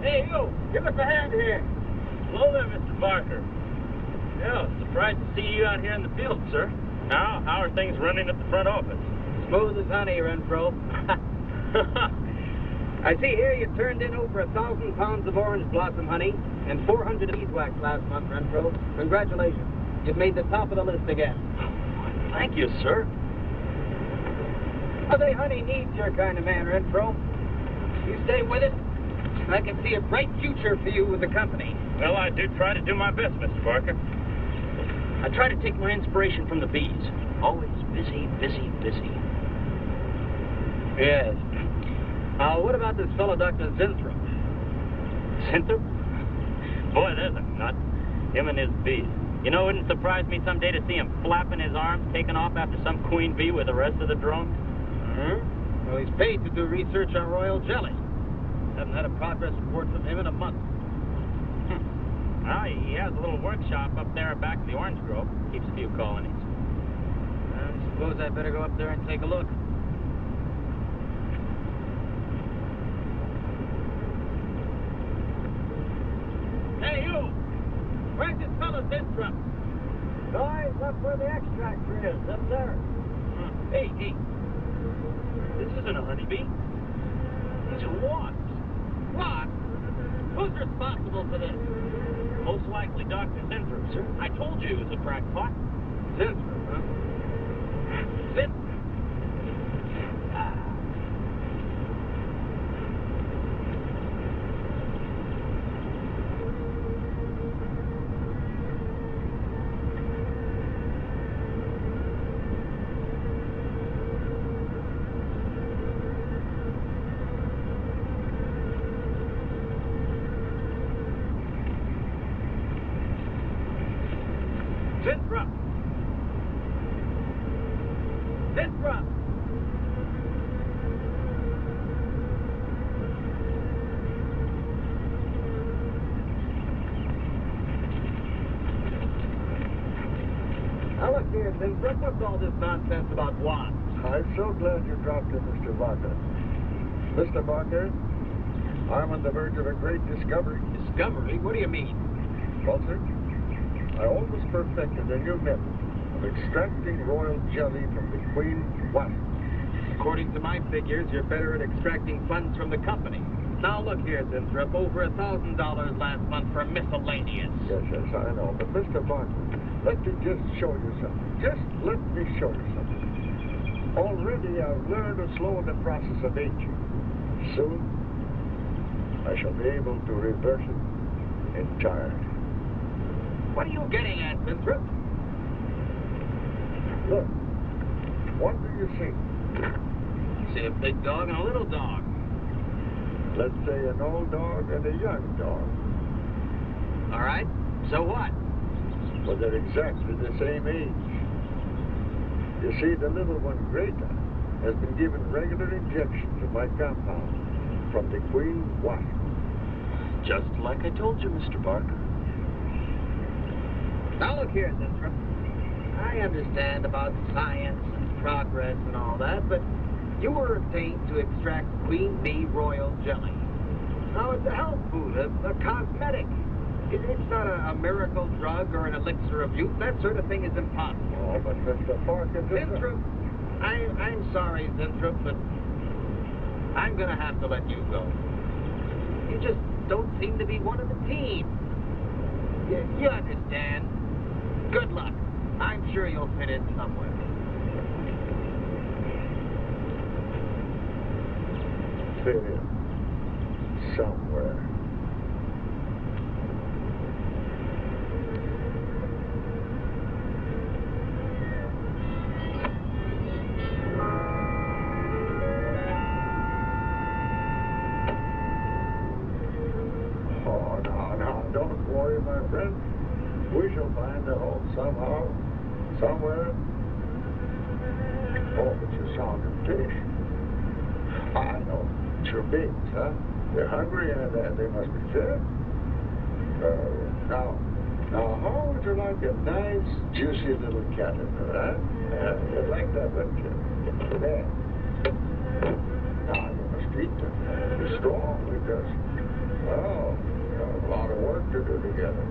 Hey, you! Give us a hand here. Hello there, Mr. Barker. Yeah, surprised to see you out here in the field, sir. How are things running at the front office? Smooth as honey, Renfro. I see here you turned in over 1,000 pounds of orange blossom honey and 400 of beeswax last month, Renfro. Congratulations. You've made the top of the list again. Thank you, sir. I say honey needs your kind of man, Renfro. You stay with it, I can see a bright future for you with the company. Well, I do try to do my best, Mr. Barker. I try to take my inspiration from the bees. Always busy, busy, busy. Yes. What about this fellow, Dr. Zinthrop? Zinthrop? Boy, there's a nut. Him and his bees. You know, it wouldn't surprise me someday to see him flapping his arms, taking off after some queen bee with the rest of the drones. Well, he's paid to do research on royal jelly. Haven't had a progress report from him in a month. Well, he has a little workshop up there back of the orange grove. Keeps a few colonies. I suppose I'd better go up there and take a look. is, up there. Hey, hey. This isn't a honeybee. These are wasps. Wasps? Who's responsible for this? Most likely Dr. Zinthrop, sir. I told you he was a crackpot. Zinthrop, huh? Zinthrop. Zinthrop! Zinthrop! Now look here, Zinthrop, what's all this nonsense about wasps? I'm so glad you dropped in, Mr. Barker. Mr. Barker, I'm on the verge of a great discovery. Discovery? What do you mean? Well, sir, I almost perfected a new method of extracting royal jelly from the queen wasp. According to my figures, you're better at extracting funds from the company. Now look here, Zinthrop, over $1,000 last month for miscellaneous. Yes, I know. But Mr. Barker, let me just show you something. Just let me show you something. Already I've learned to slow the process of aging. Soon, I shall be able to reverse it entirely. What are you getting at, Zinthrop? Look, what do you see? See a big dog and a little dog. Let's say an old dog and a young dog. All right, so what? Well, they're exactly the same age. You see, the little one, Greta, has been given regular injections of my compound from the queen wasp. Just like I told you, Mr. Barker. Now look here, Zinthrop. I understand about science and progress and all that, but you were obtained to extract queen bee royal jelly. Now it's a health food, a cosmetic. It's not a miracle drug or an elixir of youth. That sort of thing is impossible. Oh, but Mr. Barker... Zinthrop, I'm sorry, Zinthrop, but I'm going to have to let you go. You just don't seem to be one of the team. You understand. Good luck. I'm sure you'll fit in somewhere. Fit in somewhere. Don't worry, my friend. We shall find a home somehow, somewhere. Oh, but you sound impatient. I know. It's your babies, huh? They're hungry and they must be fed. Now, how would you like a nice, juicy little caterpillar, huh? You'd like that, wouldn't you? There. Now, you must eat them. Be strong because, well, a lot of work to do together.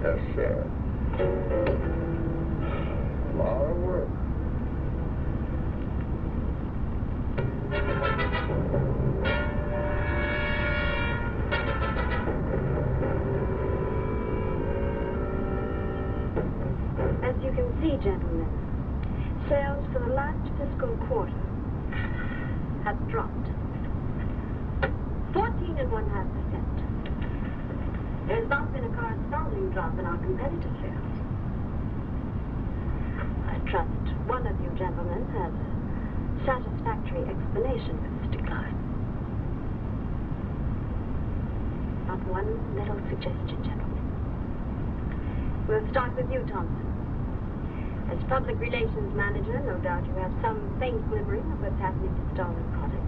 Yes, sir. A lot of work. As you can see, gentlemen, sales for the last fiscal quarter have dropped 14.5%. There's not been a corresponding drop in our competitive sales. I trust one of you gentlemen has a satisfactory explanation for this decline. Not one little suggestion, gentlemen. We'll start with you, Thompson. As public relations manager, no doubt you have some faint glimmering of what's happening to stolen products.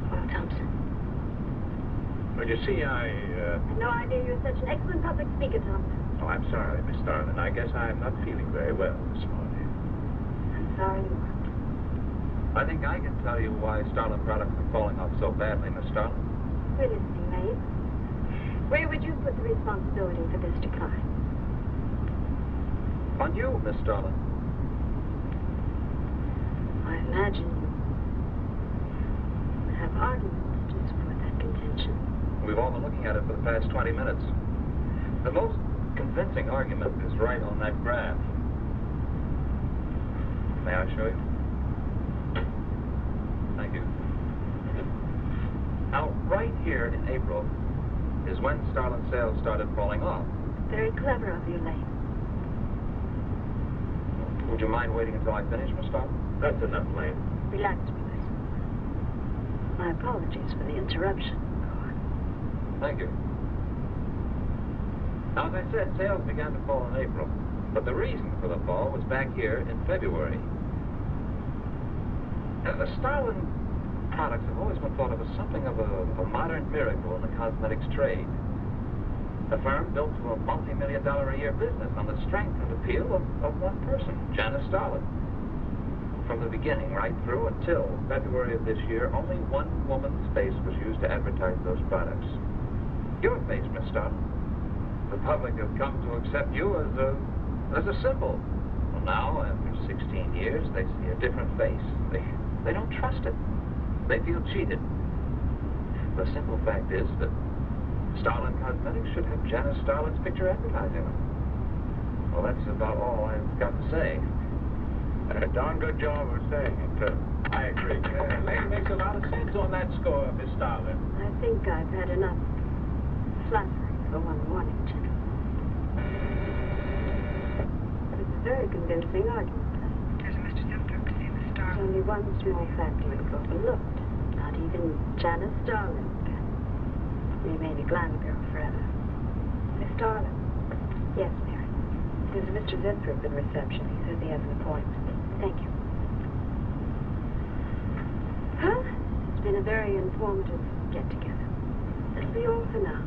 Well, Thompson. Well, you see, I had no idea you're such an excellent public speaker, Thompson. Oh, I'm sorry, Miss Starlin. I guess I'm not feeling very well this morning. I'm sorry you aren't. I think I can tell you why Starlin products are falling off so badly, Miss Starlin. We're listening, Maeve. Where would you put the responsibility for this decline? On you, Miss Starlin. I imagine you have arguments to support that contention. We've all been looking at it for the past 20 minutes. The most convincing argument is right on that graph. May I show you? Thank you. Now, right here in April is when Starlin sales started falling off. Very clever of you, Lane. Would you mind waiting until I finish, Miss Starlin? That's enough, Lane. Relax, Willis. My apologies for the interruption. Thank you. Now, as I said, sales began to fall in April, but the reason for the fall was back here in February. Now, the Starlin products have always been thought of as something of a modern miracle in the cosmetics trade. A firm built to a multi-million-dollar-a-year business on the strength and appeal of one person, Janice Starlin. From the beginning, right through until February of this year, only one woman's face was used to advertise those products. Your face, Miss Starlin. The public have come to accept you as a symbol. Well, now, after 16 years, they see a different face. They don't trust it. They feel cheated. The simple fact is that Starlin Cosmetics should have Janice Starlin's picture advertising them. Well, that's about all I've got to say. A darn good job of saying it, too. I agree. Lane makes a lot of sense on that score, Miss Starlin. I think I've had enough flattery for one morning, gentlemen. It's a very convincing argument. There's Mr. Zimdrup to see the star. There's only one small fact you've overlooked. Not even Janice Starlin can remain a glamour girl forever. Miss Starlin. Yes, Mary. There's Mr. Zimdrup in reception. He says he has an appointment. Thank you. Well, it's been a very informative get-together. That'll be all for now.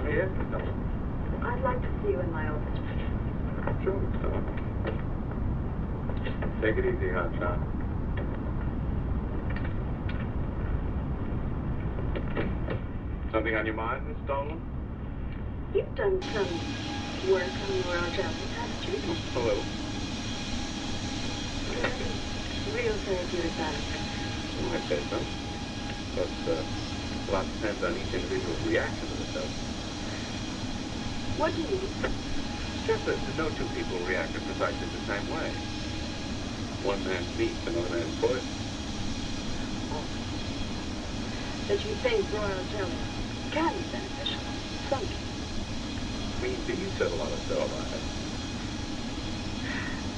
Yes, I'd like to see you in my office. sure, Miss Starlin. Take it easy, hotshot. Something on your mind, Miss Starlin? You've done some work on the Royal Jelly, haven't you? A little. Real therapeutic benefit. I'd say so. But a lot depends on each individual's reaction to the stuff. What do you mean? Just that no two people react in precisely the same way. One man's meat, another man's poison. That you think royal jelly can be beneficial. Some people. Means that you said a lot of stuff about it.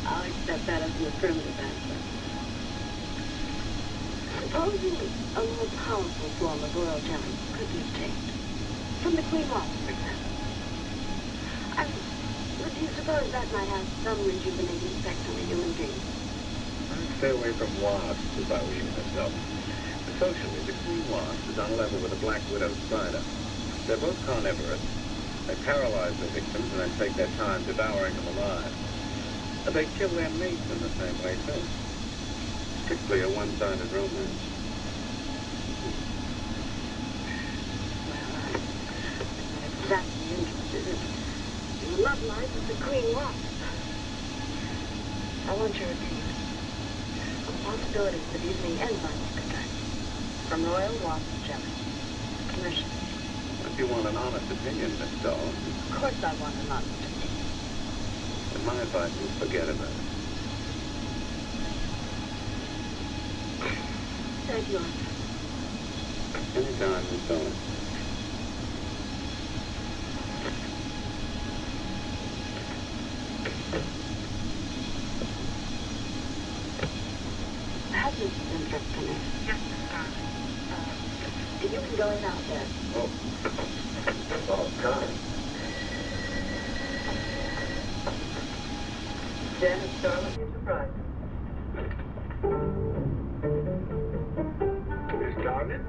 I'll accept that as an affirmative answer. Supposing a more powerful form of royal jelly could be obtained. From the Queen Wasp, for example. Would you suppose that might have some rejuvenating effect on a human being? I'd stay away from wasps if I were you myself. Socially, the queen wasp is on a level with a black widow spider. They're both carnivorous. They paralyze their victims and then take their time devouring them alive. But they kill their mates in the same way, too. Strictly a one-sided romance. Well, I'm not exactly interested in the love life of the Queen Wasp. I want your opinion on the possibilities of using enzyme extract from royal wasp jelly commercially. If you want an honest opinion, Miss Starlin. Of course I want an honest opinion. Then my advice is forget about it. Thank you. Anytime, Miss Starlin. Has Mrs. Zimdrup come in? Yes, Miss Starlin. You can go in out there. Oh. Oh, God. Janice Starlin, you surprised Miss Starlin?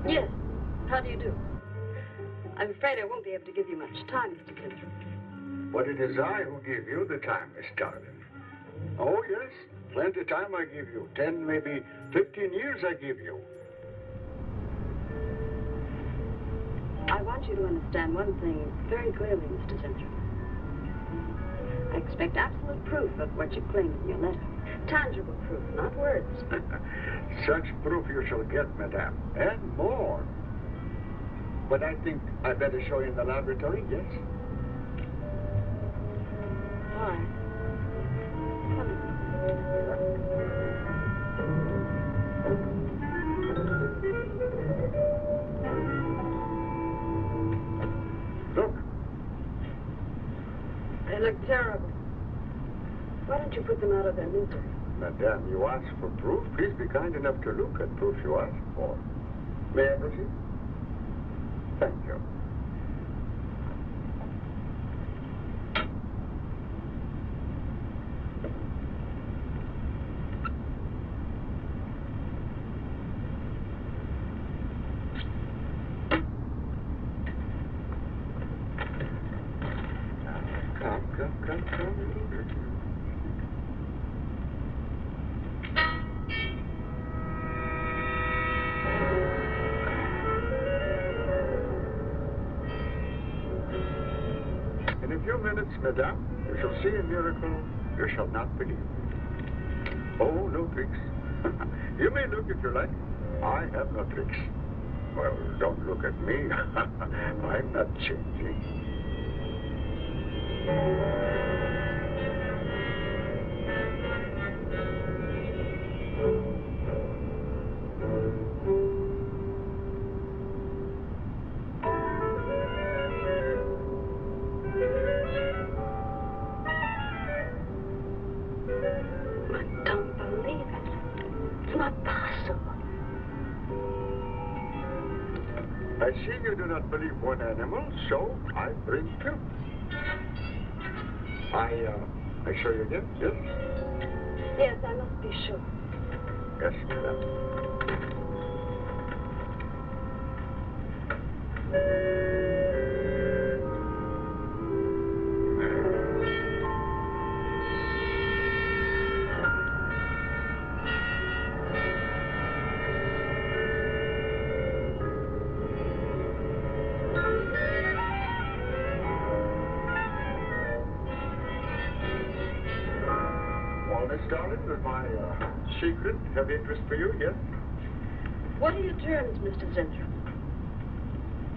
Yes. How do you do? I'm afraid I won't be able to give you much time, Mr. Zimdrup. But it is I who give you the time, Miss Starlin. Oh, yes. Plenty of time I give you. 10, maybe 15 years I give you. want you to understand one thing very clearly, Mr. Zentrum. I expect absolute proof of what you claim in your letter. Tangible proof, not words. Such proof you shall get, madame, and more. But I think I better show you in the laboratory, yes? Why? Look. They look terrible. Why don't you put them out of their misery? Madame, you asked for proof. Please be kind enough to look at proof you asked for. May I proceed? Thank you. Come. In a few minutes, madame, you shall see a miracle you shall not believe. Oh, no tricks. You may look if you like. I have no tricks. Well, don't look at me. I'm not changing. I see you do not believe one animal, so I bring two. I show you again, yes? Yes, I must be sure. Yes, madame. Darling, with my secret have interest for you, yes? What are your terms, Mr. Zentrum?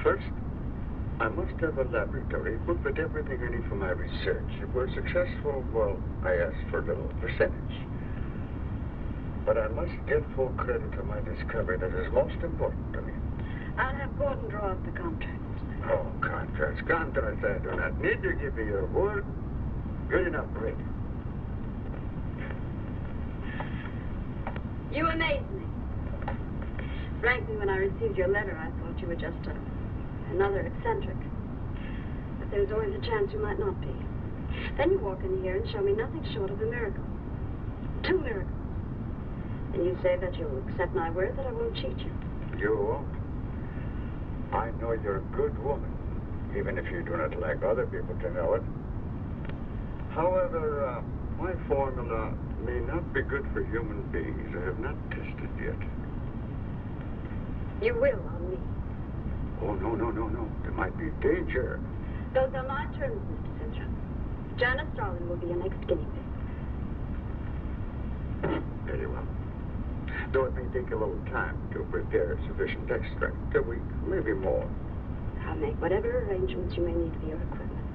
First, I must have a laboratory equipped with everything I need for my research. If we're successful, well, I ask for a little percentage. But I must give full credit to my discovery that is most important to me. I'll have Gordon draw up the contract. Oh, contracts. I do not need to give you your word. Good enough, great. You amaze me. Frankly, when I received your letter, I thought you were just another eccentric. But there was always a chance you might not be. Then you walk in here and show me nothing short of a miracle. 2 miracles. And you say that you'll accept my word that I won't cheat you. You won't. I know you're a good woman, even if you do not like other people to know it. However, my formula may not be good for human beings. I have not tested yet. You will on me. Oh, no. There might be danger. Those are my terms, Mr. Zentrum. Janice Starlin will be your next guinea pig. Very well. Though it may take a little time to prepare sufficient extract. A week, maybe more. I'll make whatever arrangements you may need for your equipment.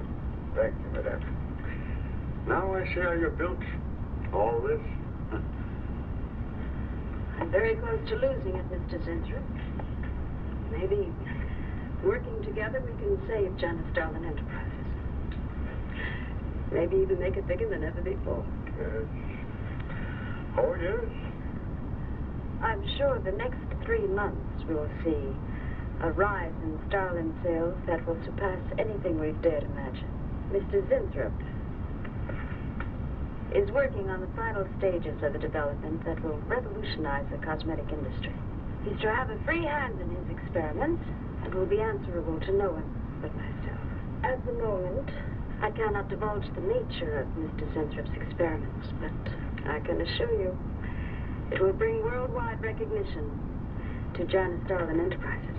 Thank you, madame. Now I see how you built all this. I'm very close to losing it, Mr. Zentrum. Maybe working together we can save Janice Starlin Enterprises. Maybe even make it bigger than ever before. Yes. Oh, yes. I'm sure the next 3 months we'll see a rise in Starlin sales that will surpass anything we've dared imagine. Mr. Zentrum is working on the final stages of a development that will revolutionize the cosmetic industry. He's to have a free hand in his experiments and will be answerable to no one but myself. At the moment, I cannot divulge the nature of Mr. Zentrup's experiments, but I can assure you it will bring worldwide recognition to Janice Starlin Enterprises.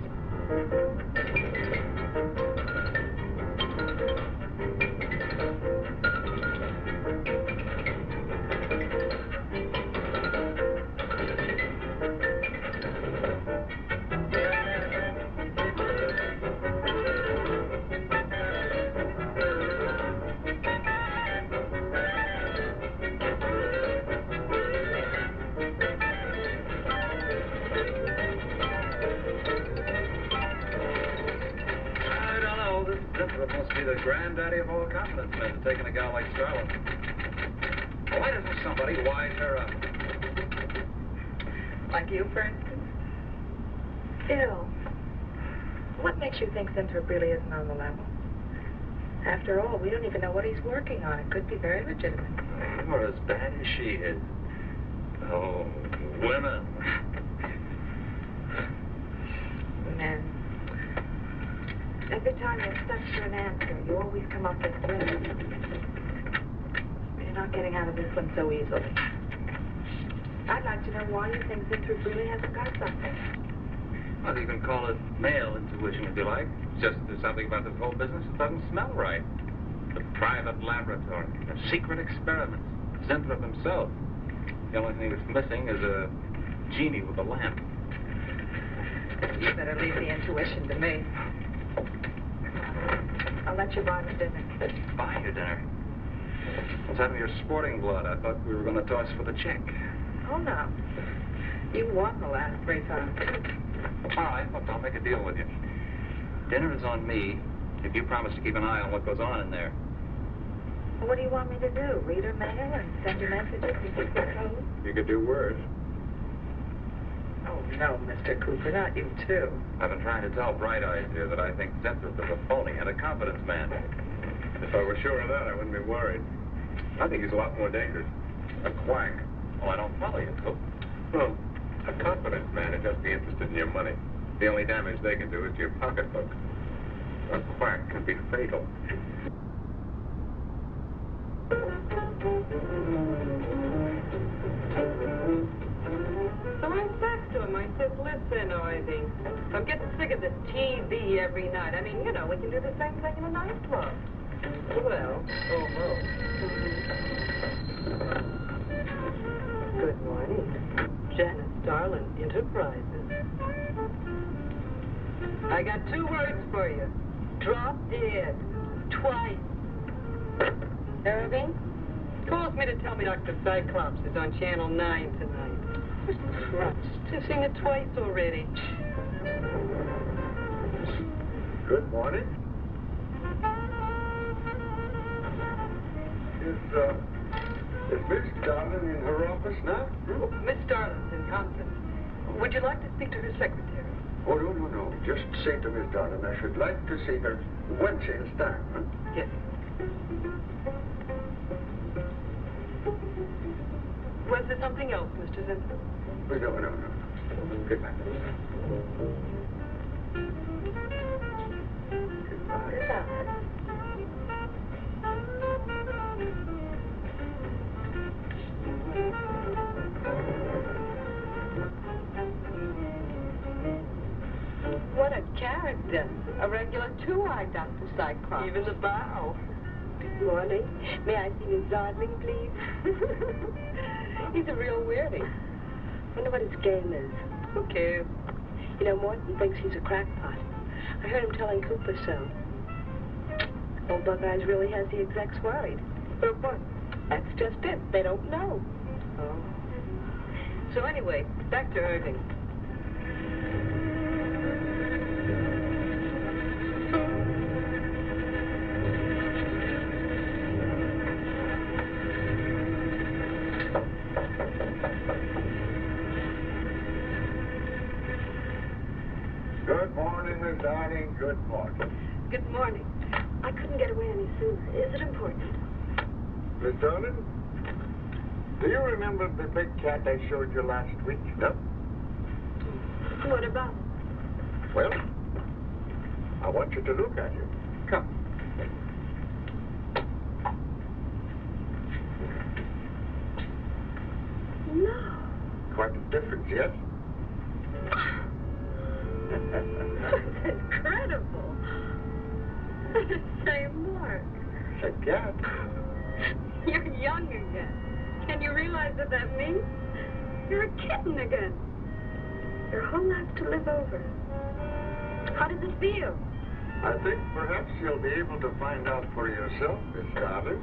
this Winthrop must be the granddaddy of all confidence men, taking a gal like Starlin. Why doesn't somebody wise her up? Like you, for instance? Phil, what makes you think Winthrop really isn't on the level? After all, we don't even know what he's working on. It could be very legitimate. You're as bad as she is. Oh, women. Men. Every time you're stuck for an answer, you always come up with women. You're not getting out of this one so easily. I'd like to know why you think Winthrop really hasn't got something. Well, you can call it male intuition if you like. Just there's something about this whole business that doesn't smell right. The private laboratory, the secret experiments, Winthrop himself. The only thing that's missing is a genie with a lamp. You better leave the intuition to me. I'll let you buy me dinner. Buy your dinner? What's happened to your sporting blood? I thought we were going to toss for the check. Oh, no. You won the last 3 times. All right, look, I'll make a deal with you. Dinner is on me if you promise to keep an eye on what goes on in there. What do you want me to do? Read her mail and send you messages and keep her code? You could do worse. Oh, no, Mr. Cooper, not you, too. I've been trying to tell Bright Eyes here that I think Winthrop is a phony and a confidence man. If I were sure of that, I wouldn't be worried. I think he's a lot more dangerous. A quack. Well, I don't follow you, Coop. Well, a confidence man would just be interested in your money. The only damage they can do is to your pocketbook. A quack can be fatal. So I said to him, I said, listen, Ivy, I'm getting sick of this TV every night. I mean, you know, we can do the same thing in a nightclub. Well, almost. Good morning. Janice Starlin, Enterprises. I got 2 words for you. Drop dead. Twice. Irving calls me to tell me Dr. Cyclops is on Channel 9 tonight. Christ, I've seen it twice already. Good morning. Is Miss Darlin in her office now? Miss Darlin's in conference. Would you like to speak to her secretary? Oh, no. Just say to Miss Darlin I should like to see her Wednesday time, huh? Yes. Was there something else, Mr. Vincent? Oh, no. Goodbye. Goodbye. What a character. A regular 2-eyed Dr. Cyclops. Even the bow. Good morning. May I see Miss Darling, please? He's a real weirdie. Wonder what his game is. Who cares? You know, Morton thinks he's a crackpot. I heard him telling Cooper so. Old Buckeyes really has the execs worried. But of course, that's just it. They don't know. Oh. So anyway, back to Irving. Good morning, Miss Darling. Good morning. Good morning. I couldn't get away any sooner. Is it important? Miss Darlin, do you remember the big cat I showed you last week? No? What about? Well, I want you to look at it. Come. No. Quite a difference, yes? That's incredible. The same mark. It's a cat. You're young again. Can you realize what that means? You're a kitten again. Your whole life to live over. How does it feel? I think perhaps you'll be able to find out for yourself, Miss Darling.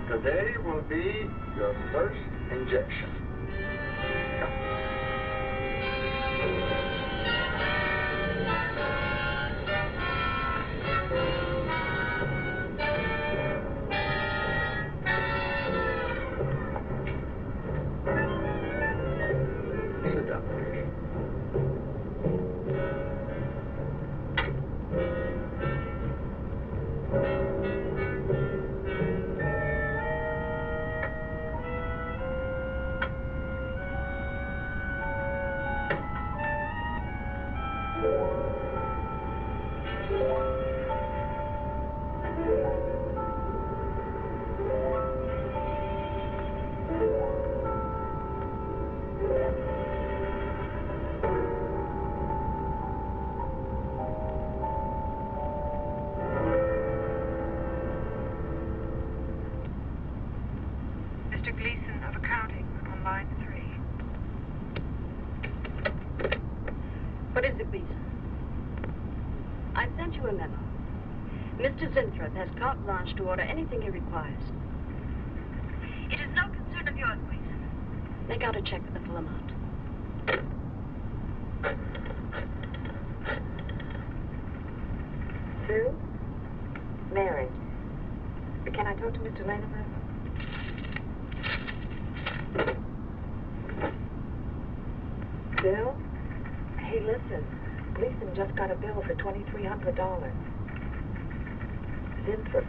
Today will be your first injection. you a memo. Mr. Zinthrop has carte blanche to order anything he requires. It is no concern of yours, please. Make out a check for the full amount. Sue? Mary. Can I talk to Mr. Lanifer? Bill? Hey, listen. Gleason just got a bill for $2,300. Zinthrop.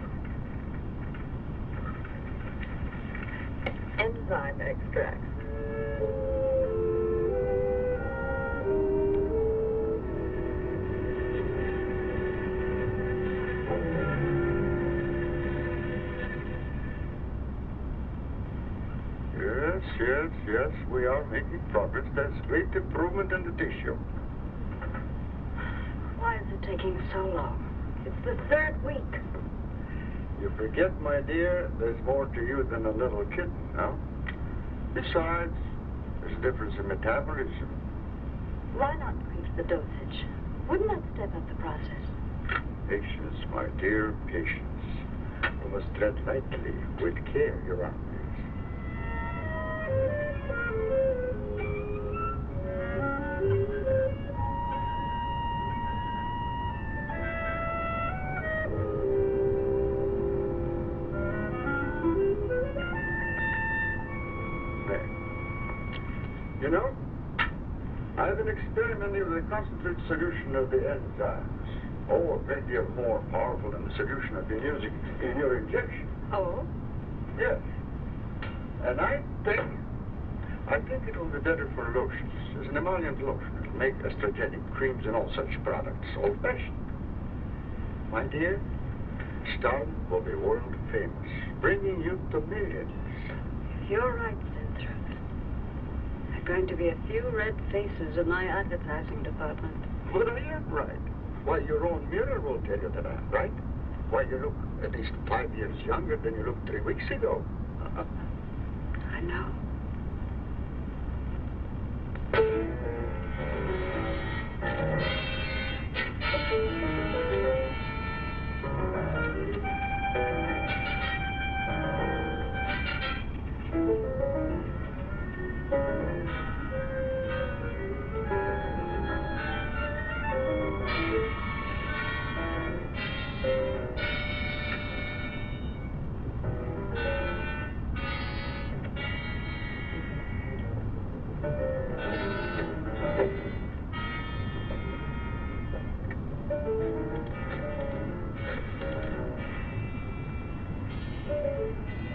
Enzyme extract. Yes, we are making progress. There's great improvement in the tissue. Why is it taking so long? It's the 3rd week. You forget, my dear, there's more to you than a little kitten, no? Besides, there's a difference in metabolism. Why not increase the dosage? Wouldn't that step up the process? Patience, my dear, patience. You must tread lightly, with care, Your Honor. You know, I've been experimenting with a concentrated solution of the enzymes. Oh, a great deal more powerful than the solution I've been using in your injection. Oh? Yes. And I think it will be better for lotions. As an emollient lotion, it'll make estrogenic creams and all such products old-fashioned. My dear, Starlin will be world famous, bringing you to millions. You're right, Zinthrop. There are going to be a few red faces in my advertising department. But I am right. Why, your own mirror will tell you that I am right. Why, you look at least 5 years younger than you looked 3 weeks ago. I know.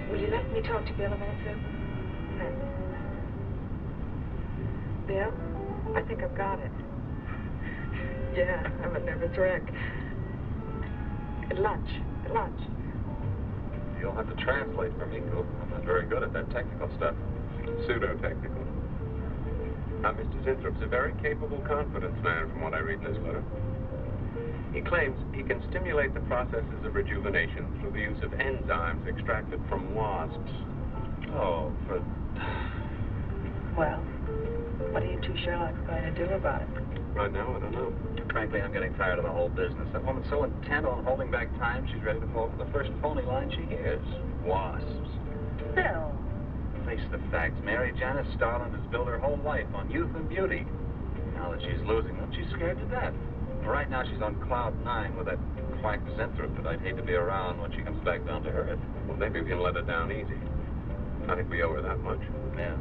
Will you let me talk to Bill a minute, Sue? Thanks. Bill, I think I've got it. Yeah, I'm a nervous wreck. At lunch. You'll have to translate for me, Coop. I'm not very good at that technical stuff. Pseudo-technical. Now, Mr. Zinthrup's a very capable confidence man from what I read in this letter. He claims he can stimulate the processes of rejuvenation through the use of enzymes extracted from wasps. Oh, but... Well, what are you two Sherlocks going to do about it? Right now, I don't know. Frankly, I'm getting tired of the whole business. That woman's so intent on holding back time, she's ready to fall for the first phony line she hears. Wasps. Bill. Face the facts. Mary Janice Starlin has built her whole life on youth and beauty. Now that she's losing them, she's scared to death. Right now, she's on cloud 9 with that quack Zinthrop that I'd hate to be around when she comes back down to earth. Well, maybe we can let her down easy. I think we owe her that much. Yeah.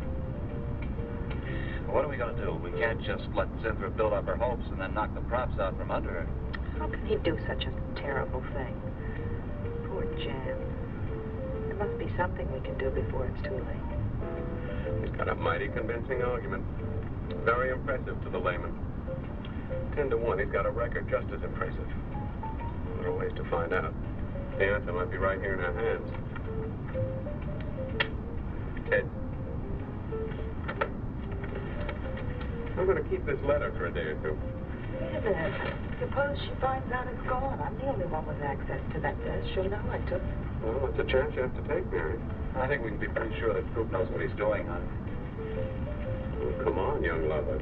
Well, what are we going to do? We can't just let Zinthrop build up her hopes and then knock the props out from under her. How can he do such a terrible thing? Poor Jan. There must be something we can do before it's too late. He's got a mighty convincing argument. Very impressive to the layman. 10 to 1, he's got a record just as impressive. There are ways to find out. The answer might be right here in our hands. Ted. I'm going to keep this letter for a day or two. Wait a minute. Suppose she finds out it's gone. I'm the only one with access to that desk. She'll know I took it. Well, it's a chance you have to take, Mary. I think we can be pretty sure that Coop knows what he's doing, huh? Well, come on, young lover.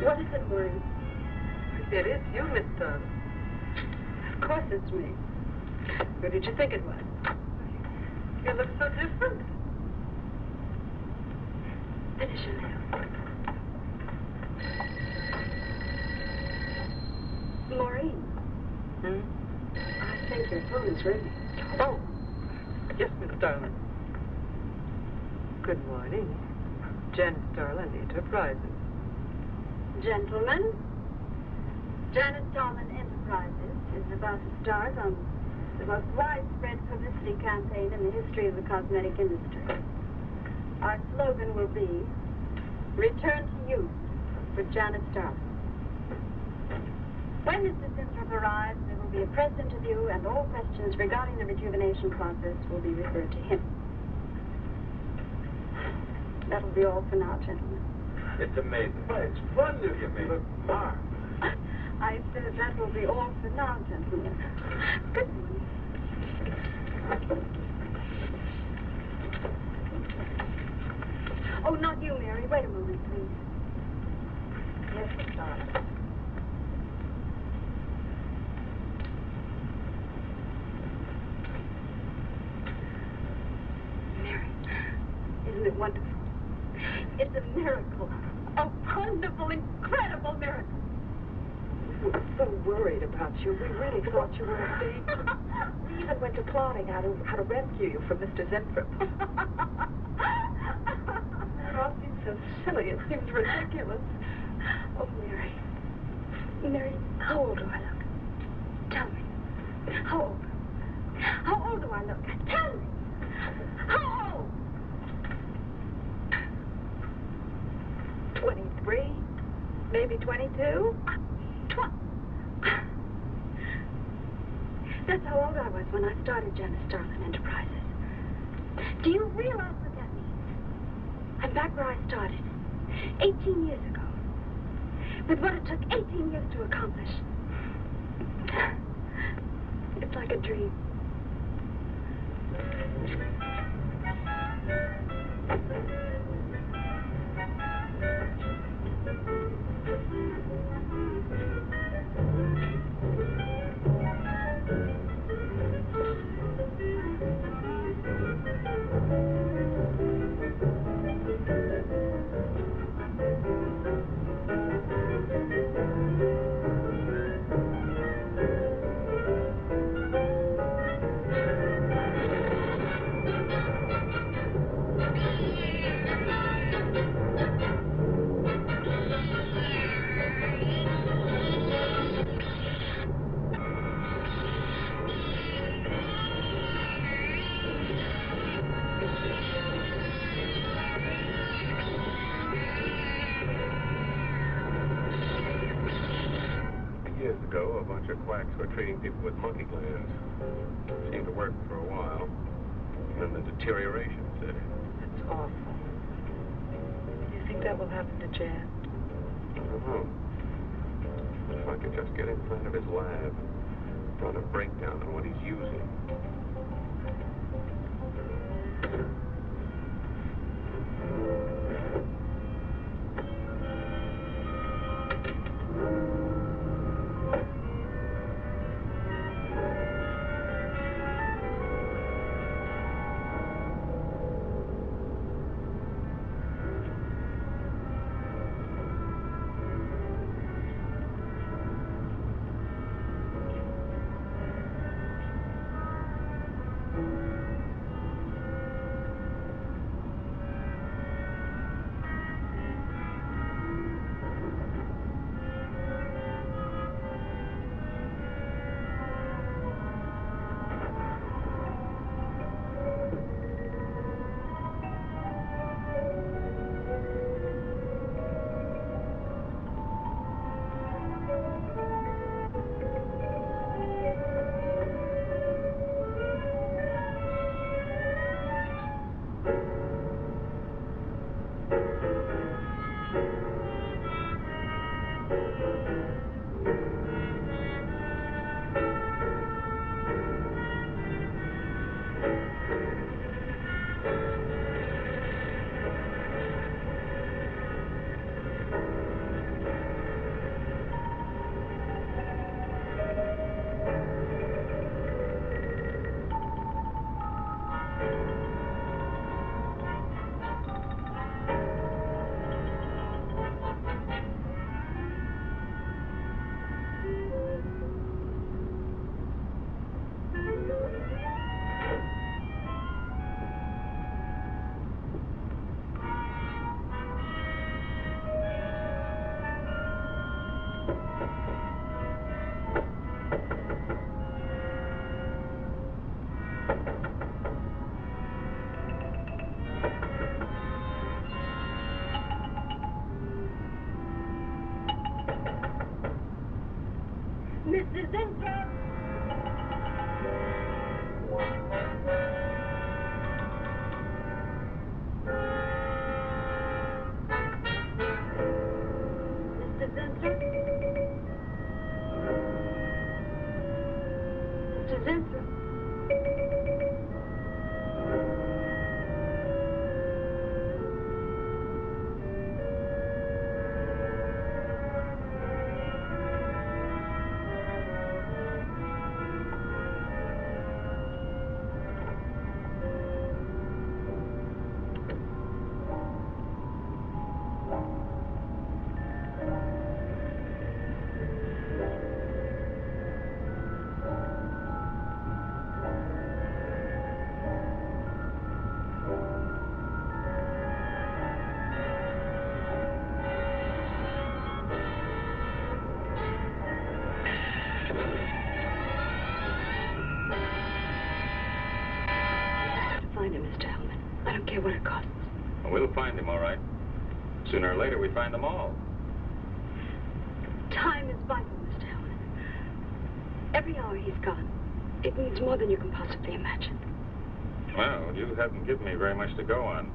What is it, Maureen? It is you, Miss Dunn. Of course it's me. Who did you think it was? You look so different. Finish your nails. Maureen. I think your phone is ringing. Oh, yes, Miss Darling. Good morning. Janice Darling Enterprises. Gentlemen, Janice Darling Enterprises is about to start on the most widespread publicity campaign in the history of the cosmetic industry. Our slogan will be, Return to Youth for Janice Darling. When Mr. Sinthrop arrives, there will be a press interview, and all questions regarding the rejuvenation process will be referred to him. That'll be all for now, gentlemen. It's amazing. Well, it's wonderful. You look marvelous. I said that will be all for now, gentlemen. Good morning. Oh, not you, Mary. Wait a moment, please. Yes, Miss Darling. Mary, isn't it wonderful? It's a miracle. A wonderful, incredible miracle. We were so worried about you. We really thought you were a thief. We even went to plotting how to rescue you from Mr. Zenthorpe. It all seems so silly. It seems ridiculous. Oh, Mary. Mary, how old do I look? Tell me. How old? How old do I look? Tell me. How old? 23, maybe 22. That's how old I was when I started Janice Darling Enterprises. Do you realize what that means? I'm back where I started, 18 years ago, with what it took 18 years to accomplish. It's like a dream. Years ago, a bunch of quacks were treating people with monkey glands. Seemed to work for a while. And then the deterioration set in. That's awful. Do you think that will happen to Jan? I don't know. If I could just get inside of his lab, run a breakdown on what he's using. Mr. Zentrum! Mr. Zentrum? Mr. Zentrum? Find him, Mr. Hellman. I don't care what it costs. Well, we'll find him, all right. Sooner or later, we find them all. Time is vital, Mr. Hellman. Every hour he's gone, it means more than you can possibly imagine. Well, you haven't given me very much to go on.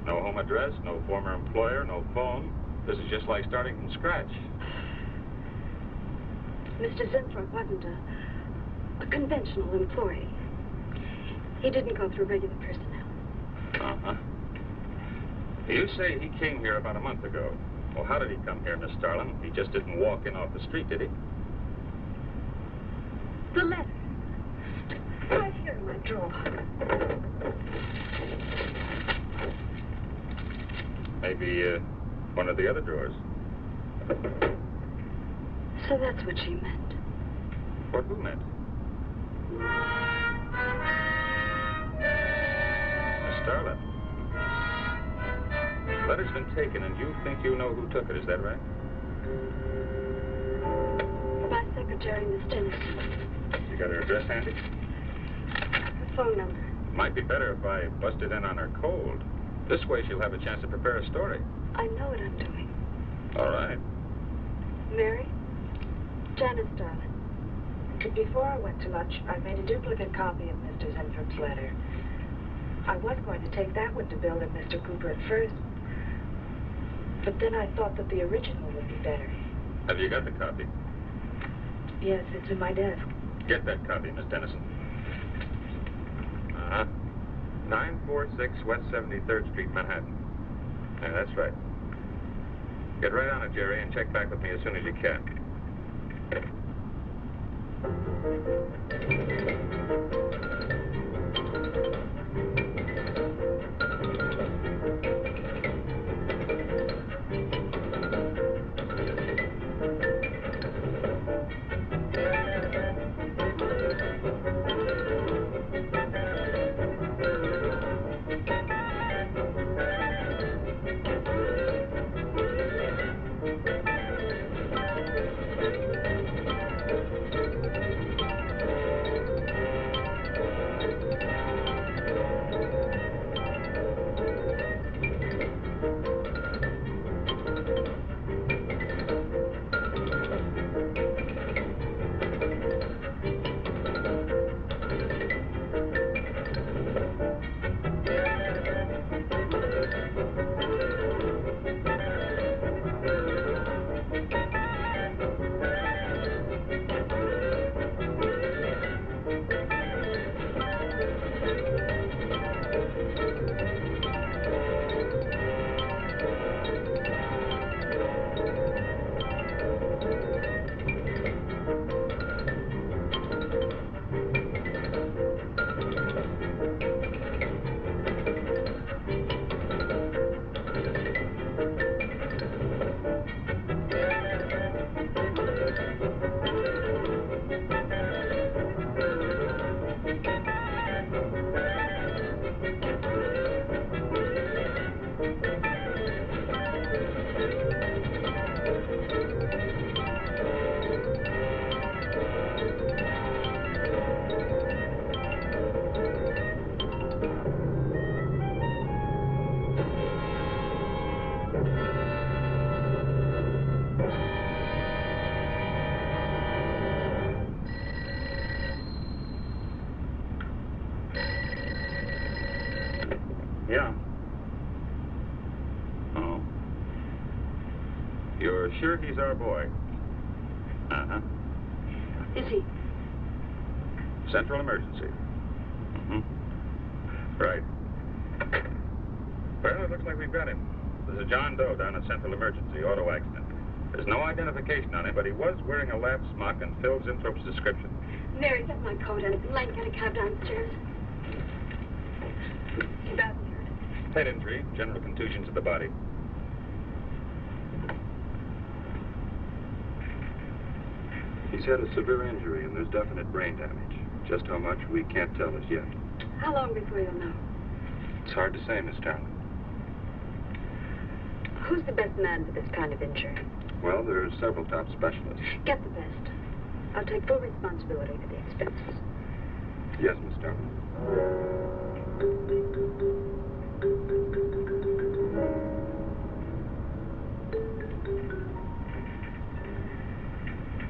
No home address, no former employer, no phone. This is just like starting from scratch. Mr. Zenthrop wasn't a conventional employee. He didn't go through regular personnel. Uh-huh. You say he came here about a month ago. Well, how did he come here, Miss Starlin? He just didn't walk in off the street, did he? The letter. Right here in my drawer. Maybe, one of the other drawers. So that's what she meant. What who meant? Miss Starlin. The letter's been taken, and you think you know who took it, is that right? My secretary, Miss Tennyson. You got her address handy? Her phone number. Might be better if I busted in on her cold. This way she'll have a chance to prepare a story. I know what I'm doing. All right. Mary? Janice Starlin. Before I went to lunch, I made a duplicate copy of Mr. Zentrop's letter. I was going to take that one to Bill and Mr. Cooper at first, but then I thought that the original would be better. Have you got the copy? Yes, it's in my desk. Get that copy, Miss Dennison. 946 West 73rd Street, Manhattan. Yeah, that's right. Get right on it, Jerry, and check back with me as soon as you can. sure he's our boy? Uh-huh. Is he? Central emergency. Right. Well, it looks like we've got him. There's a John Doe down at Central Emergency, auto accident. There's no identification on him, but he was wearing a lab smock and fills Inthrop's description. Mary, get my coat and a blanket, get a cab downstairs. He's badly hurt. Head injury, general contusions of the body. He's had a severe injury and there's definite brain damage. Just how much, we can't tell as yet. How long before you'll know? It's hard to say, Miss Starling. Who's the best man for this kind of injury? Well, there are several top specialists. Get the best. I'll take full responsibility for the expenses. Yes, Miss Starling.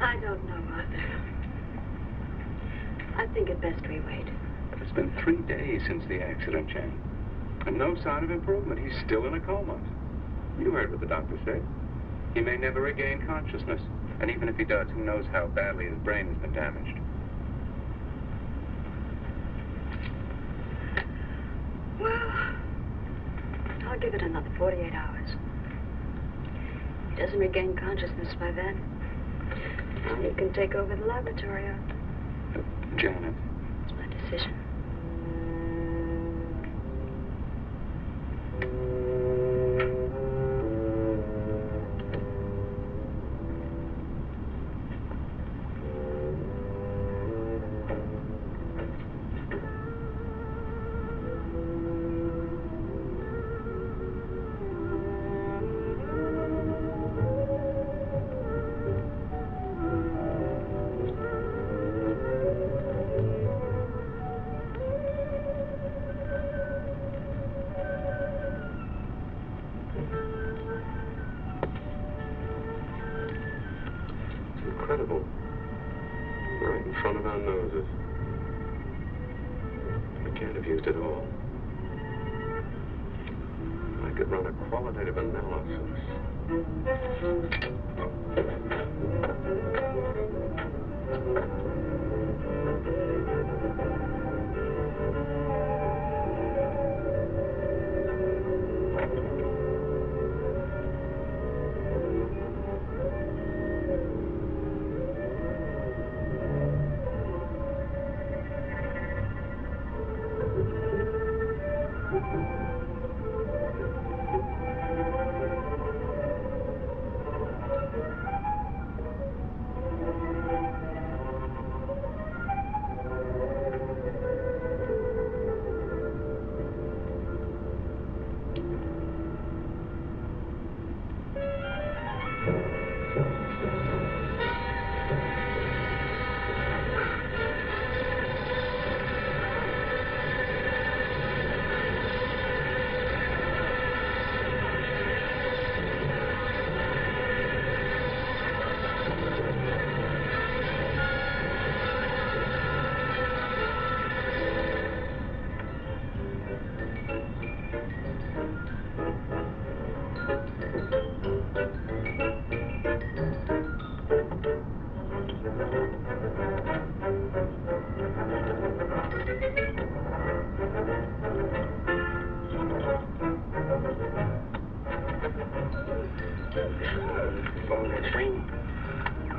I don't know, Arthur. I think it best we wait. It's been 3 days since the accident, Jan. And no sign of improvement. He's still in a coma. You heard what the doctor said. He may never regain consciousness. And even if he does, who knows how badly his brain has been damaged. Well, I'll give it another 48 hours. If he doesn't regain consciousness by then, well, you can take over the laboratory, Arthur. Janet. It's my decision. Incredible. Right in front of our noses. We can't have used it all. I could run a qualitative analysis.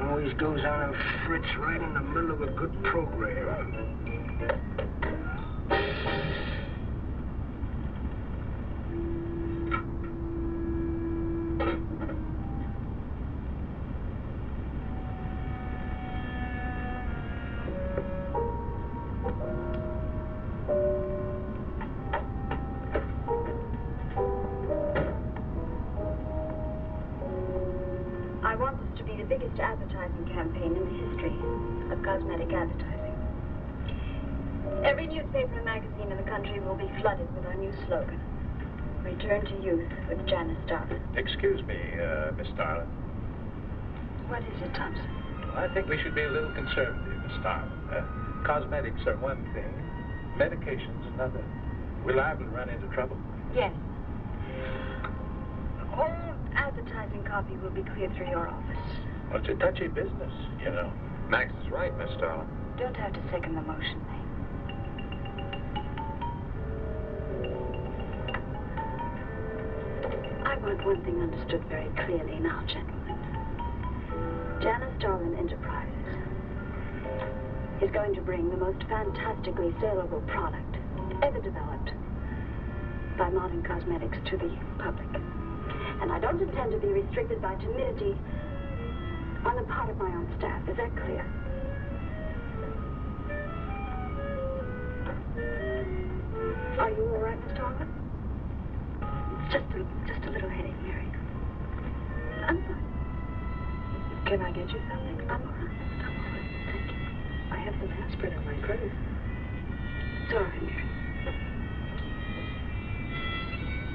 Always goes on and frits right in the middle of a good program. I want this to be the biggest advertising campaign in the history of cosmetic advertising. Every newspaper and magazine in the country will be flooded with our new slogan, Return to Youth with Janice Starlin. Excuse me, Miss Starlin. What is it, Thompson? I think we should be a little conservative, Miss Starlin. Cosmetics are one thing, medications another. We're liable to run into trouble. Yes. Hold advertising copy will be cleared through your office. Well, it's a touchy business, you know. Max is right, Miss Starlin. Don't have to second the motion, May. I want one thing understood very clearly now, gentlemen. Janice Starlin Enterprises is going to bring the most fantastically saleable product ever developed by modern cosmetics to the public. And I don't intend to be restricted by timidity on the part of my own staff. Is that clear? Are you all right, Miss Starlin? It's just a little headache, Mary. I'm fine. Can I get you something? I'm all right. I'm all right. Thank you. I have some aspirin in my purse. Sorry, Mary.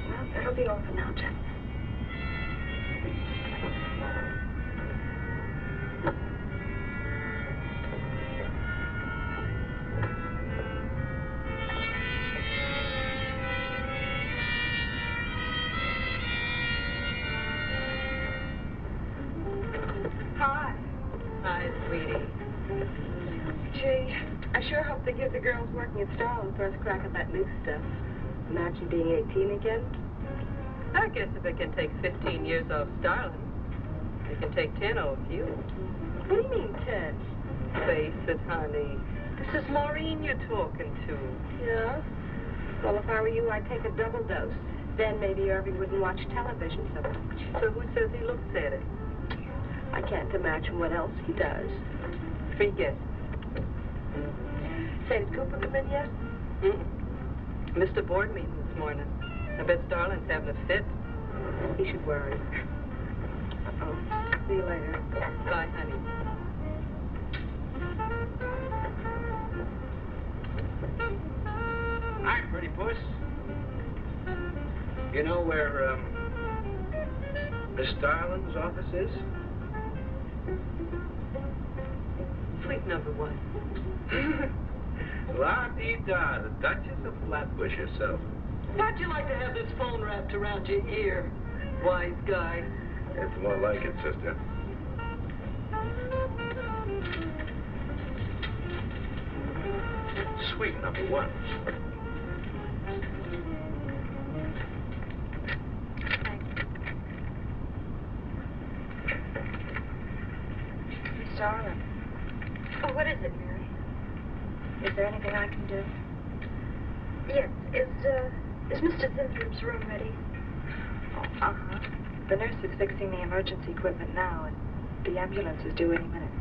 Well, that'll be all for now, Jack. They give the girls working at Starlin first crack at that new stuff. Imagine being 18 again. I guess if it can take 15 years off Starlin, it can take 10 off you. What do you mean, 10? Face it, honey. This is Maureen you're talking to. Yeah? Well, if I were you, I'd take a double dose. Then maybe Irving wouldn't watch television so much. So who says he looks at it? I can't imagine what else he does. Free guess. Say, did Cooper come in yet? Missed a board meeting this morning. I bet Starlin's having a fit. He should worry. Uh-oh. See you later. Bye, honey. Hi, pretty puss. You know where, Miss Starlin's office is? Suite number 1. La-dee-da, the Duchess of Flatbush herself. How'd you like to have this phone wrapped around your ear, wise guy? It's more like it, sister. Suite number 1. Miss Starlin. Oh, what is it, Mary? Is there anything I can do? Yes. Is Mr. Zinthrop's room ready? Uh-huh. The nurse is fixing the emergency equipment now, and the ambulance is due any minute.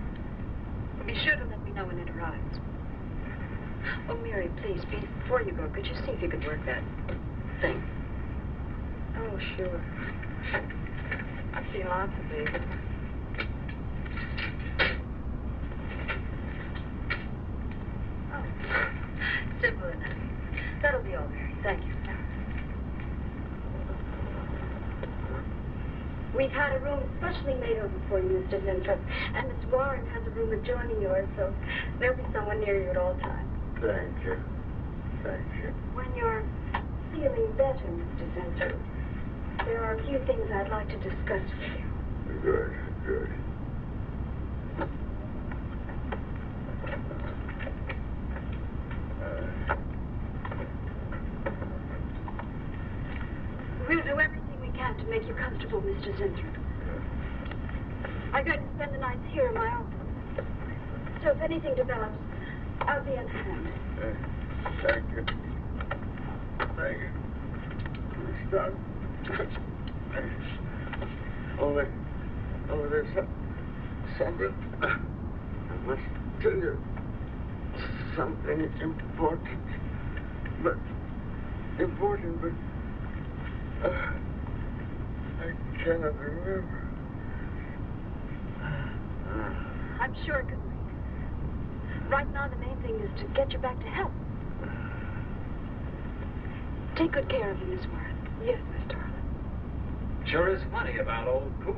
Be sure to let me know when it arrives. Oh, Mary, please, before you go, could you see if you could work that thing? Oh, sure. I've seen lots of these. Simple enough. That'll be all, Mary. Thank you. We've had a room specially made over for you, Mr. Zinthrop. And Miss Warren has a room adjoining yours, so there'll be someone near you at all times. Thank you. Thank you. When you're feeling better, Mr. Zinthrop, there are a few things I'd like to discuss with you. Good, good. We'll do everything we can to make you comfortable, Mr. Zinthrop. I'm going to spend the nights here in my office. So if anything develops, I'll be on hand. Thank you. Thank you. Stop. Only there's something. I must tell you. Something important. But I cannot remember. I'm sure it could wait. Right now, the main thing is to get you back to health. Take good care of you, Miss Warren. Yes, Miss Darling. Sure is funny about old Coop.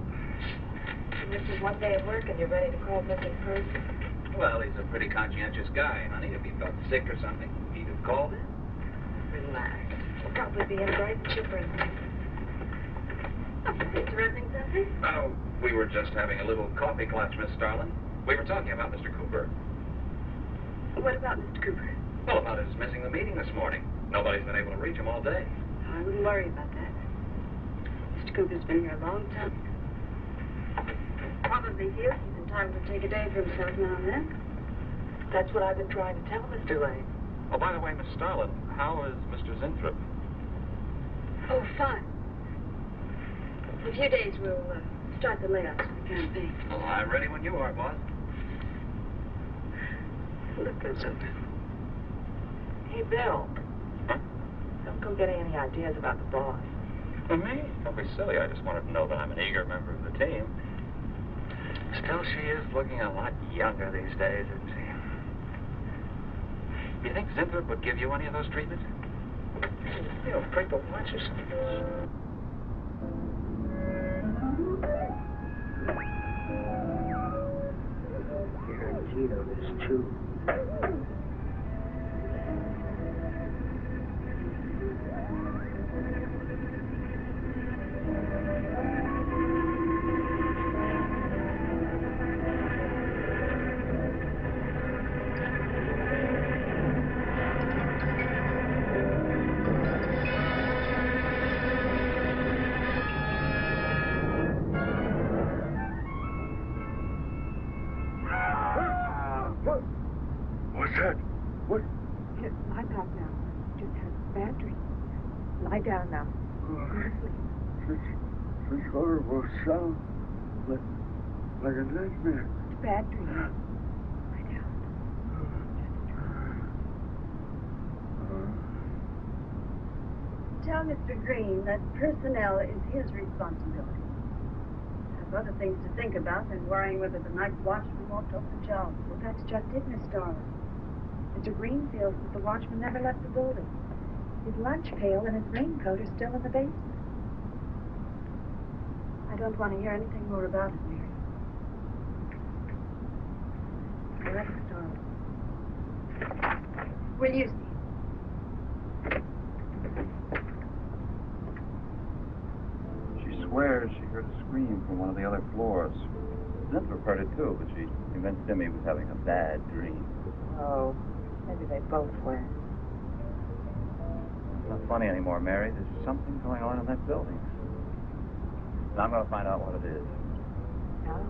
This is one day at work and you're ready to call missing person. Well, he's a pretty conscientious guy, honey. If he felt sick or something, he'd have called in. Relax. He'll probably be in bright and chipper. Interrupting something? Oh, we were just having a little coffee class, Miss Starlin. We were talking about Mr. Cooper. What about Mr. Cooper? Well, about his missing the meeting this morning. Nobody's been able to reach him all day. I wouldn't worry about that. Mr. Cooper's been here a long time. Probably feels he's entitled to take a day for himself now and then. That's what I've been trying to tell Mr. Lane. Oh, by the way, Miss Starlin, how is Mr. Zinthrop? Oh, fine. In a few days, we'll start the layouts for the campaign. Well, I'm ready when you are, boss. Look, hey, Bill. Huh? Don't go getting any ideas about the boss. For me? Don't be silly. I just wanted to know that I'm an eager member of the team. Still, she is looking a lot younger these days, isn't she? You think Zinthrop would give you any of those treatments? You know, afraid to watch her sometimes. Guaranteed on this, too. What's that? What? Just lie back now. Just had a bad dream. Lie down now. Such horrible sound. Like a nightmare. It's a bad dream. Lie down. Tell Mr. Green that personnel is his responsibility. Have other things to think about than worrying whether the night watchman walked off the job. Well, that's just it, Miss Starlin. Mr. Green feels that the watchman never left the building. His lunch pail and his raincoat are still in the basement. I don't want to hear anything more about it, Mary. All right, Miss Starlin. Will you see? She swears she heard a scream from one of the other floors. Zinthrop heard it too, but she convinced him he was having a bad dream. Oh, maybe they both were. It's not funny anymore, Mary. There's something going on in that building. And I'm going to find out what it is. Oh.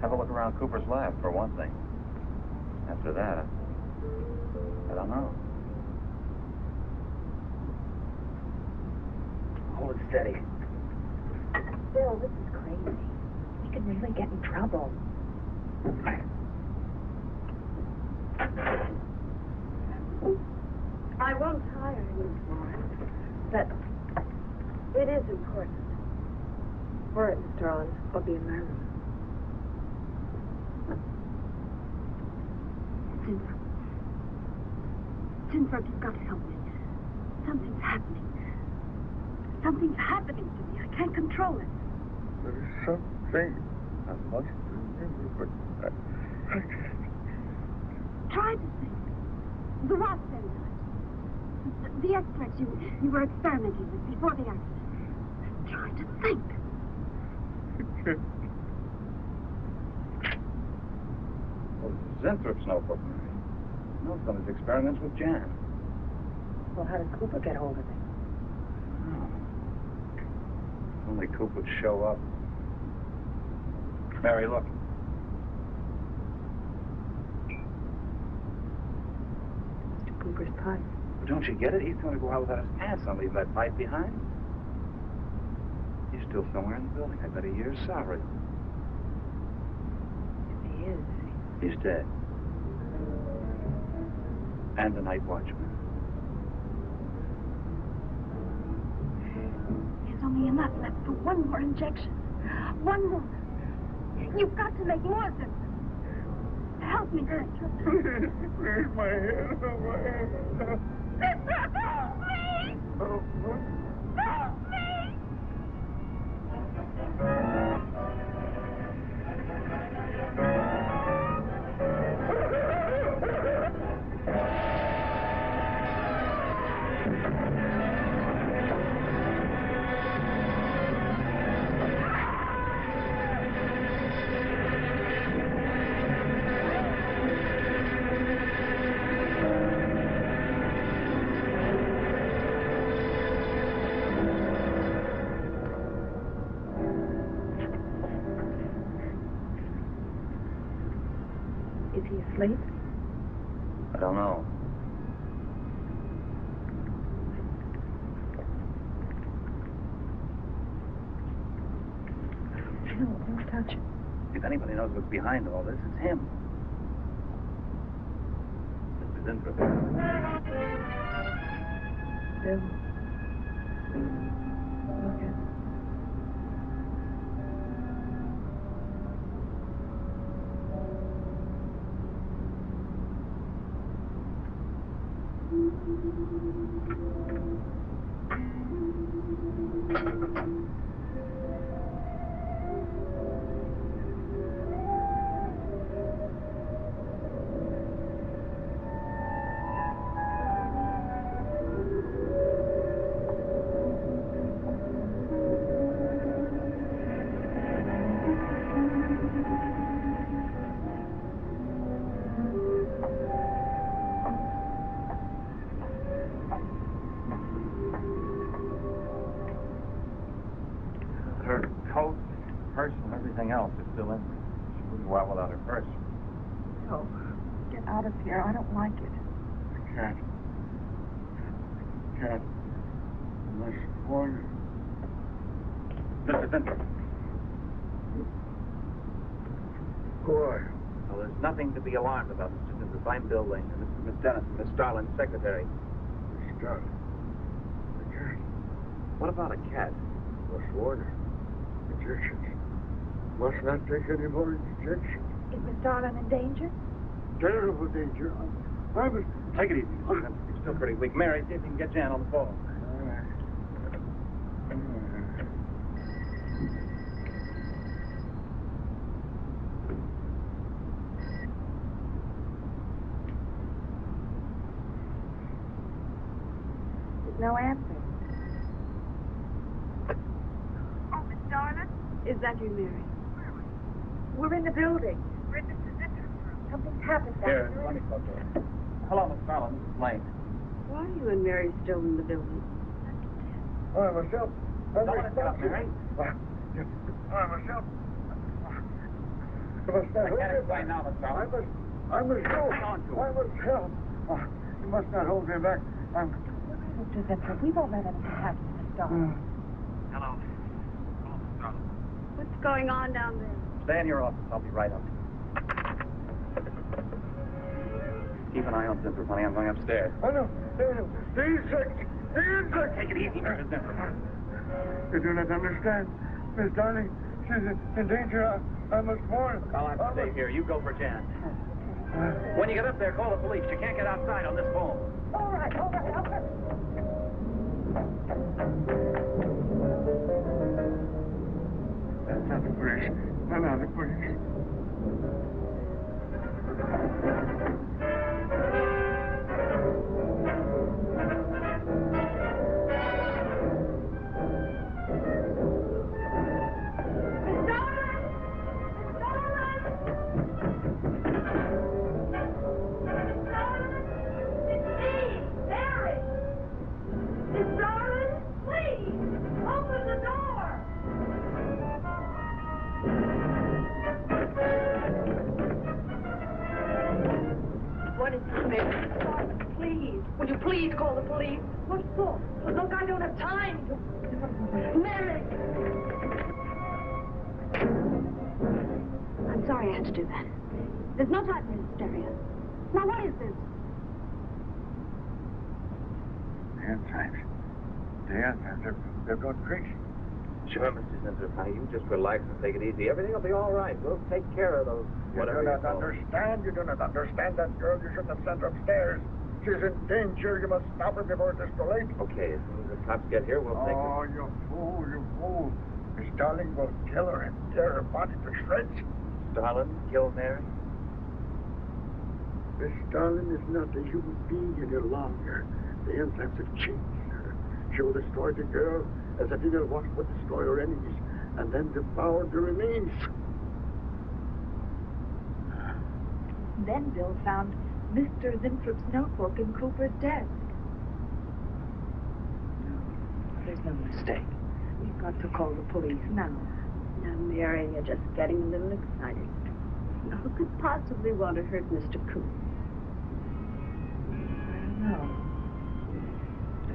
Have a look around Cooper's lab, for one thing. After that, I don't know. Hold it steady. Bill, this is crazy. We could really get in trouble. I won't hire him tomorrow, but it is important. Were it, Mr. Owens, or be a murder. Zinthrop, you've got to help me. Something's happening. Something's happening to me. I can't control it. There's something I must remember, but I can't. Try to think. The Ross enzyme. The extracts you were experimenting with before the accident. Try to think. Well, Zinthrop's notebook, Mary. Notes on his experiments with Jan. Well, how did Cooper get hold of it? If only Coop would show up. Mary, look. Mr. Cooper's pipe. Well, don't you get it? He's going to go out without his pants on, leave that pipe behind. He's still somewhere in the building. I bet a year's salary. If he is. He's dead. And the night watchman. There's only enough left for one more injection. One more. You've got to make more of them. Help me, Zinthrop. Please, my head, my head. Zinthrop, help me! Oh, Help me! Is he asleep? I don't know. No, don't touch him. If anybody knows what's behind all this, it's him. Mr. Zinthrop. Bill. Look at Her coat, purse, and everything else is still in. She wouldn't go out without her purse. Oh, get out of here. I don't like it. I can't. Unless one... Mr. Zinthrop. Go on. Well, there's nothing to be alarmed about, Mr. Zinthrop. I'm Bill Lane, and this is Miss Dennison, Miss Starlin's secretary. Miss Starlin? The cat? What about a cat? Must warn her. Injections. Must not take any more injections. Is Miss Darlin in danger? Terrible danger. I was... Take it easy, Mr. Zinthrop. You're still pretty weak. Mary, see if you can get Jan on the phone. No answer. Oh, Miss Darlin? Is that you, Mary? We're in the building. We're in Mr. Zintrop's room. Something's happened Here, down here. let me talk to her. Hello, Miss Starlin. This is Lane. Why are you and Mary still in the building? I myself... Don't let it stop, Mary. I myself... I must not I can't explain now, Miss Starlin. I must go. Hang on to I her. must help. You must not hold me back. Mr. Zinthrop, we won't let anything happen to Miss Darlin. Hello. Hello, Miss Starlin. What's going on down there? Stay in your office. I'll be right up. Keep an eye on Zinthrop, honey. I'm going upstairs. I know. The insect! The insect! Take it easy, Mr. Zinthrop. You do not understand. Miss Darling, she's in danger. I must warn her. I'll have to stay here. You go for Jan. When you get up there, call the police. You can't get outside on this phone. All right. That's not the police. No, not the police. What is this, Mary? Please. Would you please call the police? What for? Look, I don't have time to... Mary! I'm sorry I had to do that. There's no time for hysteria. Now, what is this? The enzymes, they're going crazy. Sure, Mr. Zinthrop, honey. You just relax and take it easy. Everything will be all right. We'll take care of those. You do not understand. You do not understand that girl. You shouldn't have sent her upstairs. She's in danger. You must stop her before it is too late. Okay, as soon as the cops get here, we'll take her. Oh, you fool. Miss Darling will kill her and tear her body to shreds. Darling, kill Mary? Miss Darling is not a human being any longer. The enzymes have changed her. She will destroy the girl as a figure what would destroy her enemies, and then devour the remains. Then Bill found Mr. Zintrop's notebook in Cooper's desk. There's no mistake. We've got to call the police now. Now, Mary, you're just getting a little excited. Look, could possibly want to hurt Mr. Cooper? I don't know.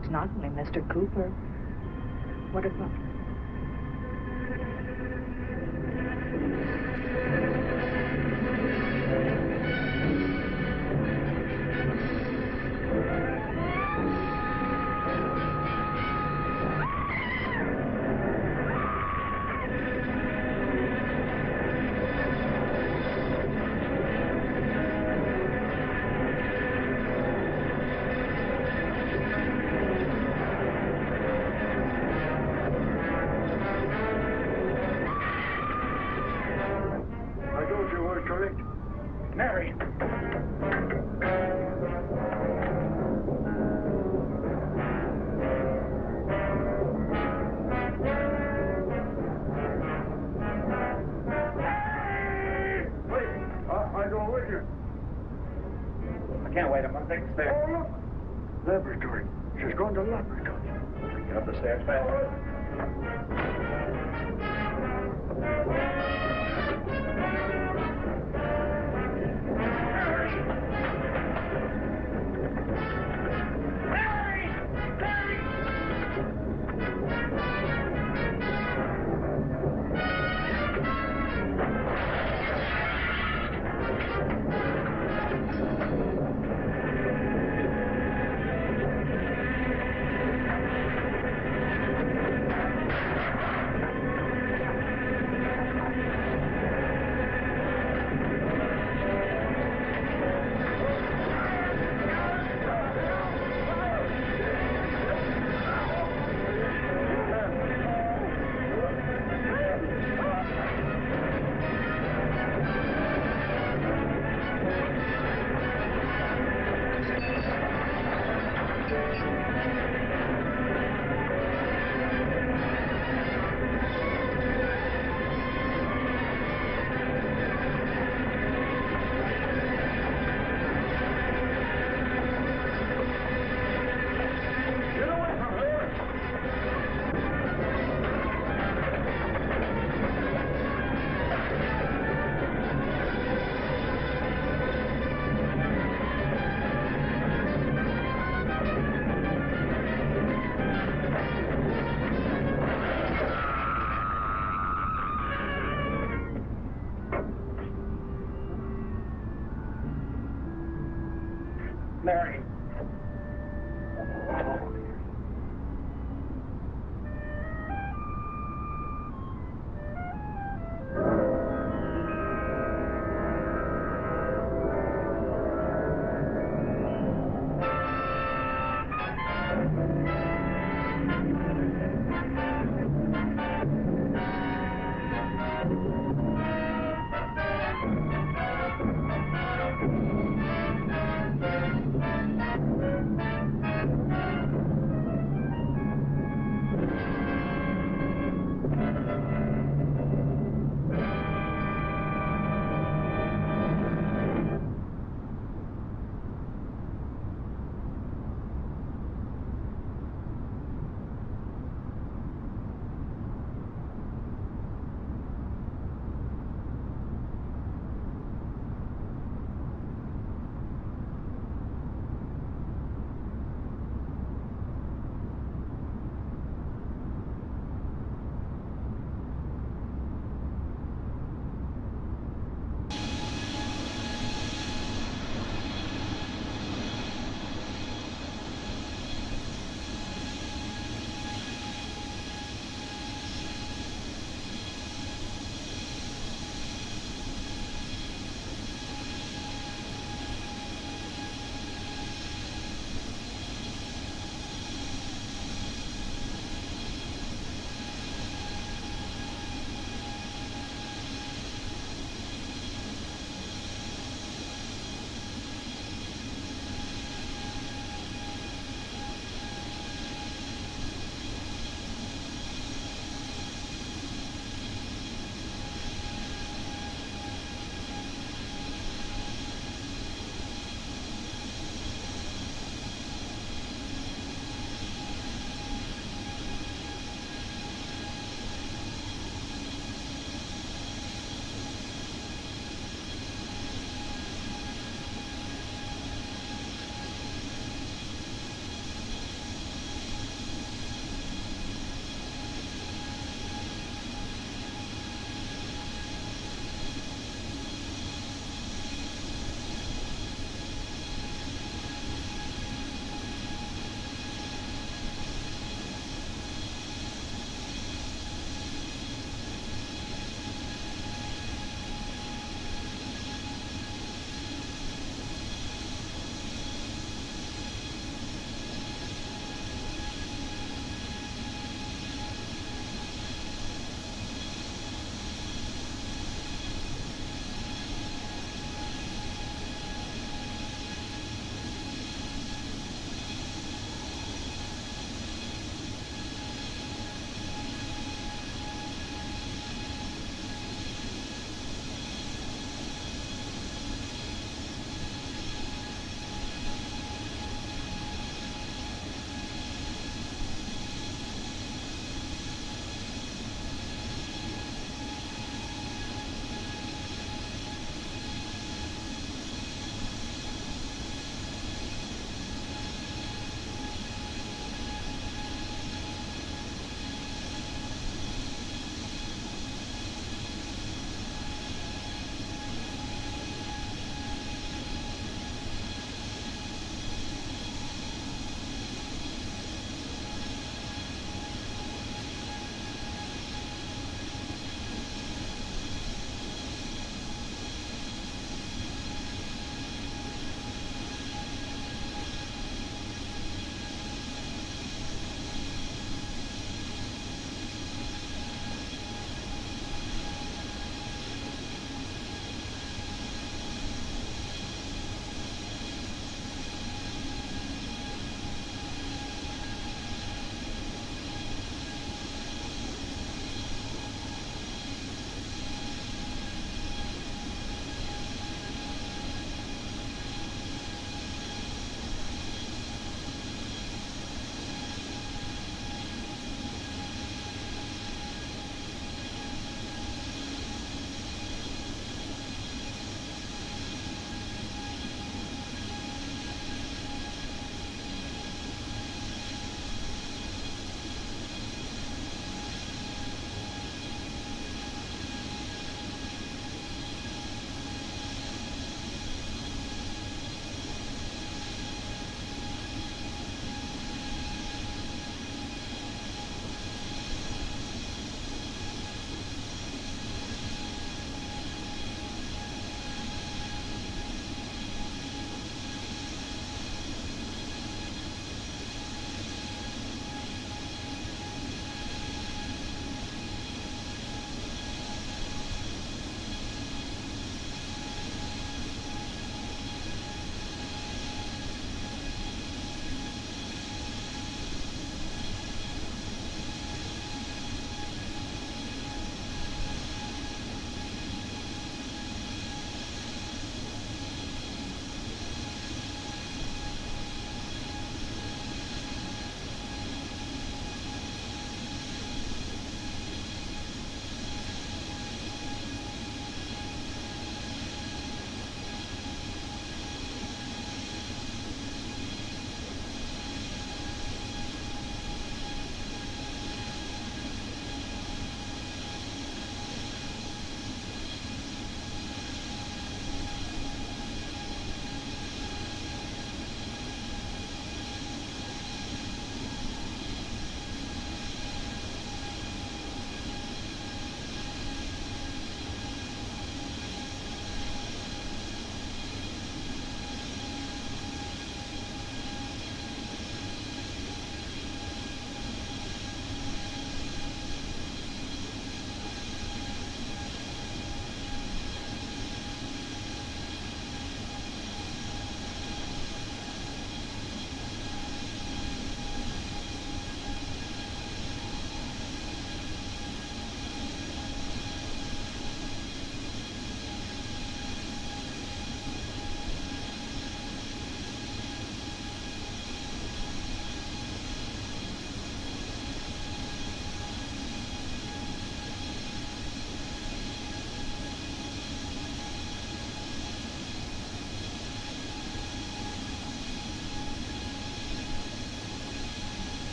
It's not only Mr. Cooper. What about... Mary! Wait, I go with you. I can't wait. I'm going to take the stairs. Oh, look! Laboratory. She's going to laboratory. Get up the stairs fast. Mary.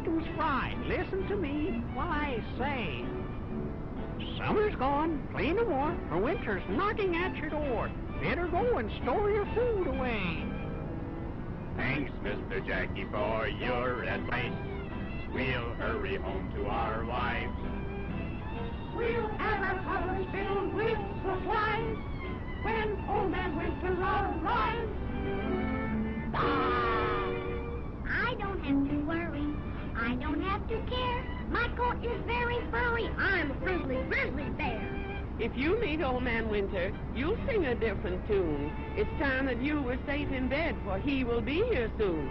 tomatoes fried. Listen to me while I say. Summer's gone, play no more, for winter's knocking at your door. Better go and store your food away. Thanks, Mr. Jackie, for your advice. We'll hurry home to our wives. We'll have our cupboards filled with supplies when Old Man Winter arrives. I don't have to worry. I don't have to care. My coat is very furry. I'm a grizzly bear. If you meet Old Man Winter, you'll sing a different tune. It's time that you were safe in bed, for he will be here soon.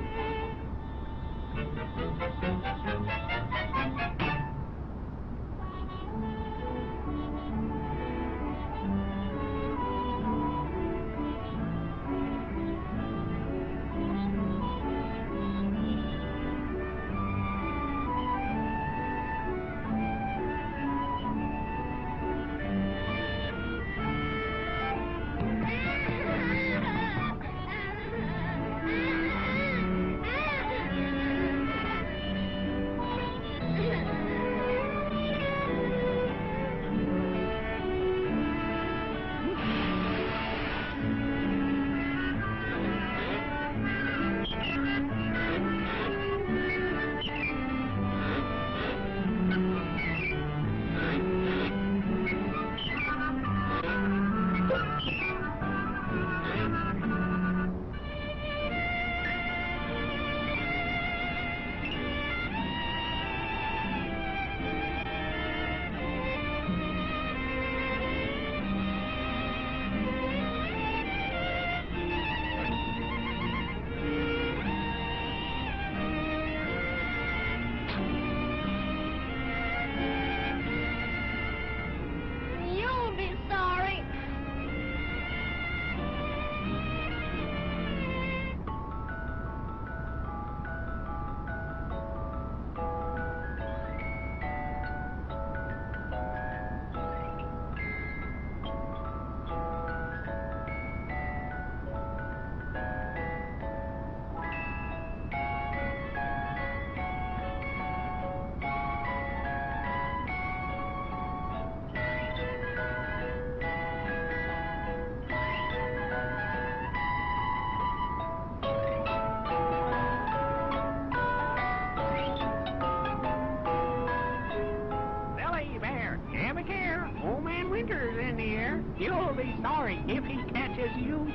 You'll be sorry if he catches you.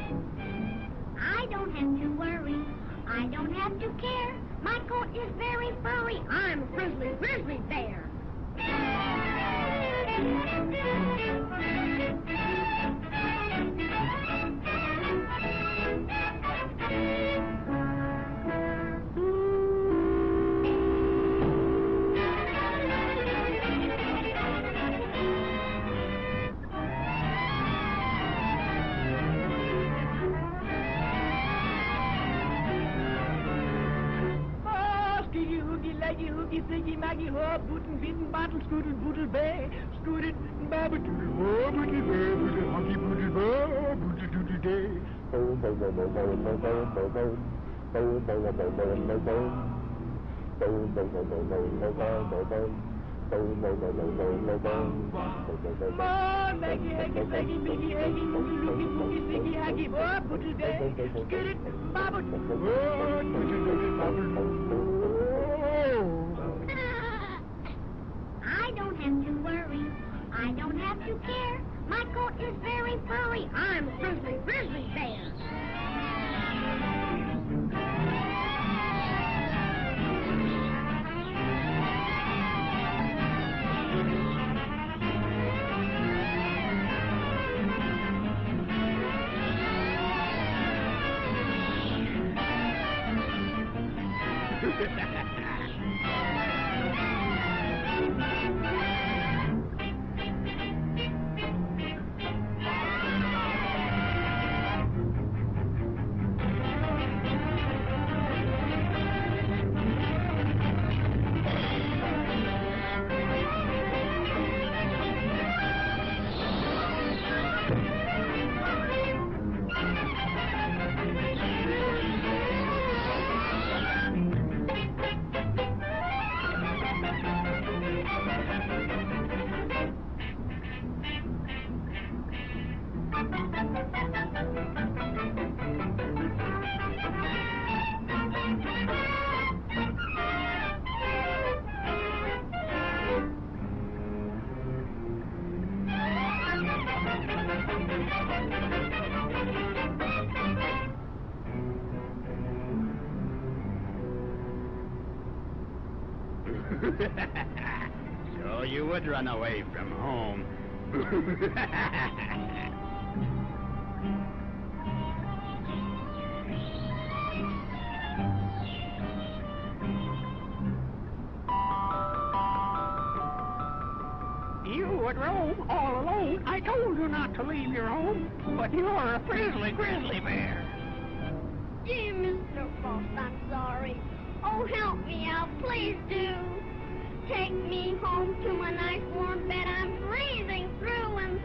I don't have to worry. I don't have to care. My coat is very furry. I'm a grizzly bear. Ziggy Maggie Ho, Bootin' Bitten Bottle, Scootin' Boodle Bay, Scootin' Babba Doodle Ho, Booty Bay, Booty Honky Boodle Bo, Booty Doodle Day. Boom, boom, boom, boom, boom, boom, boom, boom, boom. Boom, boom, boom, boom, boom, boom, boom. Boom, boom, boom, boom, boom, boom, boom, boom, boom. Boom, boom, boom, boom, boom, boom, boom. Mon, Maggie, Haggy, Saggy, Biggie, Haggy, Moogie, Loogie, Moogie, Ziggy, Haggy, Ho, Boodle Day, Skittit, Babba Doodle Ho, Booty Doodle Babba. I don't have to worry. I don't have to care. My coat is very furry. I'm a grizzly bear. So you would run away from home. You would roam all alone. I told you not to leave your home, but you're a friendly grizzly bear. Dear Mr. Frost, I'm sorry. Oh, help me out, please do. Take me home to my nice warm bed. I'm freezing through and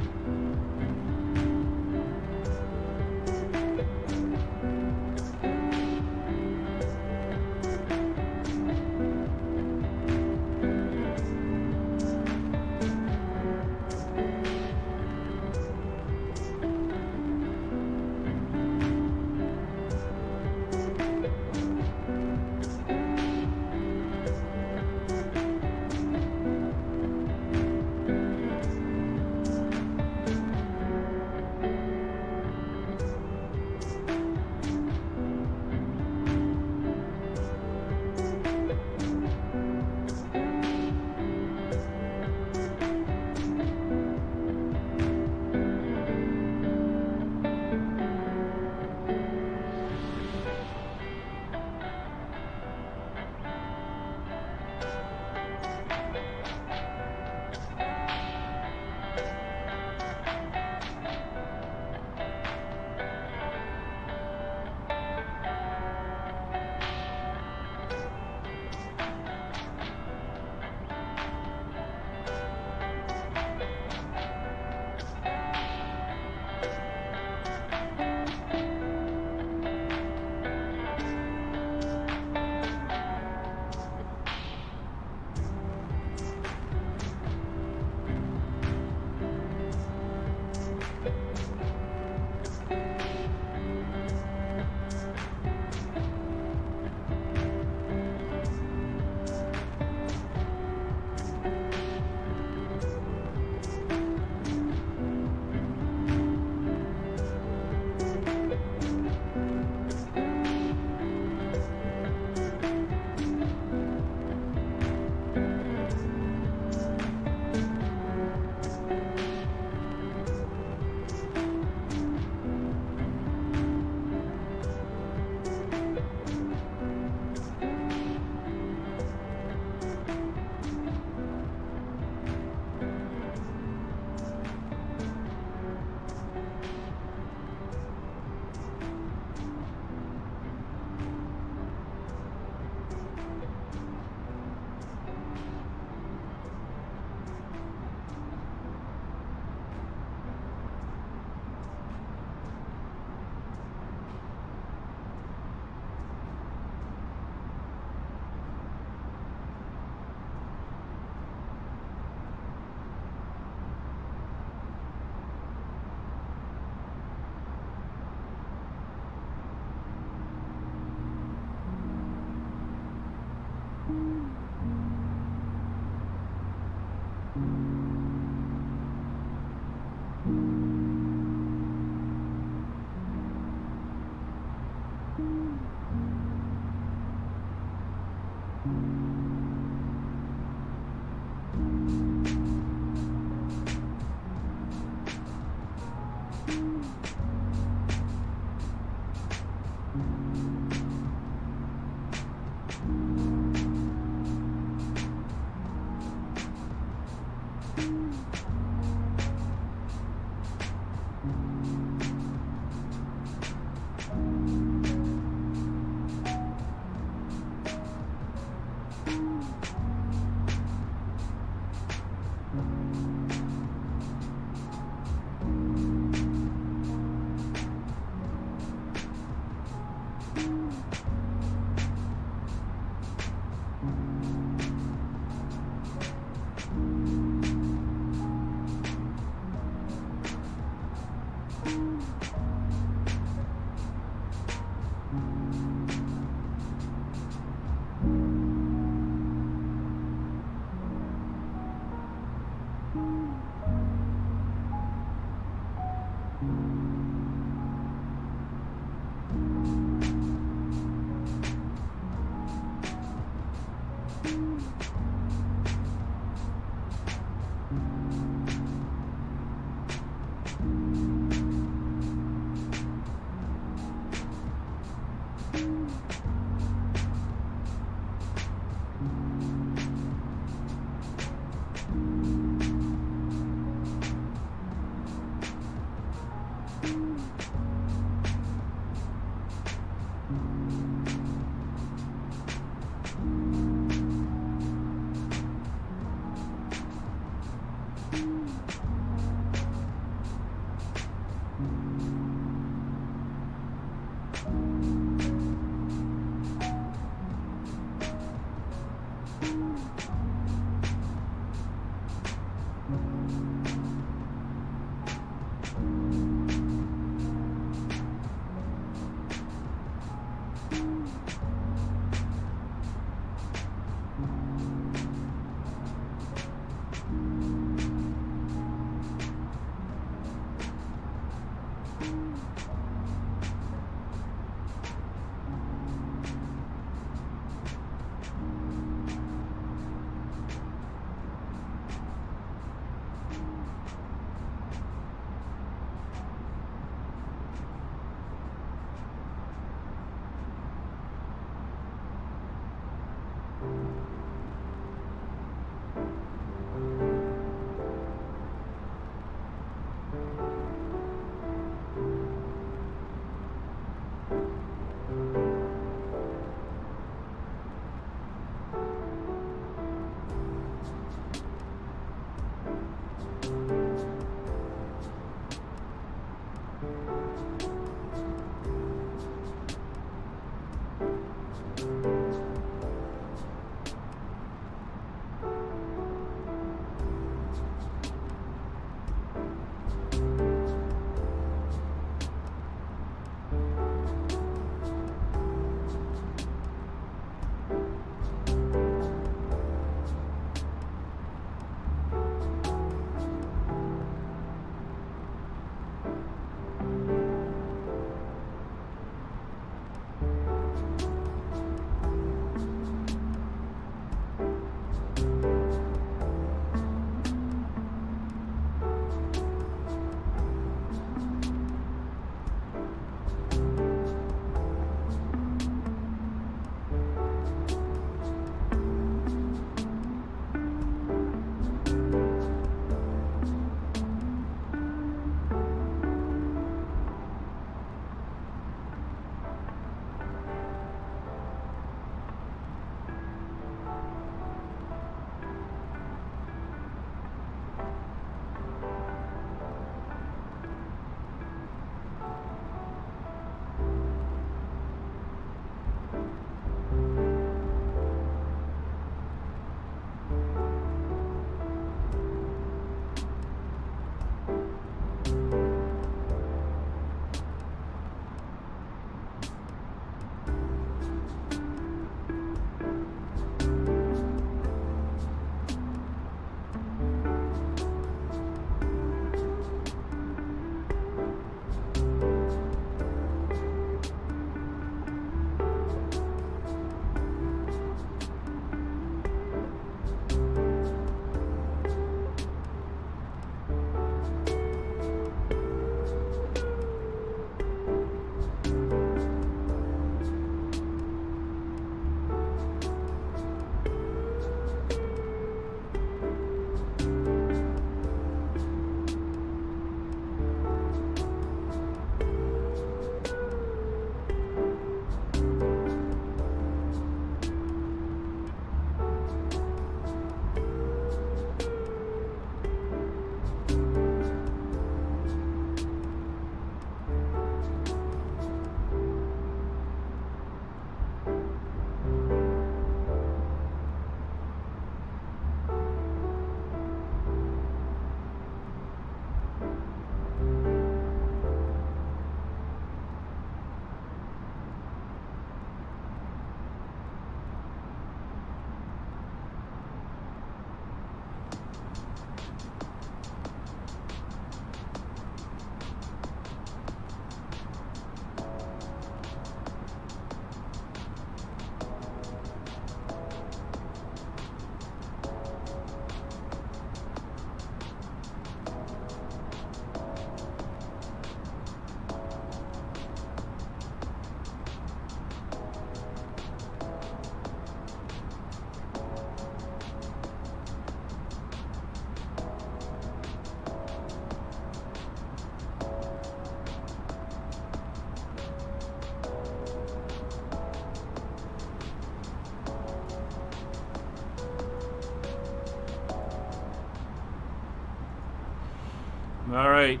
All right.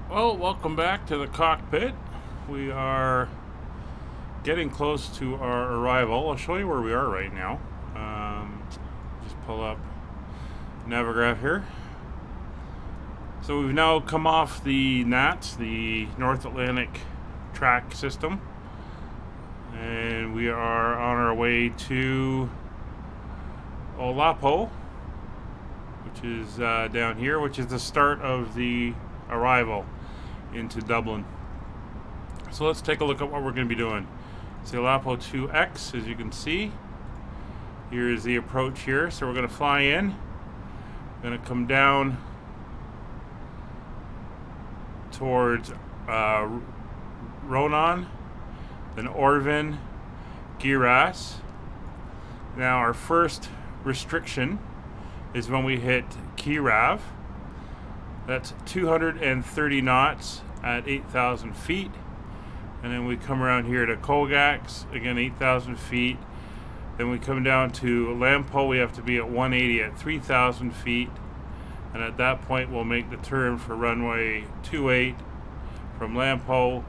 Well, welcome back to the cockpit. We are getting close to our arrival. I'll show you where we are right now. Just pull up Navigraph here. So we've now come off the NATS, the North Atlantic track system, and we are on our way to Olapo, which is down here, which is the start of the arrival into Dublin. So let's take a look at what we're going to be doing. It's the Olapo 2X, as you can see. Here's the approach here. So we're going to fly in. We're going to come down towards Ronan, then Orvin, Giras. Now our first restriction is when we hit Kirav. That's 230 knots at 8,000 feet. And then we come around here to Kogax, again 8,000 feet. Then we come down to Lampo, we have to be at 180 at 3,000 feet. And at that point we'll make the turn for runway 28 from Lampo.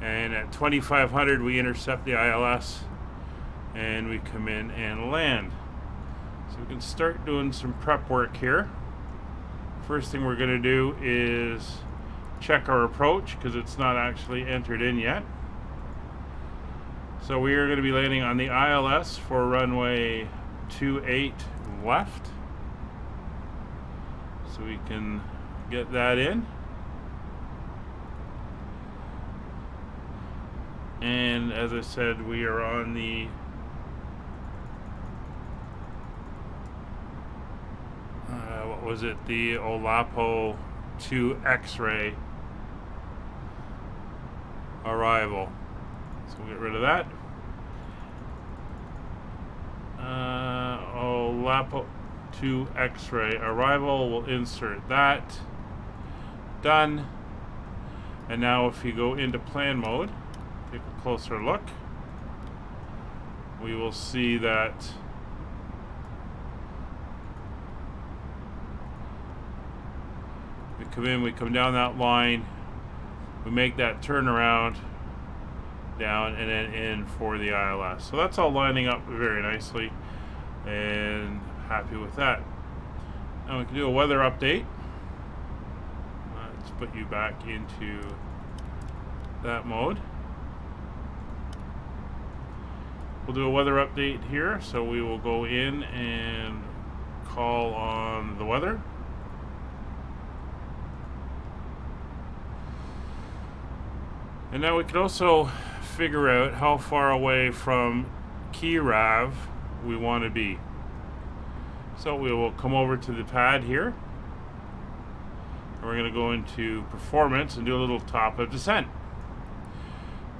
And at 2,500 we intercept the ILS and we come in and land. So we can start doing some prep work here. First thing we're going to do is check our approach because it's not actually entered in yet. So we are going to be landing on the ILS for runway 28 left. So we can get that in. And as I said, we are on the what was it? The Olapo 2 X-ray arrival. So we'll get rid of that. Olapo 2 X-ray arrival. We'll insert that. Done. And now if you go into plan mode, take a closer look, we will see that we come in, we come down that line, we make that turnaround down and then in for the ILS. So that's all lining up very nicely and happy with that. Now we can do a weather update. Let's put you back into that mode. We'll do a weather update here, so we will go in and call on the weather. And now we can also figure out how far away from Kirav we want to be. So we will come over to the pad here. And we're going to go into performance and do a little top of descent.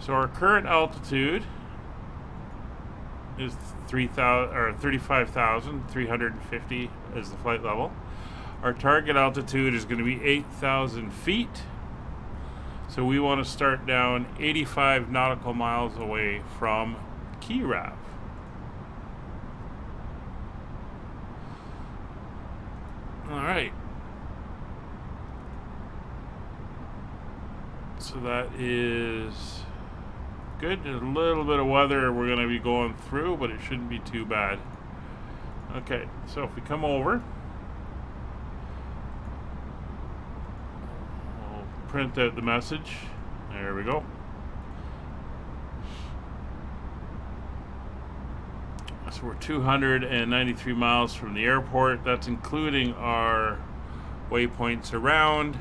So our current altitude is 35,350 is the flight level. Our target altitude is going to be 8,000 feet. So we want to start down 85 nautical miles away from Kirav. All right. So that is good. There's a little bit of weather we're going to be going through, but it shouldn't be too bad. Okay, so if we come over, we'll print out the message. There we go. So we're 293 miles from the airport. That's including our waypoints around.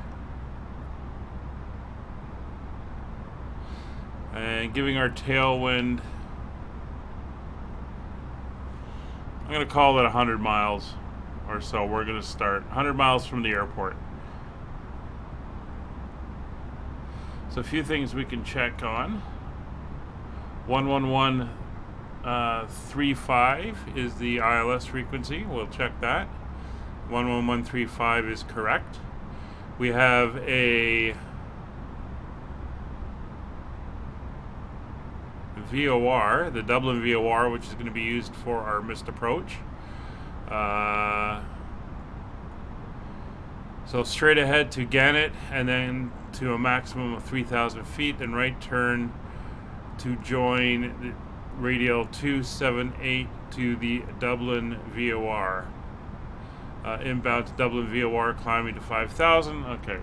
And giving our tailwind, I'm going to call it 100 miles or so. We're going to start 100 miles from the airport. So a few things we can check on. 11135 is the ILS frequency. We'll check that. 11135 is correct. We have a VOR, the Dublin VOR, which is going to be used for our missed approach. So straight ahead to Gannett, and then to a maximum of 3,000 feet, then right turn to join the radial 278 to the Dublin VOR. Inbound to Dublin VOR, climbing to 5,000. Okay,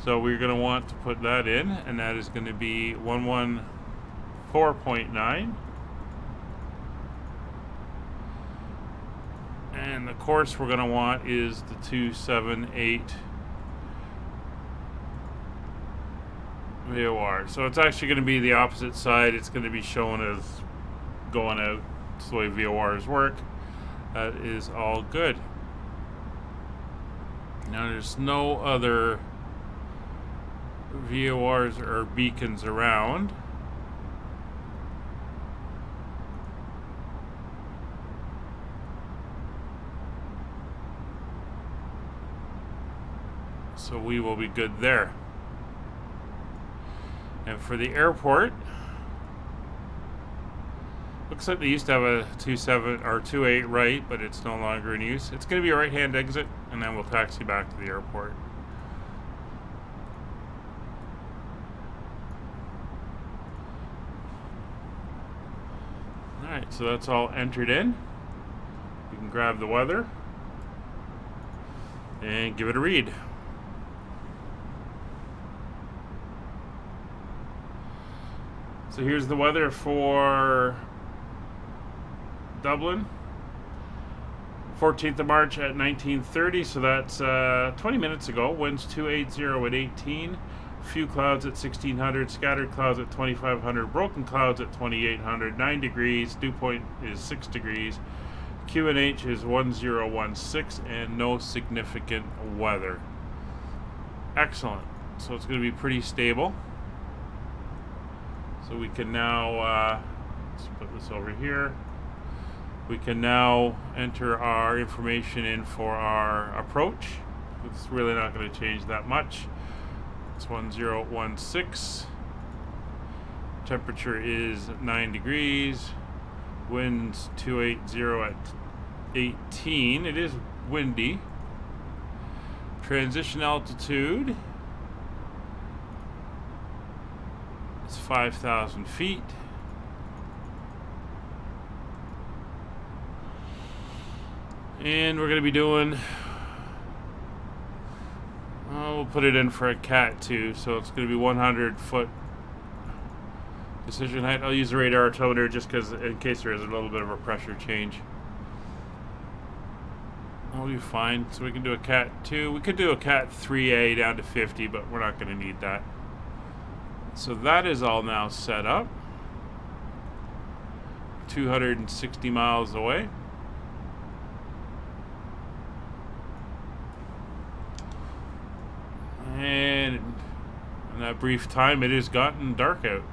so we're going to want to put that in, and that is going to be 114.9. And the course we're going to want is the 278 VOR. So it's actually going to be the opposite side. It's going to be shown as going out. It's the way VORs work. That is all good. Now there's no other VORs or beacons around. So we will be good there. And for the airport, looks like they used to have a 27 or 28 right, but it's no longer in use. It's going to be a right-hand exit, and then we'll taxi back to the airport. Alright, so that's all entered in. You can grab the weather and give it a read. So here's the weather for Dublin. 14th of March at 19:30, so that's 20 minutes ago. Winds 280 at 18. Few clouds at 1600, scattered clouds at 2500, broken clouds at 2800, 9 degrees, dew point is 6 degrees, QNH is 1016, and no significant weather. Excellent. So it's going to be pretty stable. So we can now, let's put this over here. We can now enter our information in for our approach. It's really not going to change that much. It's 1016. Temperature is 9 degrees. Winds 280 at 18. It is windy. Transition altitude is 5,000 feet. And we're going to be doing, we'll put it in for a Cat 2, so it's going to be 100 foot decision height. I'll use the radar altimeter just because in case there is a little bit of a pressure change. That'll be fine. So we can do a Cat 2. We could do a Cat 3A down to 50, but we're not going to need that. So that is all now set up. 260 miles away. And in that brief time, it has gotten dark out.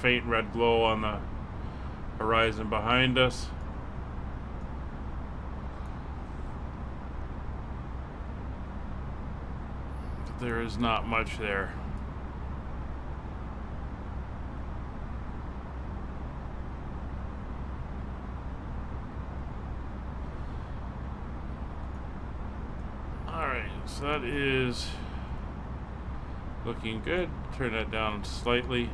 Faint red glow on the horizon behind us. But there is not much there. Alright, so that is looking good. Turn that down slightly.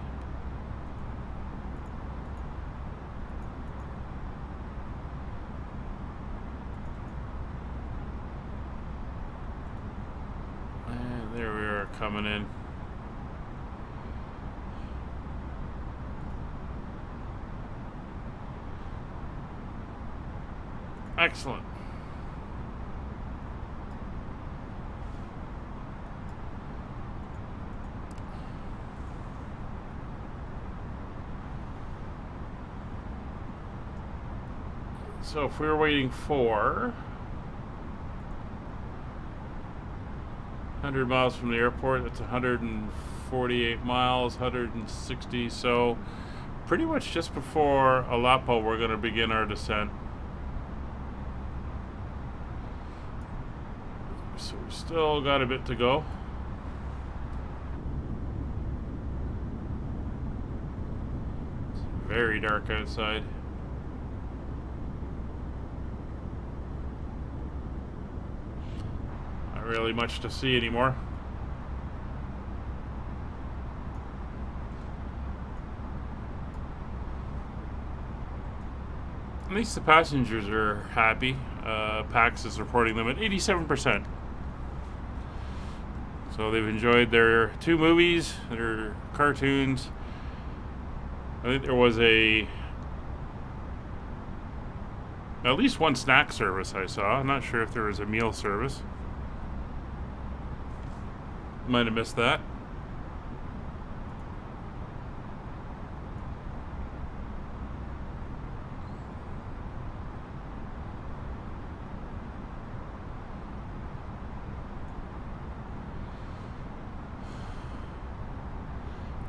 And there we are coming in. Excellent. So if we were waiting for 100 miles from the airport, that's 148 miles, 160. So pretty much just before Aleppo, we're going to begin our descent. So we still got a bit to go. It's very dark outside. I really much to see anymore. At least the passengers are happy. PAX is reporting them at 87%. So they've enjoyed their 2 movies, their cartoons. I think there was at least 1 snack service I saw. I'm not sure if there was a meal service. Might have missed that.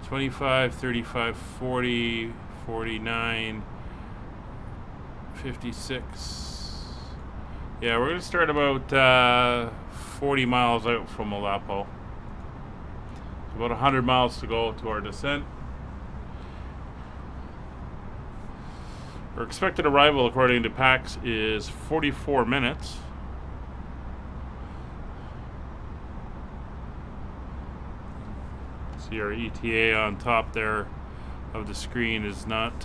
$25, $35, $40, $49, $56. Yeah, we're gonna start about 40 miles out from Malapo. About 100 miles to go to our descent. Our expected arrival, according to PAX, is 44 minutes. See our ETA on top there of the screen is not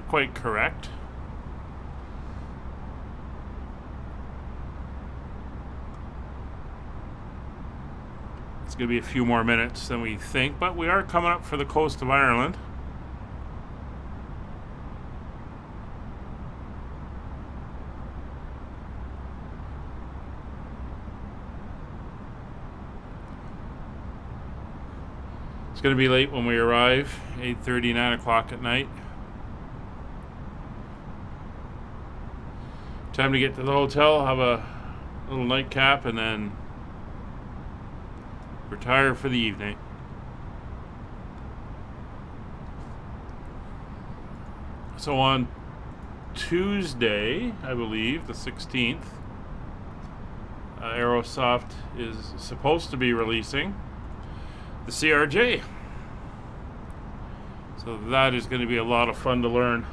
quite correct. It's going to be a few more minutes than we think, but we are coming up for the coast of Ireland. It's going to be late when we arrive, 8:30, 9 o'clock at night. Time to get to the hotel, have a little nightcap, and then retire for the evening. So on Tuesday, I believe, the 16th, Aerosoft is supposed to be releasing the CRJ. So that is going to be a lot of fun to learn.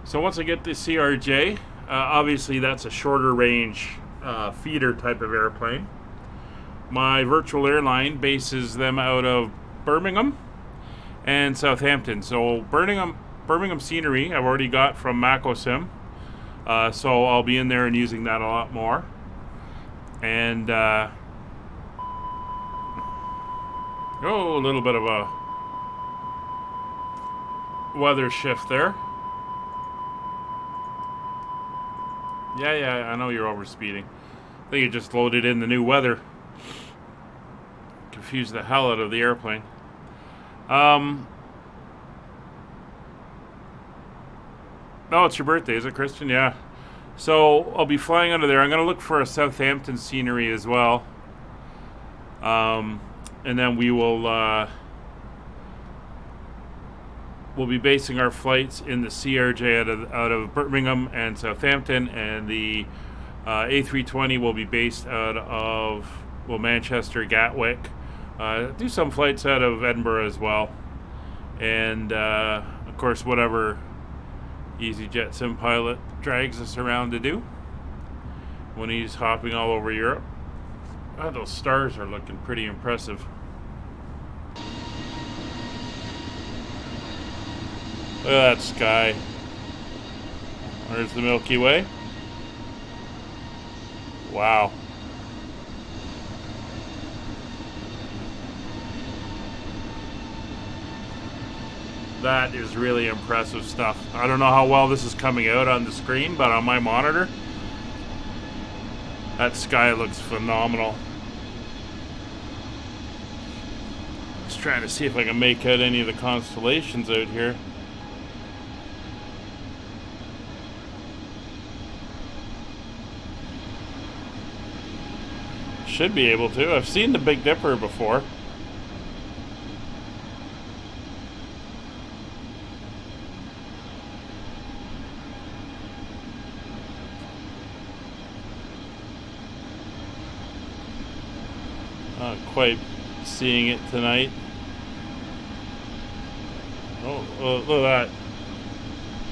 So once I get the CRJ, obviously that's a shorter range feeder type of airplane. My virtual airline bases them out of Birmingham and Southampton. So Birmingham scenery I've already got from MacoSim, so I'll be in there and using that a lot more. And a little bit of a weather shift there. Yeah, I know you're overspeeding. I think you just loaded in the new weather. Confused the hell out of the airplane. Oh, it's your birthday, is it, Christian? Yeah. So I'll be flying under there. I'm going to look for a Southampton scenery as well. And then we will we'll be basing our flights in the CRJ out of Birmingham and Southampton, and the A320 will be based out of Manchester, Gatwick. Do some flights out of Edinburgh as well, and of course whatever EasyJet sim pilot drags us around to do when he's hopping all over Europe. Oh, those stars are looking pretty impressive. Look at that sky. There's the Milky Way. Wow. That is really impressive stuff. I don't know how well this is coming out on the screen, but on my monitor, that sky looks phenomenal. Just trying to see if I can make out any of the constellations out here. Should be able to. I've seen the Big Dipper before. Not quite seeing it tonight. Oh, look at that.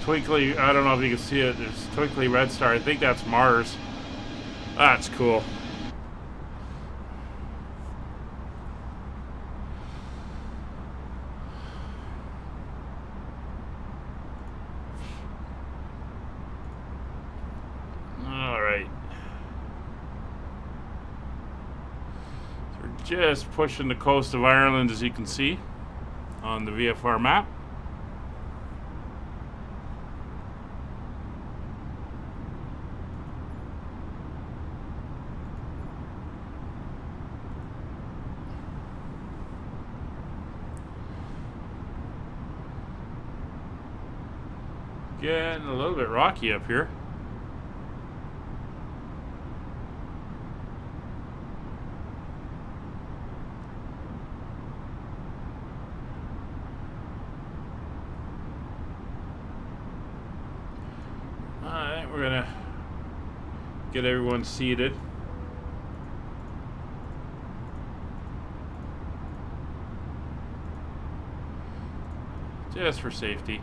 Twinkly, I don't know if you can see it. There's twinkly red star. I think that's Mars. That's cool. Just pushing the coast of Ireland, as you can see on the VFR map. Getting a little bit rocky up here. We're gonna get everyone seated. Just for safety.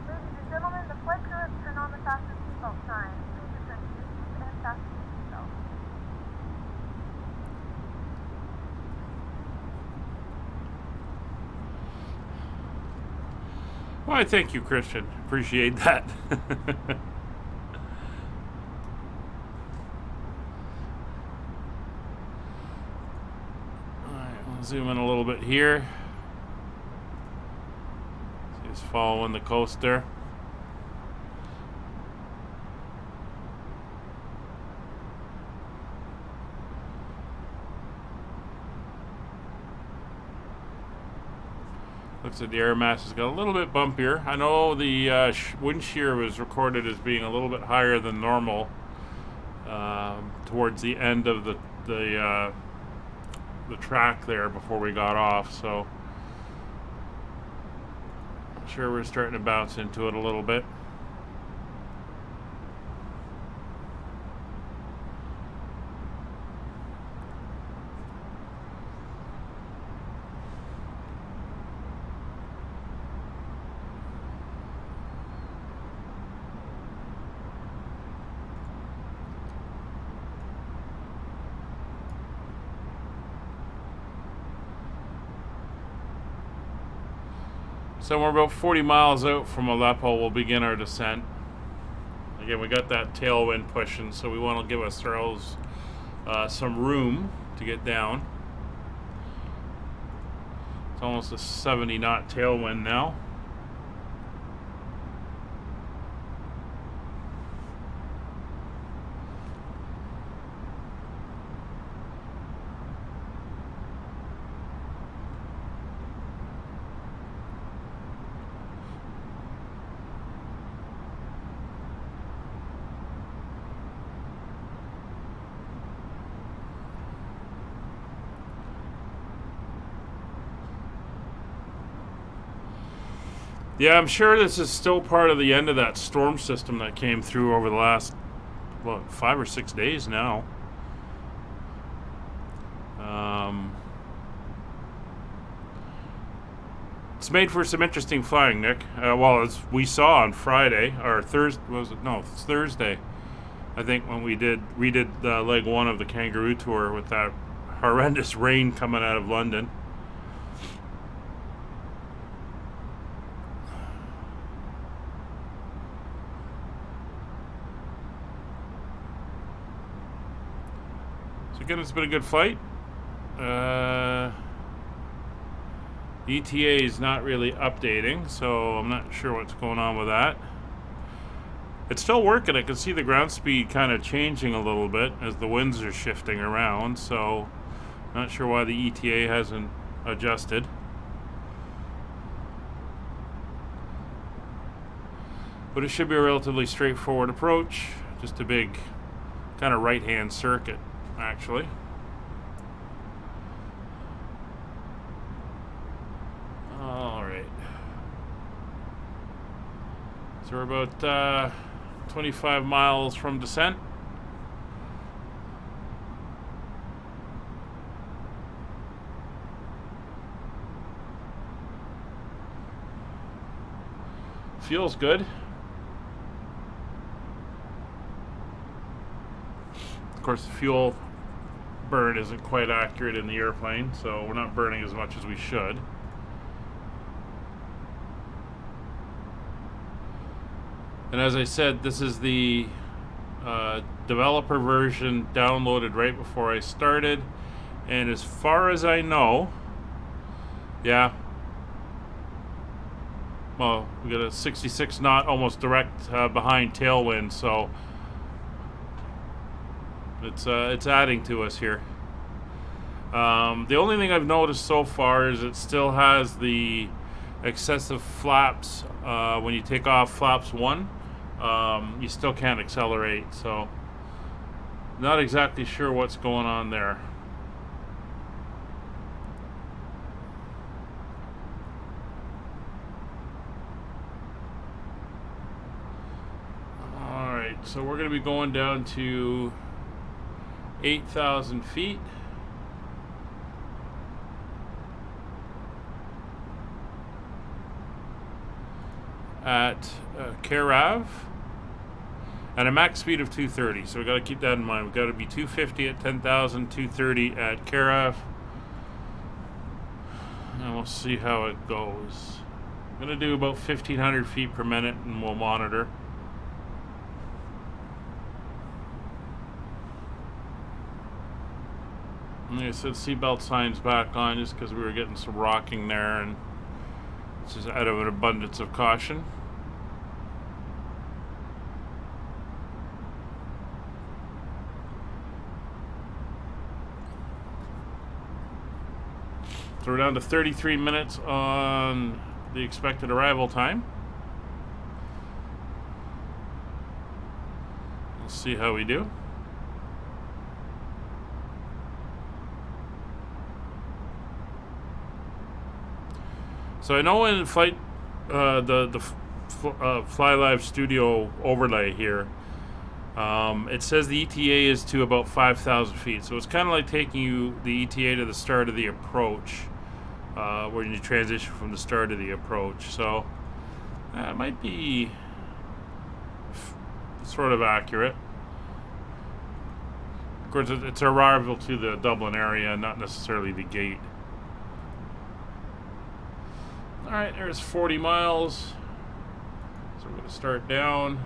Ladies and gentlemen, the flight crew has turned on the fasten seatbelt sign. Please return to your seats and fasten your seatbelt. Why, thank you, Christian. Appreciate that. Alright, we'll zoom in a little bit here. Just following the coast there. Looks like the air mass has got a little bit bumpier. I know the wind shear was recorded as being a little bit higher than normal towards the end of the track there before we got off. So I'm sure we're starting to bounce into it a little bit. So we're about 40 miles out from Aleppo. We'll begin our descent. Again, we got that tailwind pushing, so we want to give ourselves some room to get down. It's almost a 70 knot tailwind now. Yeah, I'm sure this is still part of the end of that storm system that came through over the last, what, 5 or 6 days now. It's made for some interesting flying, Nick. Well, as we saw on Friday, or Thursday, was it? No, it's Thursday. I think when we redid leg 1 of the Kangaroo Tour with that horrendous rain coming out of London. So again, it's been a good flight. ETA is not really updating, so I'm not sure what's going on with that. It's still working. I can see the ground speed kind of changing a little bit as the winds are shifting around, so not sure why the ETA hasn't adjusted. But it should be a relatively straightforward approach. Just a big kind of right-hand circuit, actually. Alright. So we're about 25 miles from descent. Feels good. Of course, the fuel burn isn't quite accurate in the airplane, so we're not burning as much as we should. And as I said, this is the developer version downloaded right before I started. And as far as I know, yeah, well, we got a 66 knot almost direct behind tailwind, so it's adding to us here. The only thing I've noticed so far is it still has the excessive flaps. When you take off flaps 1, you still can't accelerate, so not exactly sure what's going on there. Alright, so we're going to be going down to 8,000 feet. At Carav at a max speed of 230, so we got to keep that in mind. We've got to be 250 at 10,000, 230 at Carav, and we'll see how it goes. I'm going to do about 1,500 feet per minute, and we'll monitor. And like I said, seatbelt signs back on just because we were getting some rocking there, and this is out of an abundance of caution. So we're down to 33 minutes on the expected arrival time. We'll see how we do. So I know in flight, the Fly Live Studio overlay here, it says the ETA is to about 5,000 feet. So it's kind of like taking you the ETA to the start of the approach, where you transition from the start of the approach. So it might be sort of accurate. Of course, it's arrival to the Dublin area, not necessarily the gate. Alright, there's 40 miles. So we're going to start down.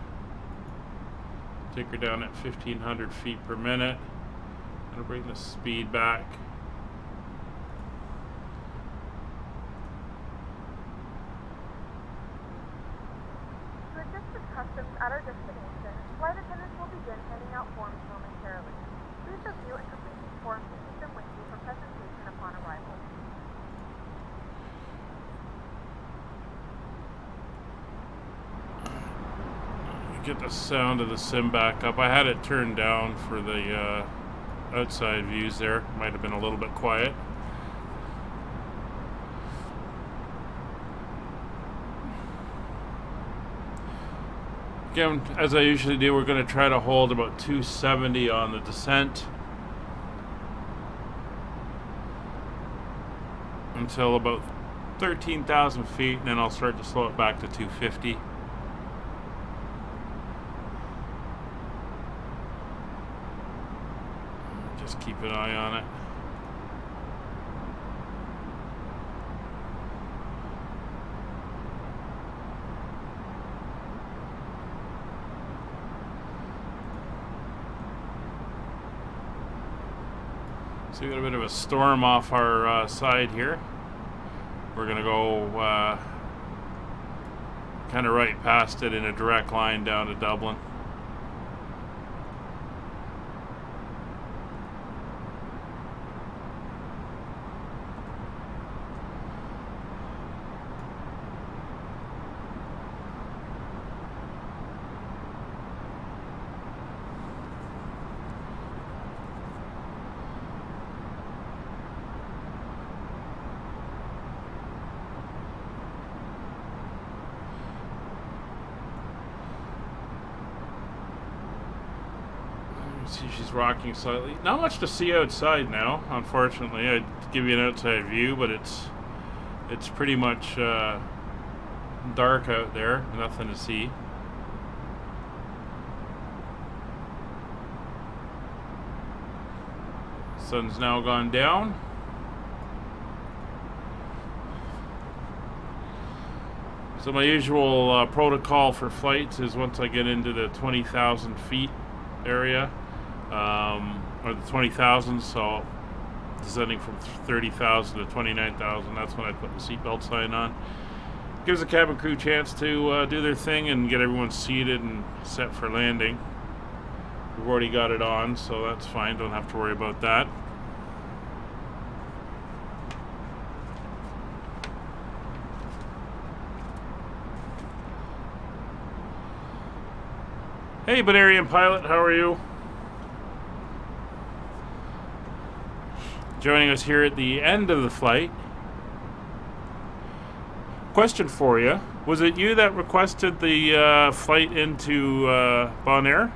Take her down at 1,500 feet per minute. I'm going to bring the speed back. To assist with customs at our destination, flight attendants will begin handing out forms momentarily. Please review and complete these forms and keep them with you for presentation upon arrival. Get the sound of the sim back up. I had it turned down for the outside views there. Might have been a little bit quiet. Again, as I usually do, we're going to try to hold about 270 on the descent until about 13,000 feet, and then I'll start to slow it back to 250. Just keep an eye on it. So we got a bit of a storm off our side here. We're gonna go kind of right past it in a direct line down to Dublin. See, she's rocking slightly. Not much to see outside now, unfortunately. I'd give you an outside view, but it's pretty much dark out there. Nothing to see. Sun's now gone down. So my usual protocol for flights is once I get into the 20,000 feet area, or the 20,000, so descending from 30,000 to 29,000, that's when I put the seatbelt sign on. Gives the cabin crew a chance to do their thing and get everyone seated and set for landing. We've already got it on, so that's fine, don't have to worry about that. Hey, Banarian pilot, how are you? Joining us here at the end of the flight. Question for you. Was it you that requested the flight into Bonaire?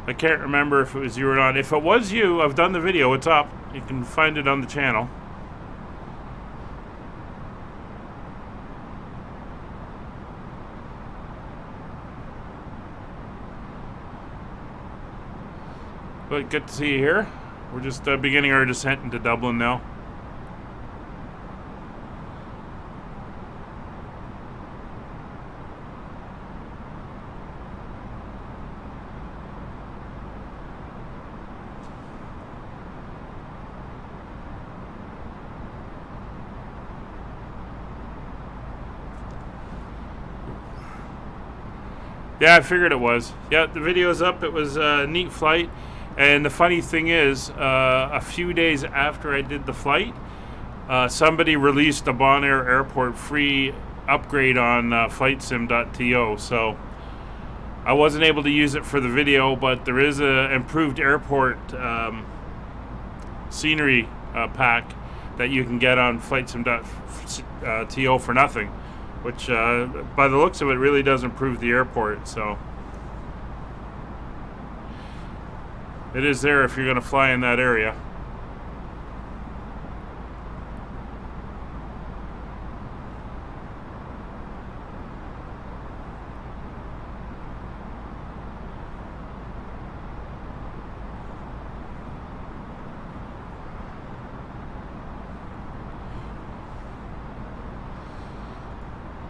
I can't remember if it was you or not. If it was you, I've done the video. It's up. You can find it on the channel. But good to see you here. We're just beginning our descent into Dublin now. Yeah, I figured it was. Yeah, the video's up. It was a neat flight. And the funny thing is, a few days after I did the flight, somebody released a Bonaire Airport free upgrade on flightsim.to. So I wasn't able to use it for the video, but there is an improved airport scenery pack that you can get on flightsim.to for nothing, which by the looks of it really does improve the airport. So it is there if you're going to fly in that area.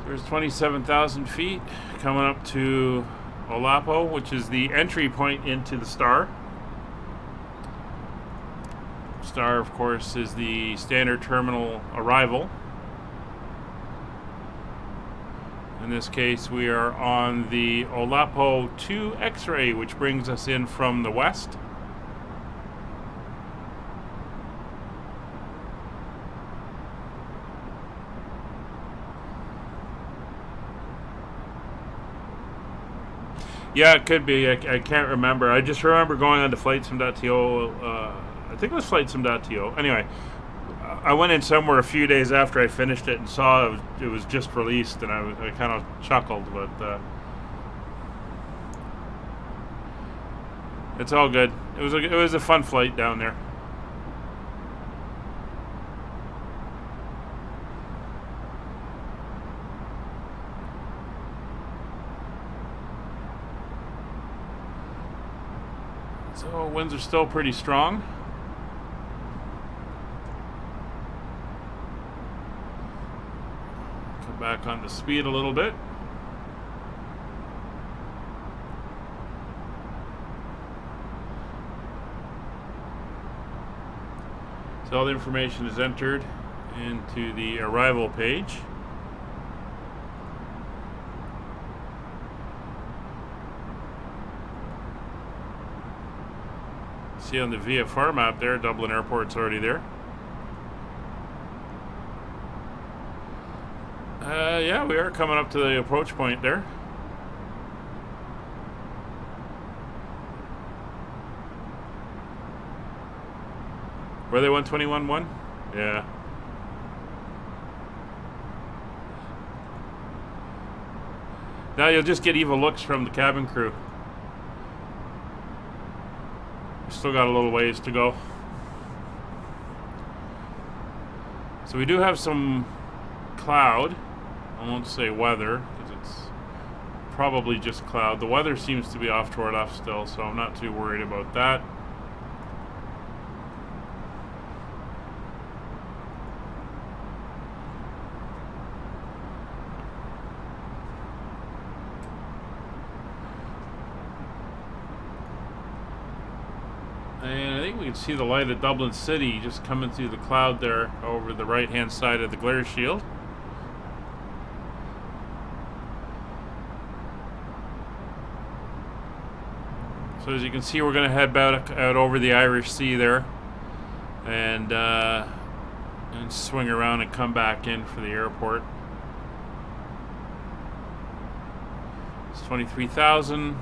There's 27,000 feet coming up to Olapo, which is the entry point into the Star. Star, of course, is the standard terminal arrival. In this case, we are on the Olapo 2 X-ray, which brings us in from the west. Yeah, it could be. I can't remember. I just remember going on to flightsim.to. I think it was flightsim.to. Anyway, I went in somewhere a few days after I finished it and saw it was just released, and I kind of chuckled, but it's all good. It was a fun flight down there. So winds are still pretty strong. Come back on the speed a little bit. So all the information is entered into the arrival page. See on the VFR map there, Dublin Airport's already there. Yeah, we are coming up to the approach point there. Were they 121.1? Yeah. Now you'll just get evil looks from the cabin crew. Still got a little ways to go. So we do have some cloud. I won't say weather because it's probably just cloud. The weather seems to be off to our left still, so I'm not too worried about that. And I think we can see the light of Dublin City just coming through the cloud there over the right hand side of the glare shield. So as you can see, we're going to head back out over the Irish Sea there and swing around and come back in for the airport. It's 23,000.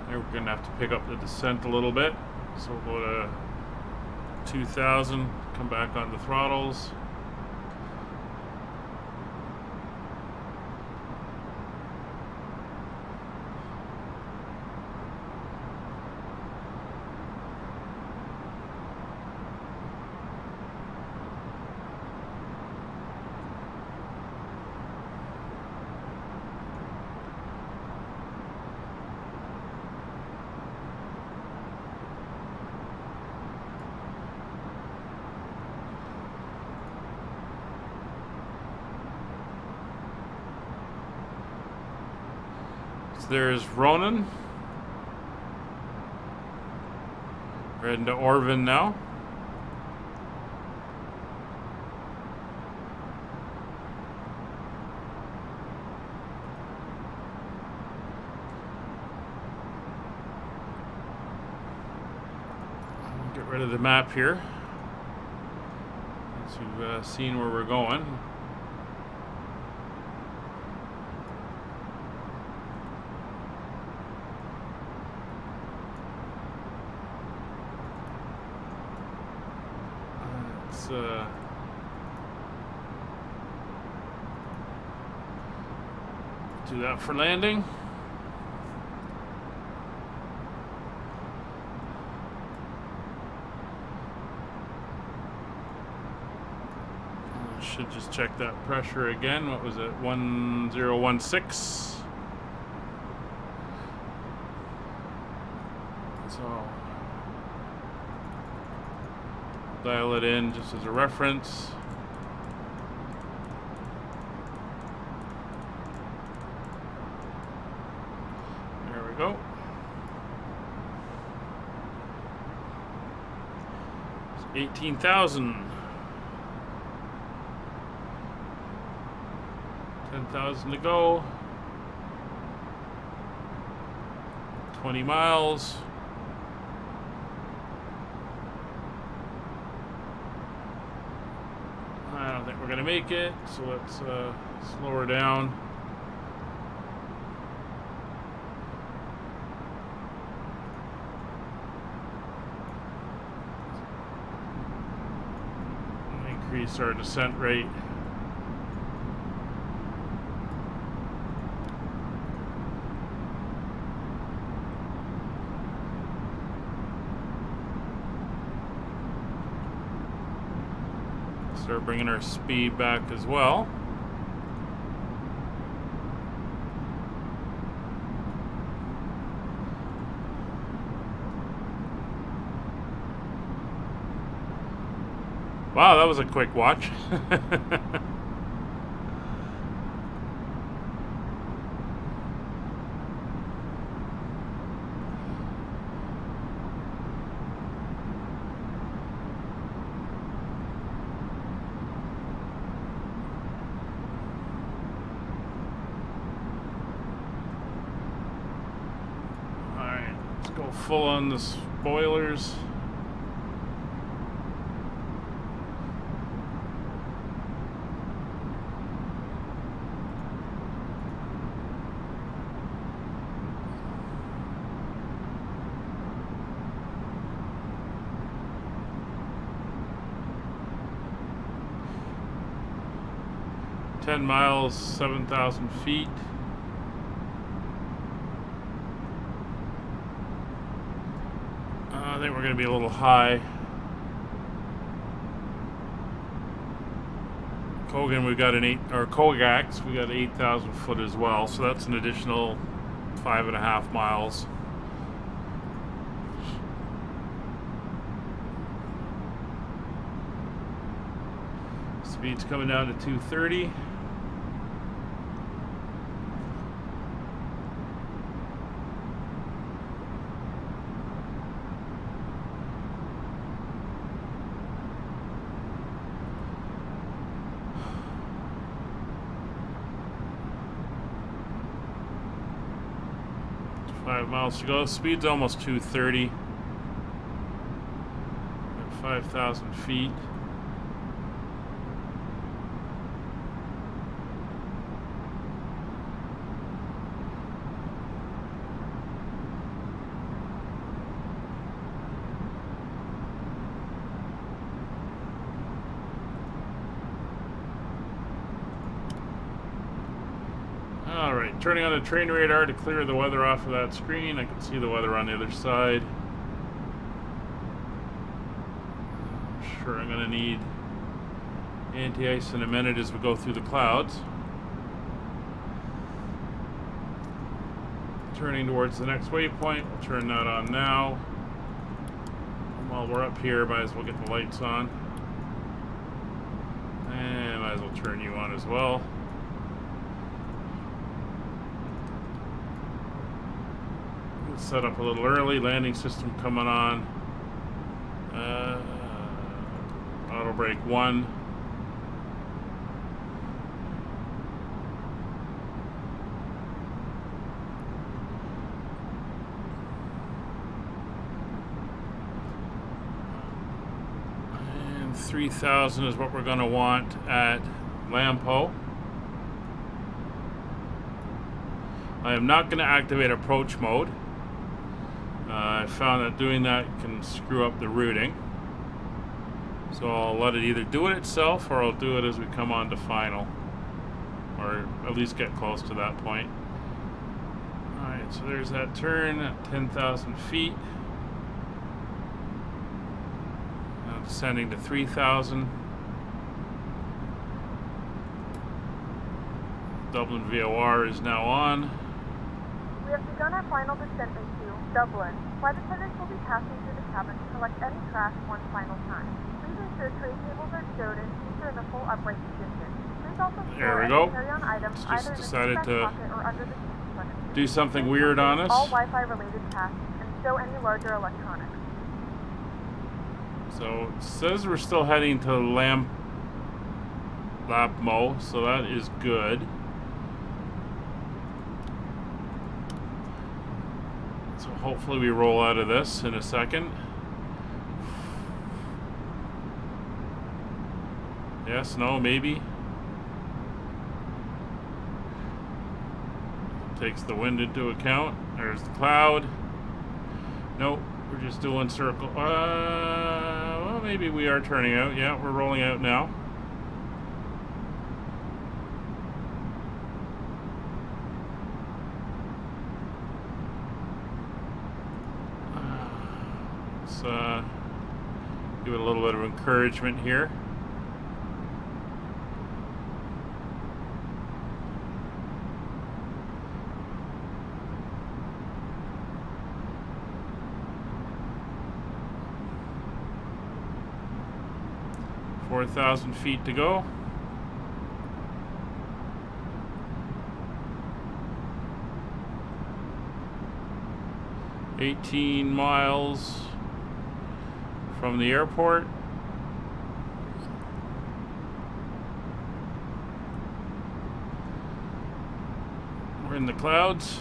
We're going to have to pick up the descent a little bit. So we'll go to 2,000, come back on the throttles. There's Ronan. We're heading to Orvin now. Get rid of the map here. Once we've seen where we're going. Do that for landing. Should just check that pressure again. What was it? 1016. So dial it in just as a reference. There we go. It's 18,000. 10,000 to go. 20 miles. I don't think we're going to make it, so let's slow her down. Increase our descent rate. Start bringing our speed back as well. Wow, that was a quick watch. full on the spoilers. Miles, 7,000 feet. I think we're going to be a little high. Kogan, we got an Kogax, we got 8,000 foot as well, so that's an additional 5.5 miles. Speed's coming down to 230. Miles to go. Speed's almost 230. At 5,000 feet. Alright, turning on the train radar to clear the weather off of that screen. I can see the weather on the other side. Sure, I'm going to need anti-ice in a minute as we go through the clouds. Turning towards the next waypoint. We'll turn that on now. And while we're up here, might as well get the lights on. And might as well turn you on as well. Set up a little early. Landing system coming on. Auto brake 1. And 3,000 is what we're going to want at Lampo. I am not going to activate approach mode. I found that doing that can screw up the routing. So I'll let it either do it itself or I'll do it as we come on to final. Or at least get close to that point. Alright, so there's that turn at 10,000 feet. Now descending to 3,000. Dublin VOR is now on. We have begun our final descent into Dublin. Flight attendants will be passing through the cabin to collect any trash one final time. Please ensure tray tables are stowed and seats are in a full upright position. Please also store any carry-on items either in the seatback pocket or under the seat in front of you. Do something weird on us. All Wi-Fi related tasks and stow any larger electronics. So it says we're still heading to Lapmo, so that is good. So hopefully we roll out of this in a second. Yes, no, maybe. Takes the wind into account. There's the cloud. Nope, we're just doing circle. Well, maybe we are turning out. Yeah, we're rolling out now. Let's give it a little bit of encouragement here. $4,000 feet to go. $18 miles from the airport. We're in the clouds.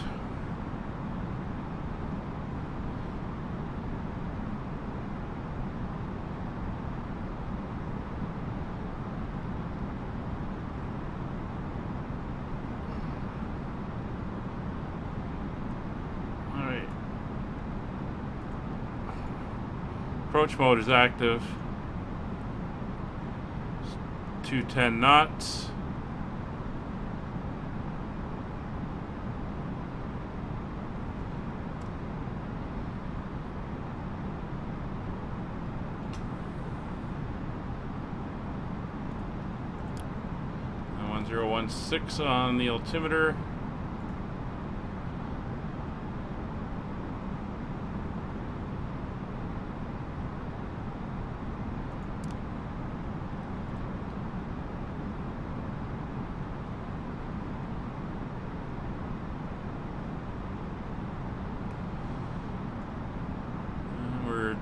Approach mode is active. 210 knots. And 1016 on the altimeter.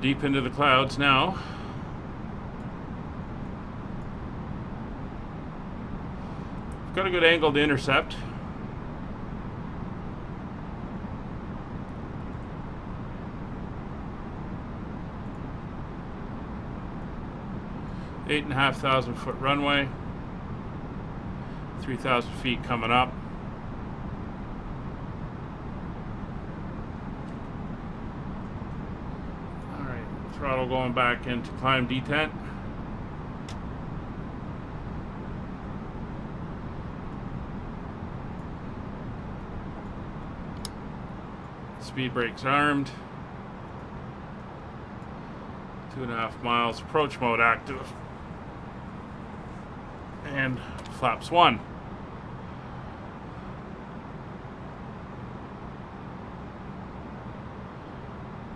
Deep into the clouds now. Got a good angle to intercept. Eight and a half thousand foot runway. 3,000 feet coming up. Throttle going back into climb detent. Speed brakes armed. 2.5 miles. Approach mode active. And flaps 1.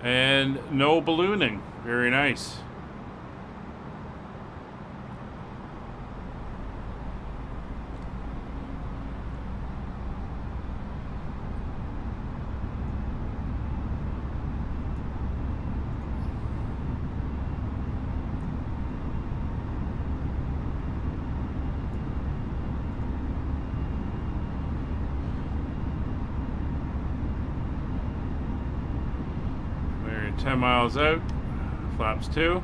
And no ballooning. Very nice. We're 10 miles out. Flaps 2.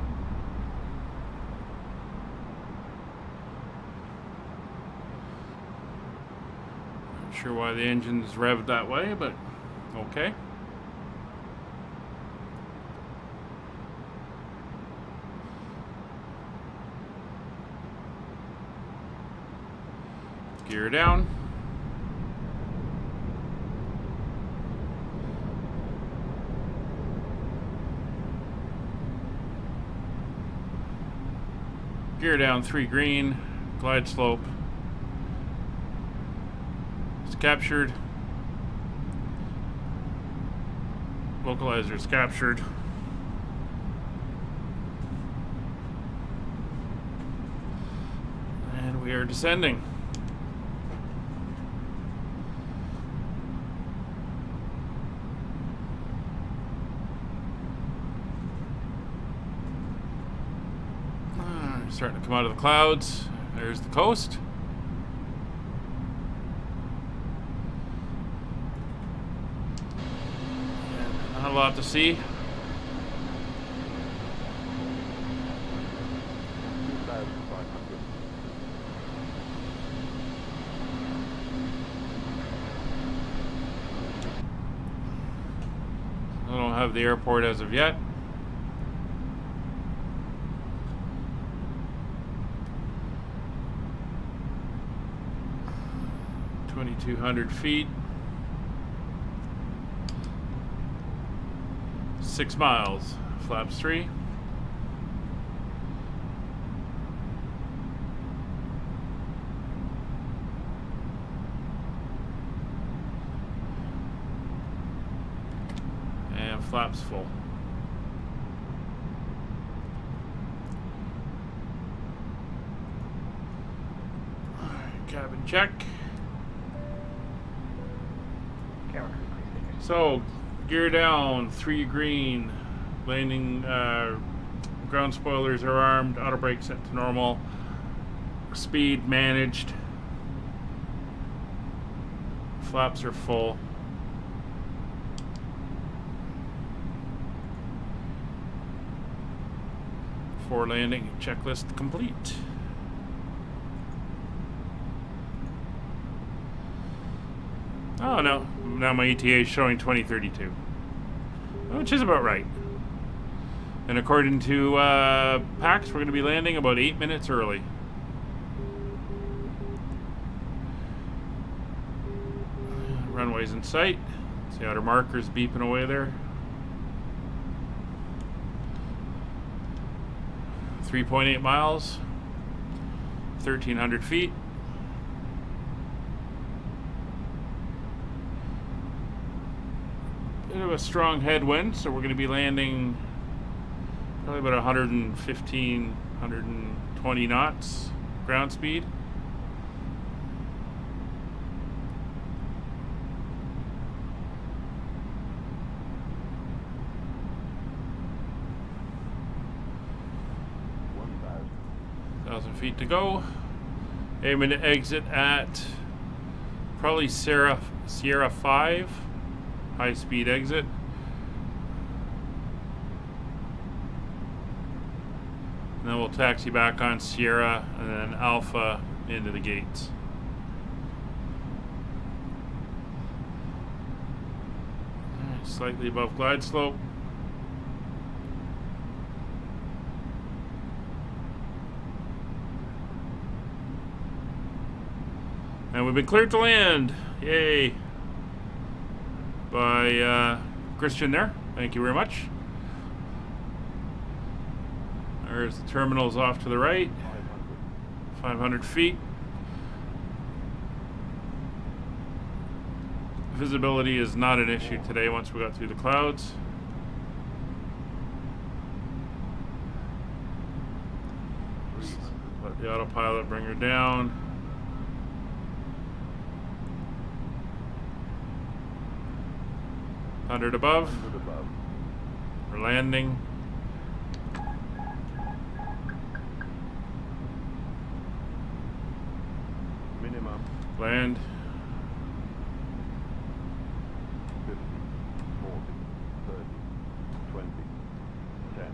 Not sure why the engine's revved that way, but okay. Gear down. Gear down 3 green, glide slope. It's captured. Localizer is captured. And we are descending. Starting to come out of the clouds. There's the coast. And not a lot to see. I don't have the airport as of yet. .200 feet. 6 miles. Flaps 3. And flaps full. Alright, cabin check. So, gear down, 3 green, landing, ground spoilers are armed, auto brake set to normal, speed managed, flaps are full. For landing, checklist complete. Oh no, now my ETA is showing 2032, which is about right. And according to PAX, we're going to be landing about 8 minutes early. Runway's in sight. See outer markers beeping away there. 3.8 miles, 1,300 feet. Bit of a strong headwind, so we're going to be landing probably about 115, 120 knots ground speed. Feet to go. Aiming to exit at probably Sierra 5, high speed exit. And then we'll taxi back on Sierra and then Alpha into the gates. Slightly above glide slope. And we've been cleared to land. Yay. By Christian there. Thank you very much. There's the terminals off to the right. 500 feet. Visibility is not an issue today once we got through the clouds. Let the autopilot bring her down. Hundred above. We're landing. Minimum. Land. 50, 40, 30, 20, 10,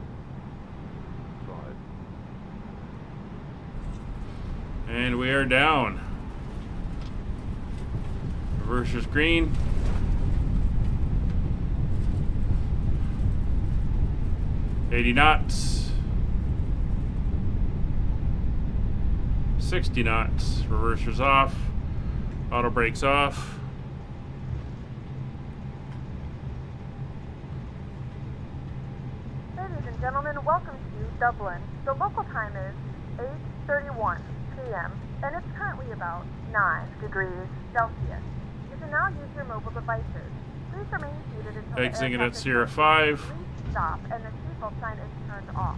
5. And we are down. Reverse is green. $80 knots. 60 knots. Reverser's off. Auto brakes off. Ladies and gentlemen, welcome to Dublin. The local time is 8:31 p.m. and it's currently about 9 degrees Celsius. You can now use your mobile devices. Please remain seated until Exiting at Sierra 5. Please stop and the seatbelt sign is turned off.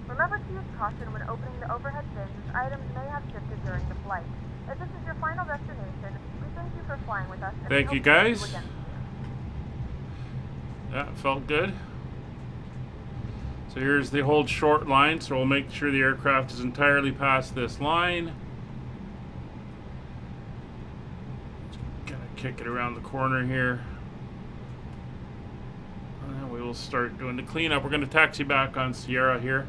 Remember to use caution when opening the overhead bins as items may have shifted during the flight. If this is your final destination, we thank you for flying with us. And Thank you guys. That felt good. So here's the hold short line, so we'll make sure the aircraft is entirely past this line. Gonna kick it around the corner here. And we will start doing the cleanup. We're gonna taxi back on Sierra here.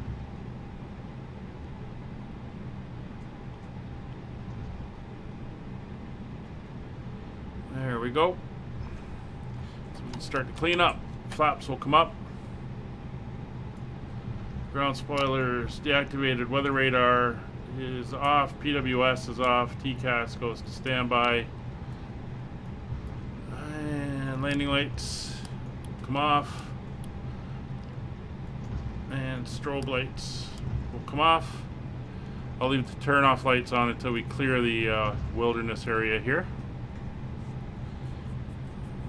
There we go. So we can start to clean up. Flaps will come up. Ground spoilers deactivated. Weather radar is off. PWS is off. TCAS goes to standby. And landing lights come off. And strobe lights will come off. I'll leave the turn off lights on until we clear the wilderness area here.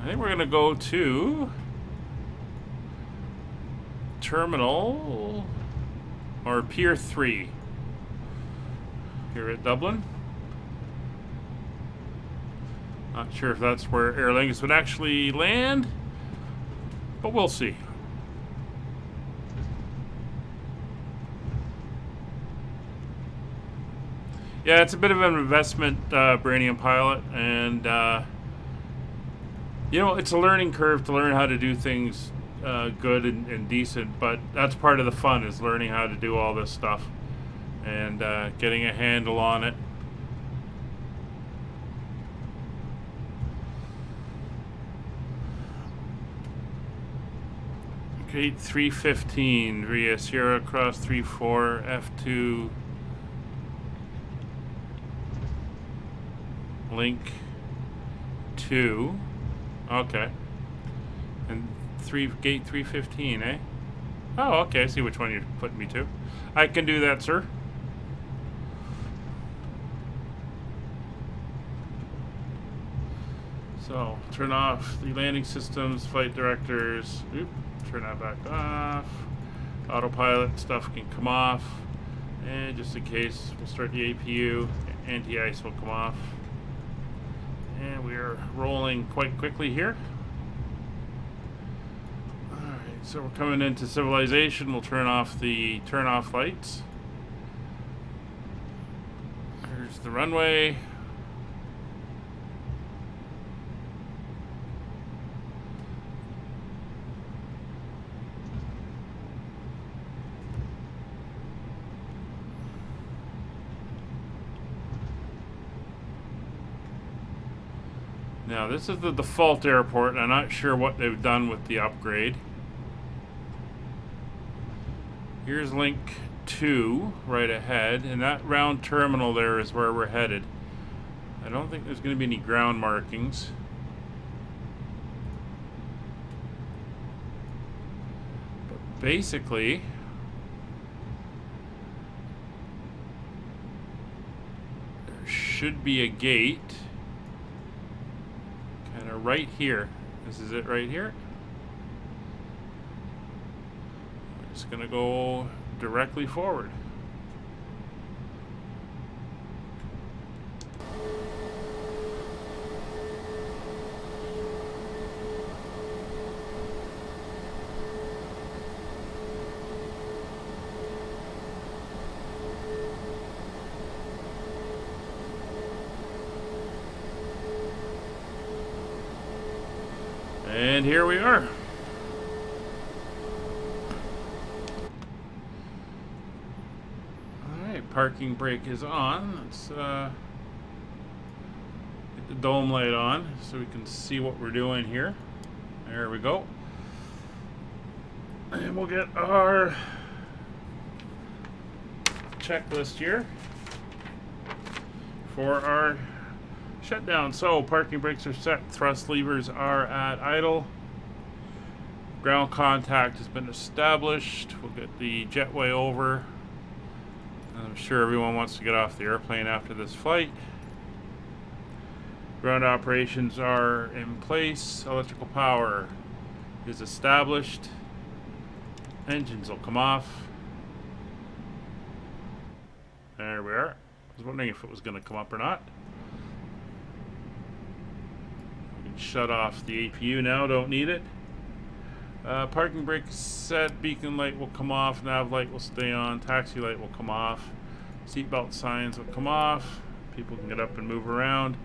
I think we're going to go to Terminal or Pier 3 here at Dublin. Not sure if that's where Aer Lingus would actually land, but we'll see. Yeah, it's a bit of an investment, Brainium Pilot, and you know, it's a learning curve to learn how to do things good and decent, but that's part of the fun, is learning how to do all this stuff and getting a handle on it. Gate 315 via Sierra Cross 34 F2 link 2. Okay. And gate 315, eh? Oh, okay. I see which one you're putting me to. I can do that, sir. So, turn off the landing systems, flight directors. Oop, turn that back off. Autopilot stuff can come off. And just in case, we'll start the APU. Anti-ice will come off. And we are rolling quite quickly here. Alright, so we're coming into civilization. We'll turn off the turn-off lights. There's the runway. Now this is the default airport, and I'm not sure what they've done with the upgrade. Here's link 2 right ahead, and that round terminal there is where we're headed. I don't think there's going to be any ground markings. But basically, there should be a gate right here. This is it right here. We're just gonna go directly forward. And here we are. Alright, parking brake is on. Let's get the dome light on so we can see what we're doing here. There we go. And we'll get our checklist here for our shutdown. So parking brakes are set, thrust levers are at idle, ground contact has been established. We'll get the jetway over. I'm sure everyone wants to get off the airplane after this flight. Ground operations are in place. Electrical power is established. Engines will come off. There we are. I was wondering if it was going to come up or not. Shut off the APU now, don't need it. Parking brake set, beacon light will come off, nav light will stay on, taxi light will come off, seatbelt signs will come off, people can get up and move around.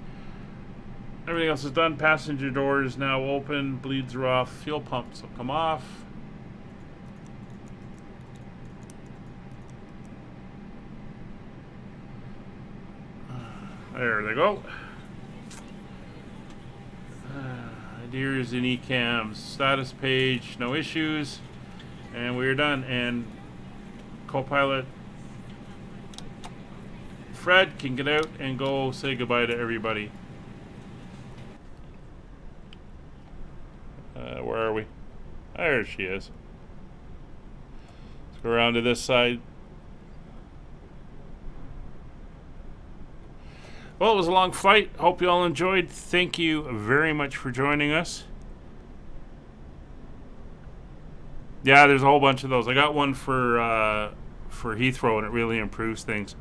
Everything else is done. Passenger doors now open, bleeds are off, fuel pumps will come off. There they go. Ideas and ECAMs, status page, no issues, and we're done. And co-pilot Fred can get out and go say goodbye to everybody. Where are we? There she is. Let's go around to this side. Well, it was a long flight. Hope you all enjoyed. Thank you very much for joining us. Yeah, there's a whole bunch of those. I got one for Heathrow, and it really improves things.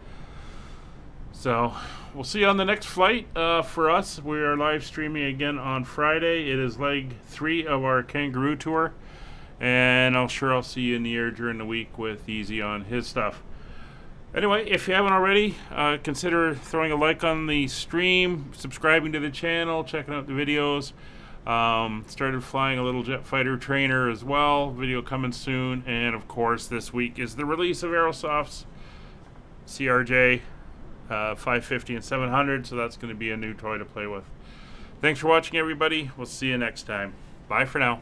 So we'll see you on the next flight. For us, we are live streaming again on Friday. It is leg 3 of our Kangaroo tour, and I'll see you in the air during the week with Easy on his stuff. Anyway, if you haven't already, consider throwing a like on the stream, subscribing to the channel, checking out the videos. Started flying a little jet fighter trainer as well. Video coming soon. And of course, this week is the release of Aerosoft's CRJ 550 and 700. So that's going to be a new toy to play with. Thanks for watching, everybody. We'll see you next time. Bye for now.